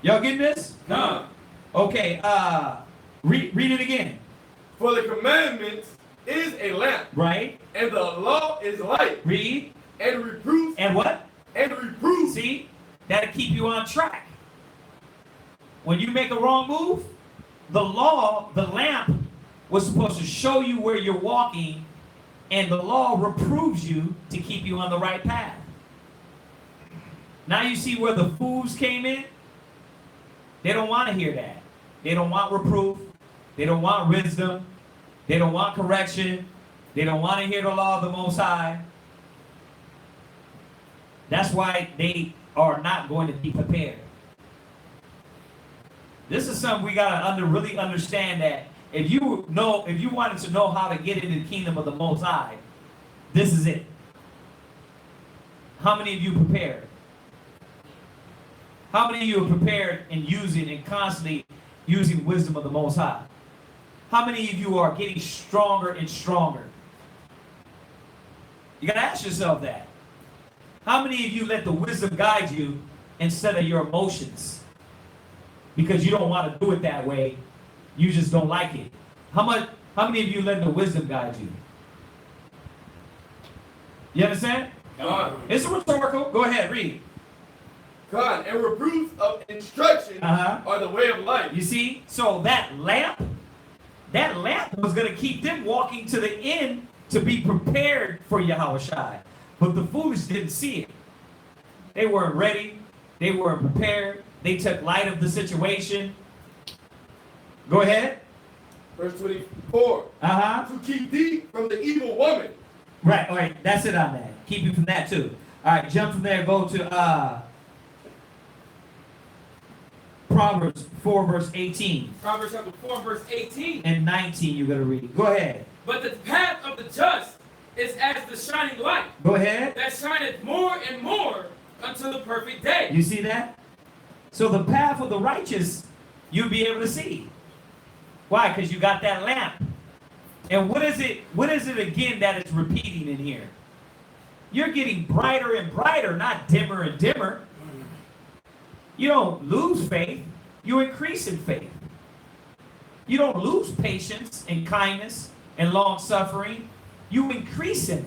Y'all getting this? Okay, read it again. For the commandment is a lamp. Right. And the law is light. Read. And reproof. And what? And reproof. See? That'll keep you on track. When you make a wrong move, the law, the lamp, was supposed to show you where you're walking, and the law reproves you to keep you on the right path. Now you see where the fools came in? They don't want to hear that. They don't want reproof. They don't want wisdom. They don't want correction. They don't want to hear the law of the Most High. That's why they are not going to be prepared. This is something we got to really understand, that if you wanted to know how to get into the kingdom of the Most High, this is it. How many of you prepared? How many of you are prepared in using and constantly using wisdom of the Most High? How many of you are getting stronger and stronger? You got to ask yourself that. How many of you let the wisdom guide you instead of your emotions? Because you don't want to do it that way. You just don't like it. How many of you let the wisdom guide you? You understand? It's rhetorical. Go ahead, read. God, and reproofs of instruction are the way of life. You see? So that lamp was going to keep them walking to the end to be prepared for Yahushua. But the foolish didn't see it. They weren't ready. They weren't prepared. They took light of the situation. Go ahead. Verse 24. To keep thee from the evil woman. Right, all right. That's it on that. Keep you from that too. All right, jump from there. Go to Proverbs 4, verse 18. Proverbs chapter 4, verse 18. And 19 you're going to read. Go ahead. But the path of the just is as the shining light. Go ahead. That shineth more and more until the perfect day. You see that? So the path of the righteous, you'll be able to see. Why? Because you got that lamp. And what is it again that it's repeating in here? You're getting brighter and brighter, not dimmer and dimmer. You don't lose faith. You increase in faith. You don't lose patience and kindness and long suffering. You increase in it.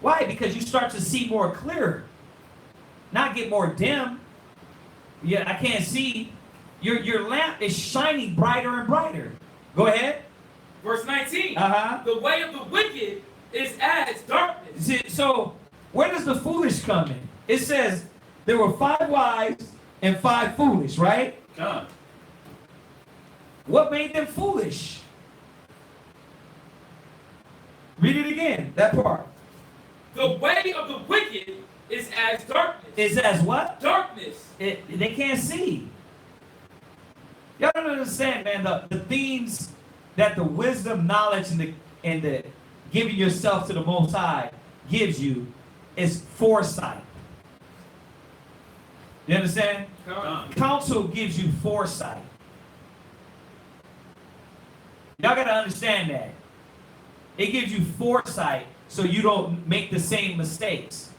Why? Because you start to see more clearer. Not get more dim. Yeah, I can't see. Your lamp is shining brighter and brighter. Go ahead. Verse 19. The way of the wicked is as darkness. So where does the foolish come in? It says there were 5 wise and 5 foolish, right? What made them foolish? Read it again, that part. The way of the wicked is as darkness. Is as what? Darkness. They can't see. Y'all don't understand, man, the themes that the wisdom, knowledge, and the giving yourself to the Most High gives you is foresight. You understand? Counsel gives you foresight. Y'all got to understand that. It gives you foresight so you don't make the same mistakes.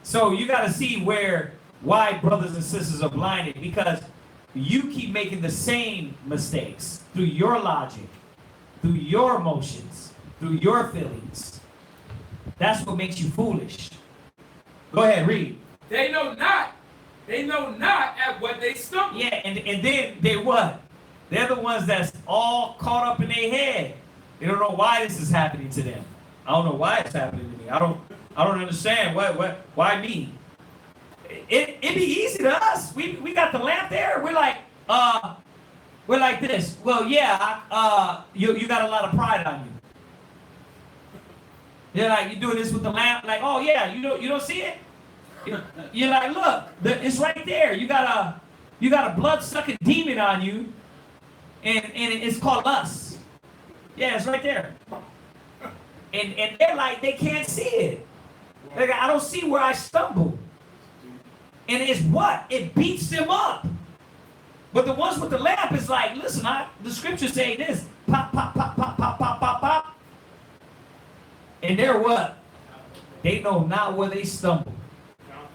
So you got to see why brothers and sisters are blinded, because you keep making the same mistakes through your logic, through your emotions, through your feelings. That's what makes you foolish. Go ahead, read. They know not at what they stumble. Yeah, and then they what? They're the ones that's all caught up in their head. They don't know why this is happening to them. I don't know why it's happening to me. I don't understand. Why me? It'd be easy to us. We got the lamp there. We're like this. Well, yeah, you got a lot of pride on you. You're like, you doing this with the lamp, like, oh yeah, you don't see it? You're like, look, it's right there. You got a blood-sucking demon on you, and it's called lust. Yeah, it's right there. And they're like, they can't see it. They're like, I don't see where I stumble. And it's what? It beats them up. But the ones with the lamp is like, listen, the scriptures say this. Pop, pop, pop, pop, pop, pop, pop, pop. And they're what? They know not where they stumble.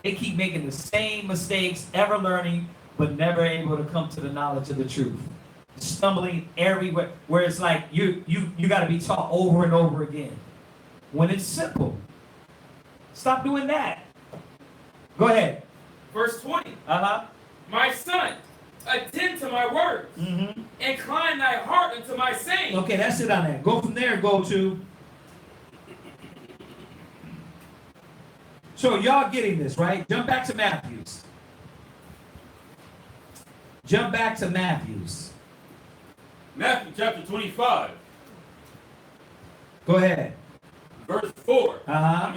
They keep making the same mistakes, ever learning, but never able to come to the knowledge of the truth. Stumbling everywhere, where it's like you got to be taught over and over again. When it's simple. Stop doing that. Go ahead. Verse 20. Uh-huh. My son, attend to my words. Mm-hmm. Incline thy heart unto my saying. Okay, that's it on that. Go from there and go to. So y'all getting this, right? Jump back to Matthew's. Jump back to Matthew's. Matthew chapter 25. Go ahead. Verse 4. Uh-huh.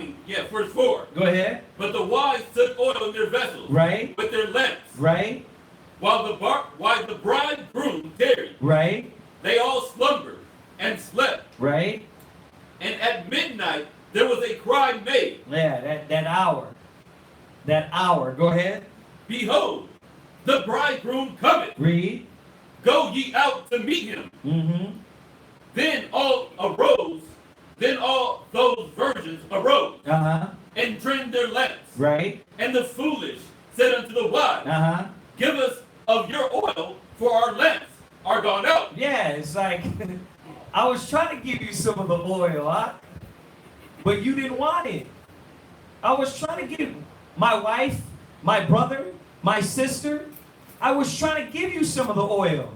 Verse 4. Go ahead. But the wise took oil in their vessels. Right. With their lamps. Right. While the bridegroom tarried. Right. They all slumbered and slept. Right. And at midnight there was a cry made. Yeah, that hour. That hour. Go ahead. Behold, the bridegroom cometh. Read. Go ye out to meet him. Mm-hmm. Then all those virgins arose. Uh-huh. And trimmed their lamps. Right. And the foolish said unto the wise, uh-huh, give us of your oil, for our lamps are gone out. Yeah, it's like, I was trying to give you some of the oil, huh? But you didn't want it. I was trying to give my wife, my brother, my sister, I was trying to give you some of the oil.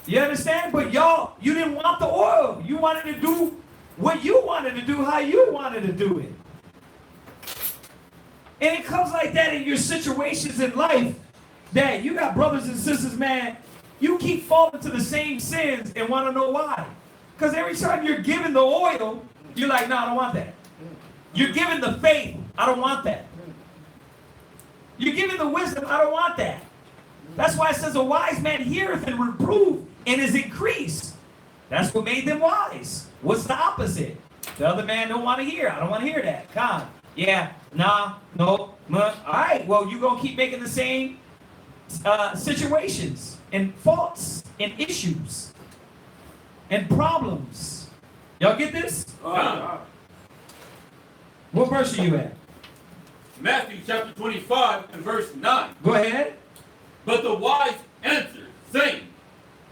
You understand? But y'all, you didn't want the oil. You wanted to do what you wanted to do, how you wanted to do it. And it comes like that in your situations in life, that you got brothers and sisters, man, you keep falling to the same sins and want to know why. Because every time you're given the oil, you're like, no, I don't want that. You're given the faith, I don't want that. You're given the wisdom, I don't want that. That's why it says a wise man heareth and reprove and is increased. That's what made them wise. What's the opposite? The other man don't want to hear. I don't want to hear that. Come. Yeah. Nah. No. All right. Well, you're going to keep making the same situations and faults and issues and problems. Y'all get this? What verse are you at? Matthew chapter 25 and verse 9. Go ahead. But the wise answered, saying,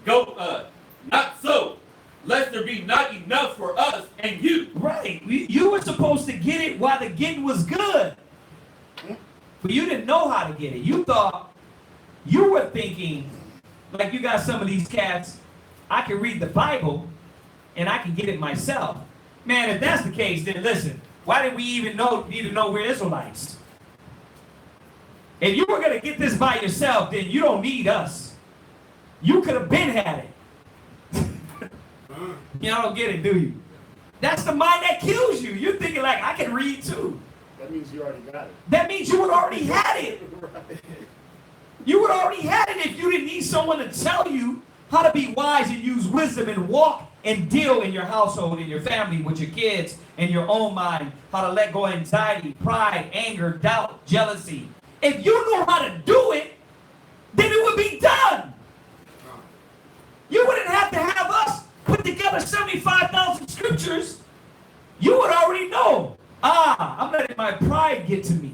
go, not so, lest there be not enough for us and you. Right. You were supposed to get it while the getting was good. But you didn't know how to get it. You thought, you were thinking, like you got some of these cats, I can read the Bible and I can get it myself. Man, if that's the case, then listen, why did we even need to know we're Israelites? If you were going to get this by yourself, then you don't need us. You could have been had it. Y'all don't get it, do you? That's the mind that kills you. You're thinking like, I can read too. That means you already got it. That means you would already had it. Right. You would already had it if you didn't need someone to tell you how to be wise and use wisdom and walk and deal in your household, in your family, with your kids, in your own mind, how to let go of anxiety, pride, anger, doubt, jealousy. If you know how to do it, then it would be done. You wouldn't have to have us put together 75,000 scriptures. You would already know. I'm letting my pride get to me.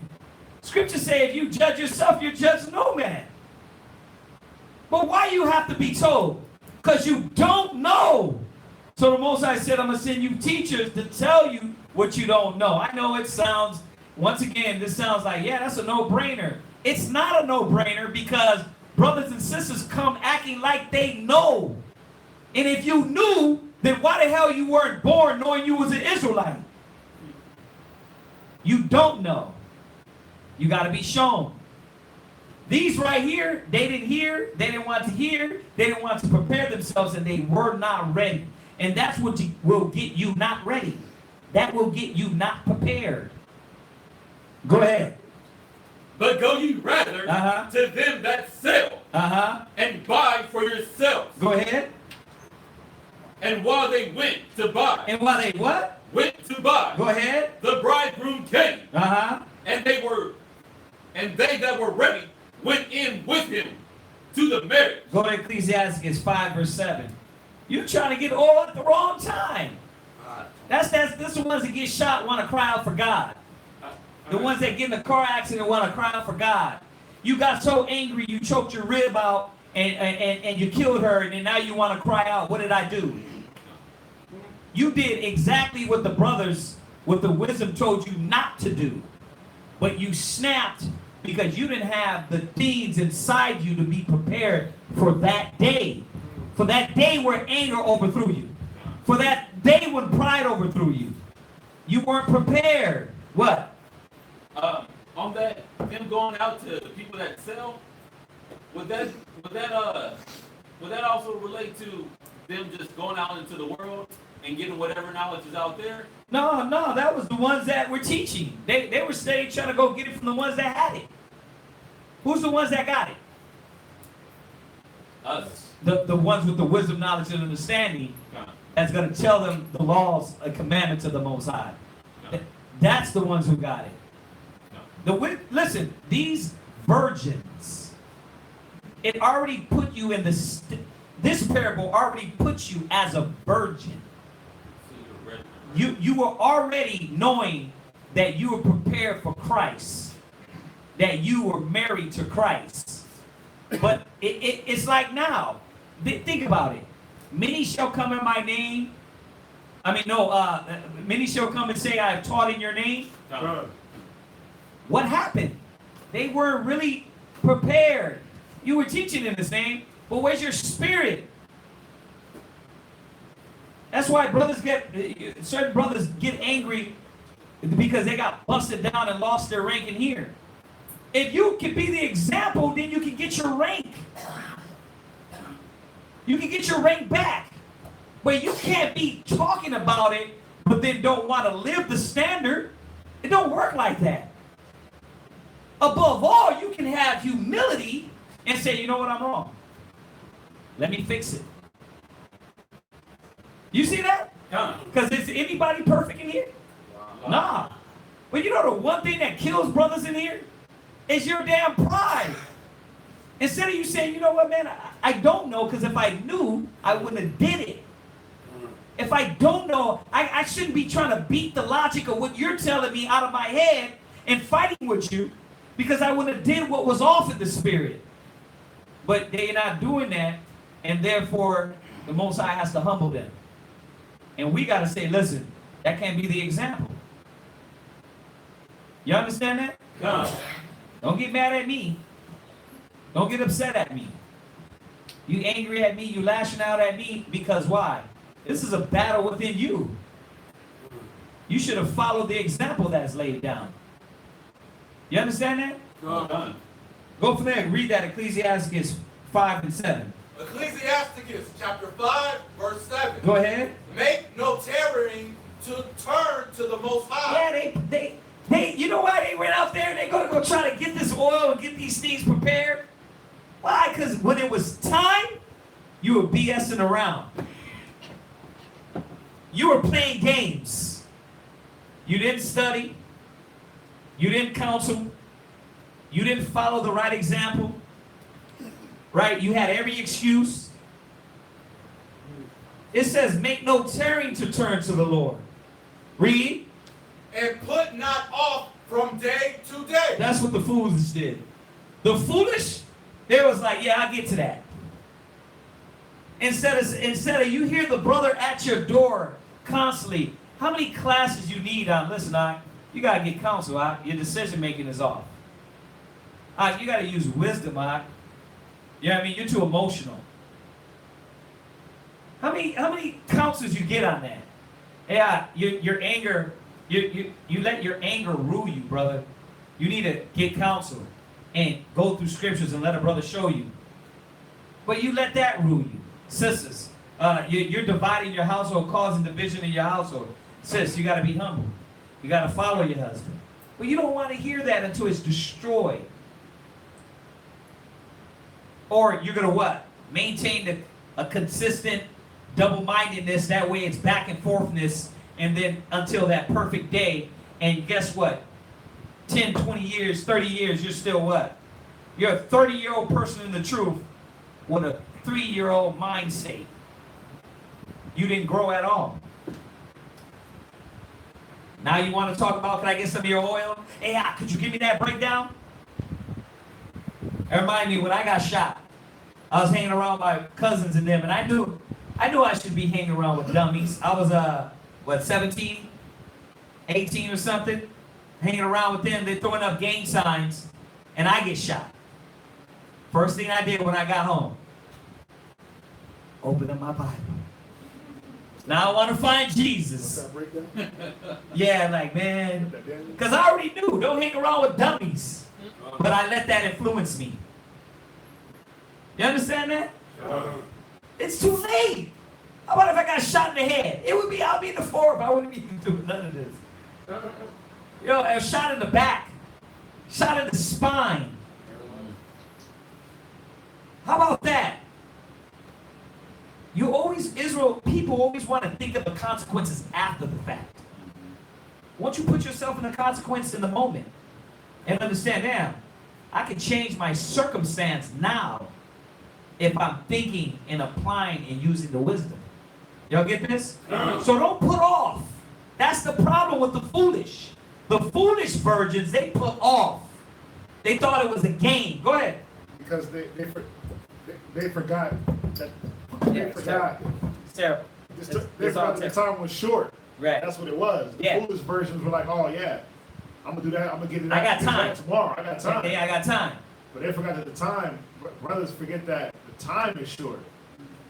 Scripture say if you judge yourself, you judge no man. But why you have to be told? Because you don't know. So the Most High said, I'm going to send you teachers to tell you what you don't know. I know it sounds, once again, this sounds like, yeah, that's a no-brainer. It's not a no-brainer because brothers and sisters come acting like they know. And if you knew, then why the hell you weren't born knowing you was an Israelite? You don't know. You got to be shown. These right here, they didn't hear, they didn't want to hear, they didn't want to prepare themselves, and they were not ready. And that's what will get you not ready. That will get you not prepared. Go ahead. But go ye rather to them that sell and buy for yourselves. Go ahead. And while they went to buy. And while they what? Went to buy. Go ahead. The bridegroom came. And they that were ready went in with him to the marriage. Go to Ecclesiastes 5 verse 7. You're trying to get oil at the wrong time. That's the ones that get shot want to cry out for God. The ones that get in a car accident want to cry out for God. You got so angry you choked your rib out and you killed her, and then now you want to cry out, what did I do? You did exactly what the brothers with the wisdom told you not to do. But you snapped because you didn't have the things inside you to be prepared for that day. For that day where anger overthrew you. For that day when pride overthrew you. You weren't prepared. What? On that, them going out to the people that sell, would that also relate to them just going out into the world and getting whatever knowledge is out there? No, that was the ones that were teaching. They were trying to go get it from the ones that had it. Who's the ones that got it? Us. The ones with the wisdom, knowledge, and understanding that's going to tell them the laws and commandments of the Most High. That's the ones who got it. Listen, these virgins, it already put you in this parable already puts you as a virgin. You were already knowing that you were prepared for Christ, that you were married to Christ. But it's like now, think about it. Many shall come in my name. Many shall come and say, I have taught in your name. What happened? They weren't really prepared. You were teaching in His name, but where's your spirit? That's why certain brothers get angry because they got busted down and lost their rank in here. If you can be the example, then you can get your rank. You can get your rank back. But you can't be talking about it, but then don't want to live the standard. It don't work like that. Above all, you can have humility and say, you know what, I'm wrong. Let me fix it. You see that? Because is anybody perfect in here? Nah. But you know the one thing that kills brothers in here is your damn pride. Instead of you saying, you know what, man, I don't know, because if I knew, I wouldn't have did it. If I don't know, I shouldn't be trying to beat the logic of what you're telling me out of my head and fighting with you, because I would have did what was off in the spirit. But they're not doing that, and therefore the Most High has to humble them. And we got to say, listen, that can't be the example. You understand that? No. Don't get mad at me. Don't get upset at me. You angry at me, you lashing out at me, because why? This is a battle within you. You should have followed the example that's laid down. You understand that? No. Go from there and read that, Ecclesiastes 5 and 7. Ecclesiasticus chapter 5, verse 7. Go ahead. Make no tarrying to turn to the Most High. Yeah, they you know why they went out there? They're going to go try to get this oil and get these things prepared. Why? Because when it was time, you were BSing around. You were playing games. You didn't study. You didn't counsel. You didn't follow the right example. Right? You had every excuse. It says, make no tarrying to turn to the Lord. Read. and put not off from day to day. That's what the foolish did. The foolish, they was like, yeah, I'll get to that. Instead of you hear the brother at your door constantly, how many classes you need on? Listen, you gotta get counsel. Your decision making is off. You gotta use wisdom. You know what I mean? You're too emotional. How many counsels you get on that? Yeah, your anger, you let your anger rule you, brother. You need to get counsel and go through scriptures and let a brother show you. But you let that rule you. Sisters, you're dividing your household, causing division in your household. Sis, you got to be humble. You got to follow your husband. But you don't want to hear that until it's destroyed. Or you're going to what? Maintain a consistent double-mindedness. That way it's back and forthness. And then until that perfect day. And guess what? 10, 20 years, 30 years, you're still what? You're a 30-year-old person in the truth with a 3-year-old mind state. You didn't grow at all. Now you want to talk about, can I get some of your oil? Hey, could you give me that breakdown? It reminded me when I got shot. I was hanging around my cousins and them, and I knew I should be hanging around with dummies. I was 17, 18 or something, hanging around with them. They're throwing up gang signs, and I get shot. First thing I did when I got home, open up my Bible. Now I want to find Jesus. Yeah, like, man, because I already knew, don't hang around with dummies. But I let that influence me. You understand that? It's too late. How about if I got shot in the head? I'll be in the fourth. I wouldn't be doing none of this. A shot in the back. Shot in the spine. How about that? People always want to think of the consequences after the fact. Once you put yourself in the consequence in the moment and understand, now, I can change my circumstance now if I'm thinking and applying and using the wisdom. Y'all get this? So don't put off. That's the problem with the foolish. The foolish virgins, they put off. They thought it was a game. Go ahead. Because they forgot that. They forgot. Sarah. They forgot the time was short. Right. That's what it was. The foolish versions were like, oh yeah, I'm gonna do that. I'm gonna get it. I got time tomorrow. I got time. Yeah, I got time. But they forgot that the time. Brothers forget that the time is short,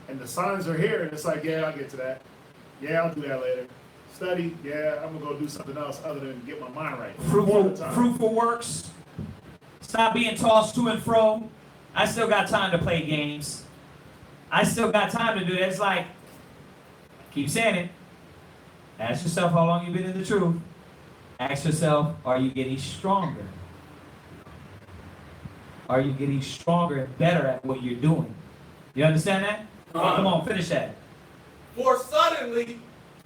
and the signs are here, and it's like, yeah, I'll get to that. Yeah, I'll do that later. Study. Yeah, I'm gonna go do something else other than get my mind right. Fruitful works. Stop being tossed to and fro. I still got time to play games. I still got time to do that. It's like, keep saying it. Ask yourself how long you've been in the truth. Ask yourself, are you getting stronger? Are you getting stronger and better at what you're doing? You understand that? Come on, finish that. For suddenly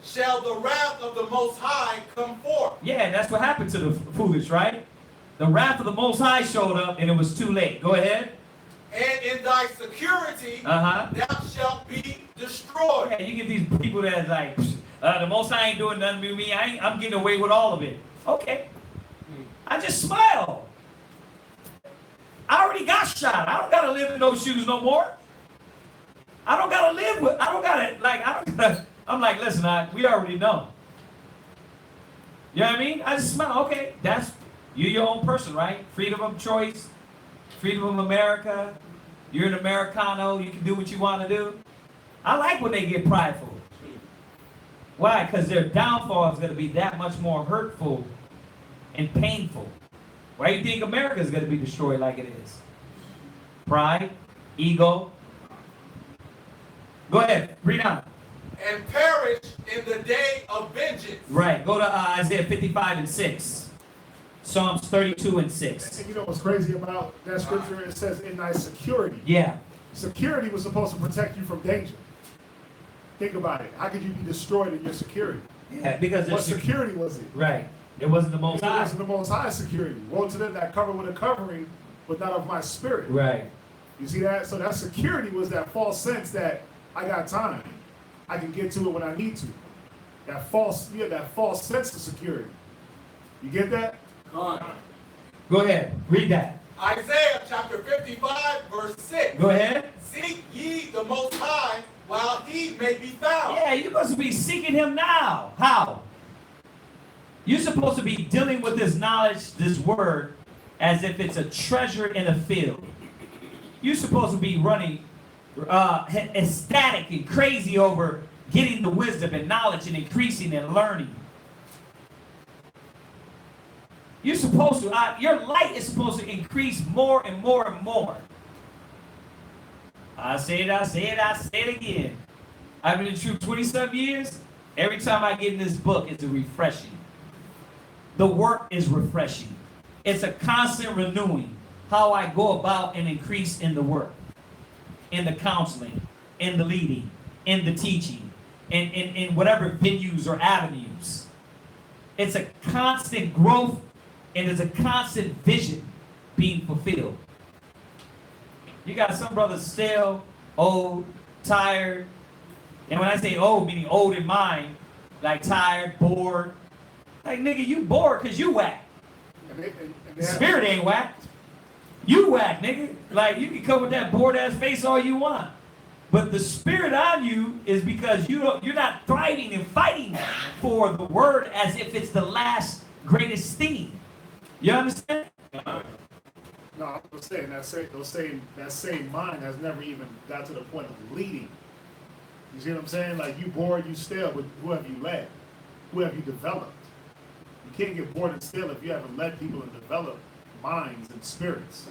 shall the wrath of the Most High come forth. Yeah, that's what happened to the foolish, right? The wrath of the Most High showed up and it was too late. Go ahead. And in thy security thou shalt be destroyed. Yeah, you get these people that's like, the Most High ain't doing nothing to me. I'm getting away with all of it. Okay. I just smile. I already got shot. I don't got to live in those shoes no more. I'm like, listen, we already know. You know what I mean? I just smile. Okay, you're your own person, right? Freedom of choice, freedom of America. You're an Americano. You can do what you want to do. I like when they get prideful. Why? Because their downfall is going to be that much more hurtful and painful. Why do you think America is going to be destroyed like it is? Pride, ego. Go ahead, read on. And perish in the day of vengeance. Right, go to Isaiah 55 and 6. Psalms 32 and 6. And you know what's crazy about that scripture? It says, in thy security. Yeah. Security was supposed to protect you from danger. Think about it. How could you be destroyed in your security? Yeah, because what security was it? Right. It wasn't the Most High. It wasn't the Most High security. Woe to them that cover with a covering, but not of my spirit. Right. You see that? So that security was that false sense that I got time. I can get to it when I need to. That false sense of security. You get that? Con. Go ahead. Read that. Isaiah chapter 55, verse 6. Go ahead. Seek ye the Most High while he may be found. Yeah, you must be seeking him now. How? You're supposed to be dealing with this knowledge, this word, as if it's a treasure in a field. You're supposed to be running ecstatic and crazy over getting the wisdom and knowledge and increasing and learning. You're supposed to, your light is supposed to increase more and more and more. I say it again. I've been in truth 20-some years. Every time I get in this book, it's a refreshing. The work is refreshing. It's a constant renewing. How I go about and increase in the work, in the counseling, in the leading, in the teaching, in whatever venues or avenues. It's a constant growth, and it's a constant vision being fulfilled. You got some brothers stale, old, tired. And when I say old, meaning old in mind, like tired, bored. Like, nigga, you bored because you whack. Spirit ain't whack. You whack, nigga. Like, you can come with that bored-ass face all you want. But the spirit on you is because you're not thriving and fighting for the word as if it's the last greatest thing. You understand? No, I'm just saying that same mind has never even got to the point of leading. You see what I'm saying? Like, you bored, you stale, but who have you led? Who have you developed? You can't get bored and stale if you haven't led people and developed minds and spirits.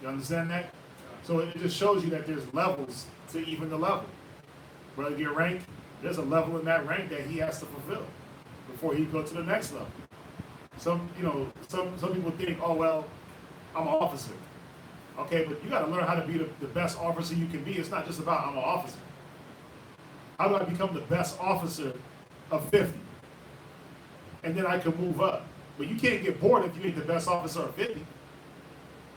You understand that? So it just shows you that there's levels to even the level. Brother get rank, there's a level in that rank that he has to fulfill before he goes to the next level. Some people think, oh, well, I'm an officer. Okay, but you got to learn how to be the best officer you can be. It's not just about I'm an officer. How do I become the best officer of 50? And then I can move up. But you can't get bored if you ain't the best officer of 50.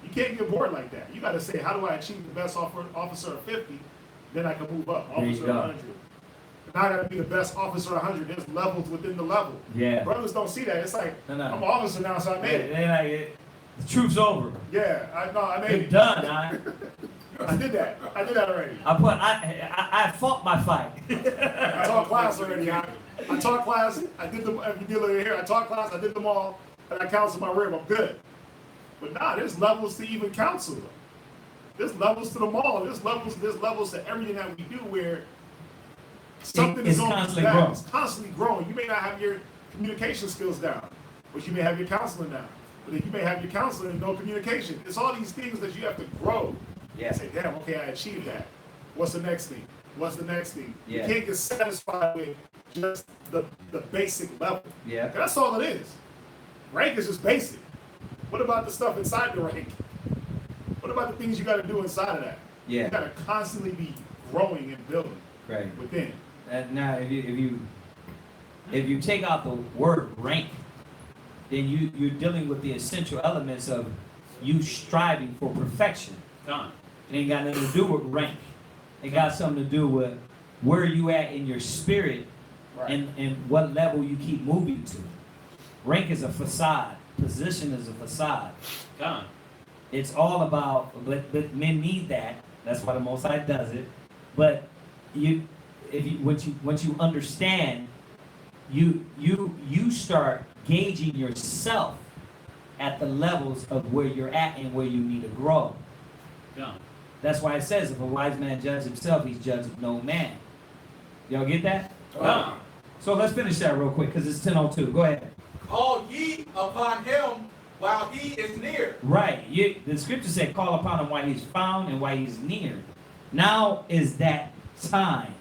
You can't get bored like that. You got to say, how do I achieve the best officer of 50? Then I can move up, officer of 100. Now I got to be the best officer of 100. There's levels within the level. Yeah. Brothers don't see that. It's like, no. I'm an officer now, so I made it. The truth's over. Yeah, I made it. Done. I did that. I did that already. I fought my fight. I taught class already. I taught class. I did them. If you deal with it here, I taught class. I did them all, and I counseled my rib. I'm good. But there's levels to even counsel them. There's levels to them all. There's levels to everything that we do where something is constantly growing. It's constantly growing. You may not have your communication skills down, but you may have your counseling down. But then you may have your counseling and no communication. It's all these things that you have to grow. Yeah. Say, damn, okay, I achieved that. What's the next thing? What's the next thing? Yeah. You can't get satisfied with just the basic level. Yeah. That's all it is. Rank is just basic. What about the stuff inside the rank? What about the things you got to do inside of that? Yeah. You got to constantly be growing and building within. Now, if you take out the word rank, then you're dealing with the essential elements of you striving for perfection. It ain't got nothing to do with rank. It got something to do with where you at in your spirit and what level you keep moving to. Rank is a facade. Position is a facade. It's all about, but men need that. That's why the Most High does it. But once you understand, you start gauging yourself at the levels of where you're at and where you need to grow. That's why it says, if a wise man judge himself, he's judged of no man. Y'all get that? So let's finish that real quick, because it's 10:02. Go ahead. Call ye upon him while he is near. Right. The scripture said, call upon him while he's found and while he's near. Now is that time.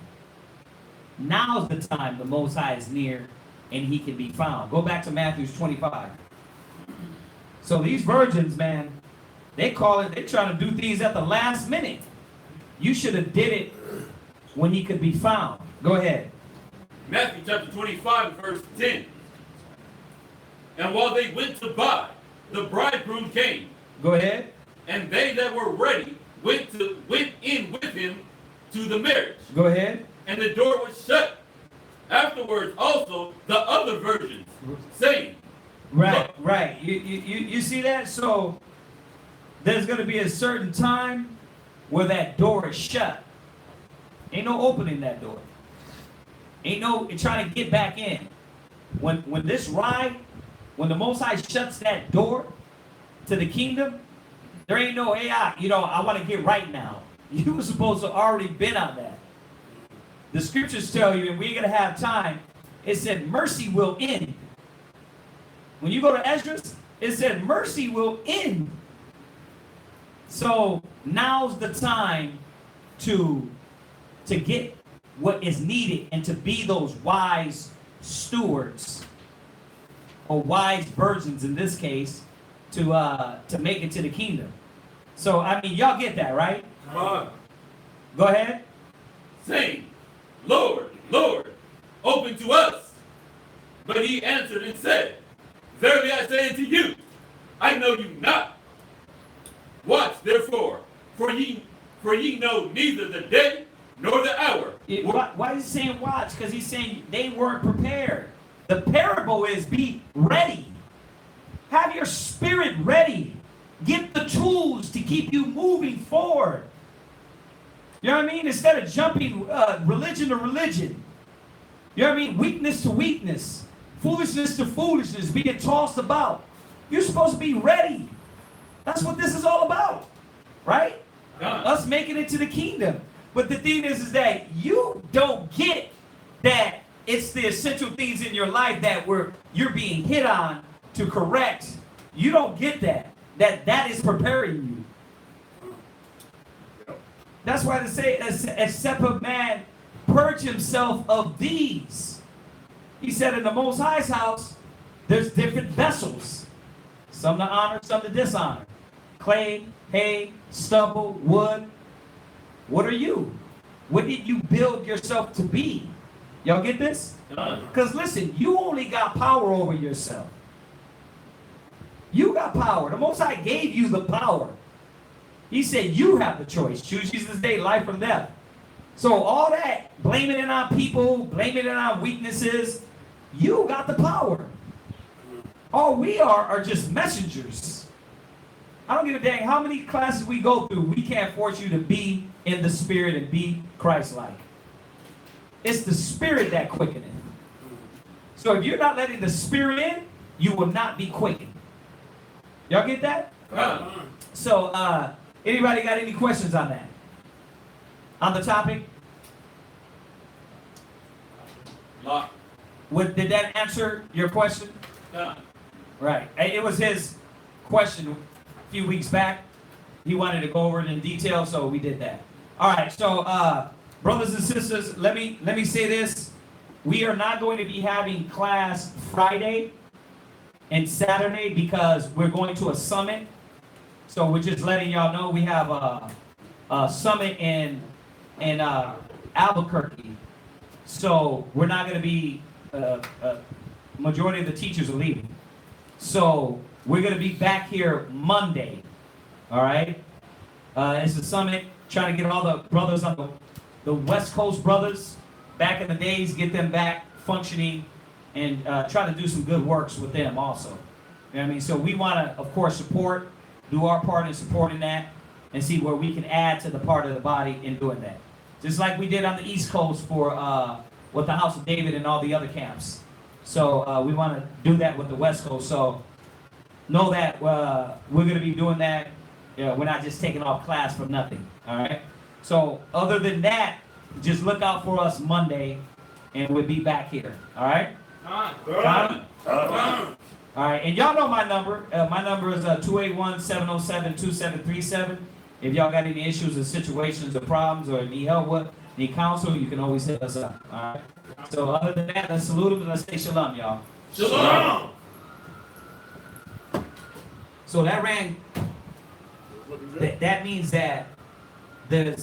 Now's the time the Most High is near and he can be found. Go back to Matthew 25. So these virgins, man, they're trying to do things at the last minute. You should have did it when he could be found. Go ahead. Matthew chapter 25, verse 10. And while they went to buy, the bridegroom came. Go ahead. And they that were ready went in with him to the marriage. Go ahead. And the door was shut. Afterwards also the other virgins, saying, Right, right. You see that? So there's going to be a certain time where that door is shut. Ain't no opening that door. Ain't no trying to get back in. When this ride, when the Most High shuts that door to the kingdom, there ain't no, hey, I want to get right now. You were supposed to already been on that. The scriptures tell you, and we're going to have time, it said mercy will end. When you go to Esdras, it said mercy will end. So now's the time to get what is needed and to be those wise stewards, or wise virgins in this case, to make it to the kingdom. So I mean, y'all get that, right? Come on. Go ahead. Saying, Lord, Lord, open to us. But he answered and said, verily I say unto you, I know you not. Watch therefore, for ye know neither the day nor the hour. Why is he saying watch? Because he's saying they weren't prepared. The parable is be ready. Have your spirit ready. Get the tools to keep you moving forward. You know what I mean? Instead of jumping religion to religion. You know what I mean? Weakness to weakness. Foolishness to foolishness. Being tossed about. You're supposed to be ready. That's what this is all about. Right? Us making it to the kingdom. But the thing is that you don't get that it's the essential things in your life that you're being hit on to correct. You don't get that. That is preparing you. That's why they say, except a man purge himself of these. He said in the Most High's house, there's different vessels. Some to honor, some to dishonor. Clay, hay, stubble, wood. What are you? What did you build yourself to be? Y'all get this? Because listen, you only got power over yourself. You got power. The Most High gave you the power. He said you have the choice. Choose Jesus this day, life or death. So all that, blaming it on people, blaming it on weaknesses, you got the power. All we are just messengers. I don't give a dang how many classes we go through. We can't force you to be in the spirit and be Christ-like. It's the spirit that quickeneth. So if you're not letting the spirit in, you will not be quickened. Y'all get that? So, anybody got any questions on that? On the topic? Did that answer your question? Right. It was his question a few weeks back. He wanted to go over it in detail, so we did that. All right. So, brothers and sisters, let me say this. We are not going to be having class Friday and Saturday because we're going to a summit. So we're just letting y'all know we have a summit in Albuquerque. So we're not going to be, majority of the teachers are leaving. So we're going to be back here Monday. All right? It's a summit, trying to get all the brothers on the West Coast brothers back in the days, get them back functioning and try to do some good works with them also. You know what I mean? So we want to, of course, do our part in supporting that and see where we can add to the part of the body in doing that. Just like we did on the East Coast for with the House of David and all the other camps. So we want to do that with the West Coast. So know that we're going to be doing that. We're not just taking off class for nothing. All right? So other than that, just look out for us Monday and we'll be back here. All right? All right, and y'all know my number. My number is 281-707-2737. If y'all got any issues or situations or problems or need help with, need counsel, you can always hit us up. All right. So other than that, let's salute them and let's say shalom, y'all. Shalom. So that rang. That means that there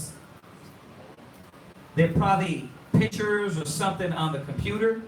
probably pictures or something on the computer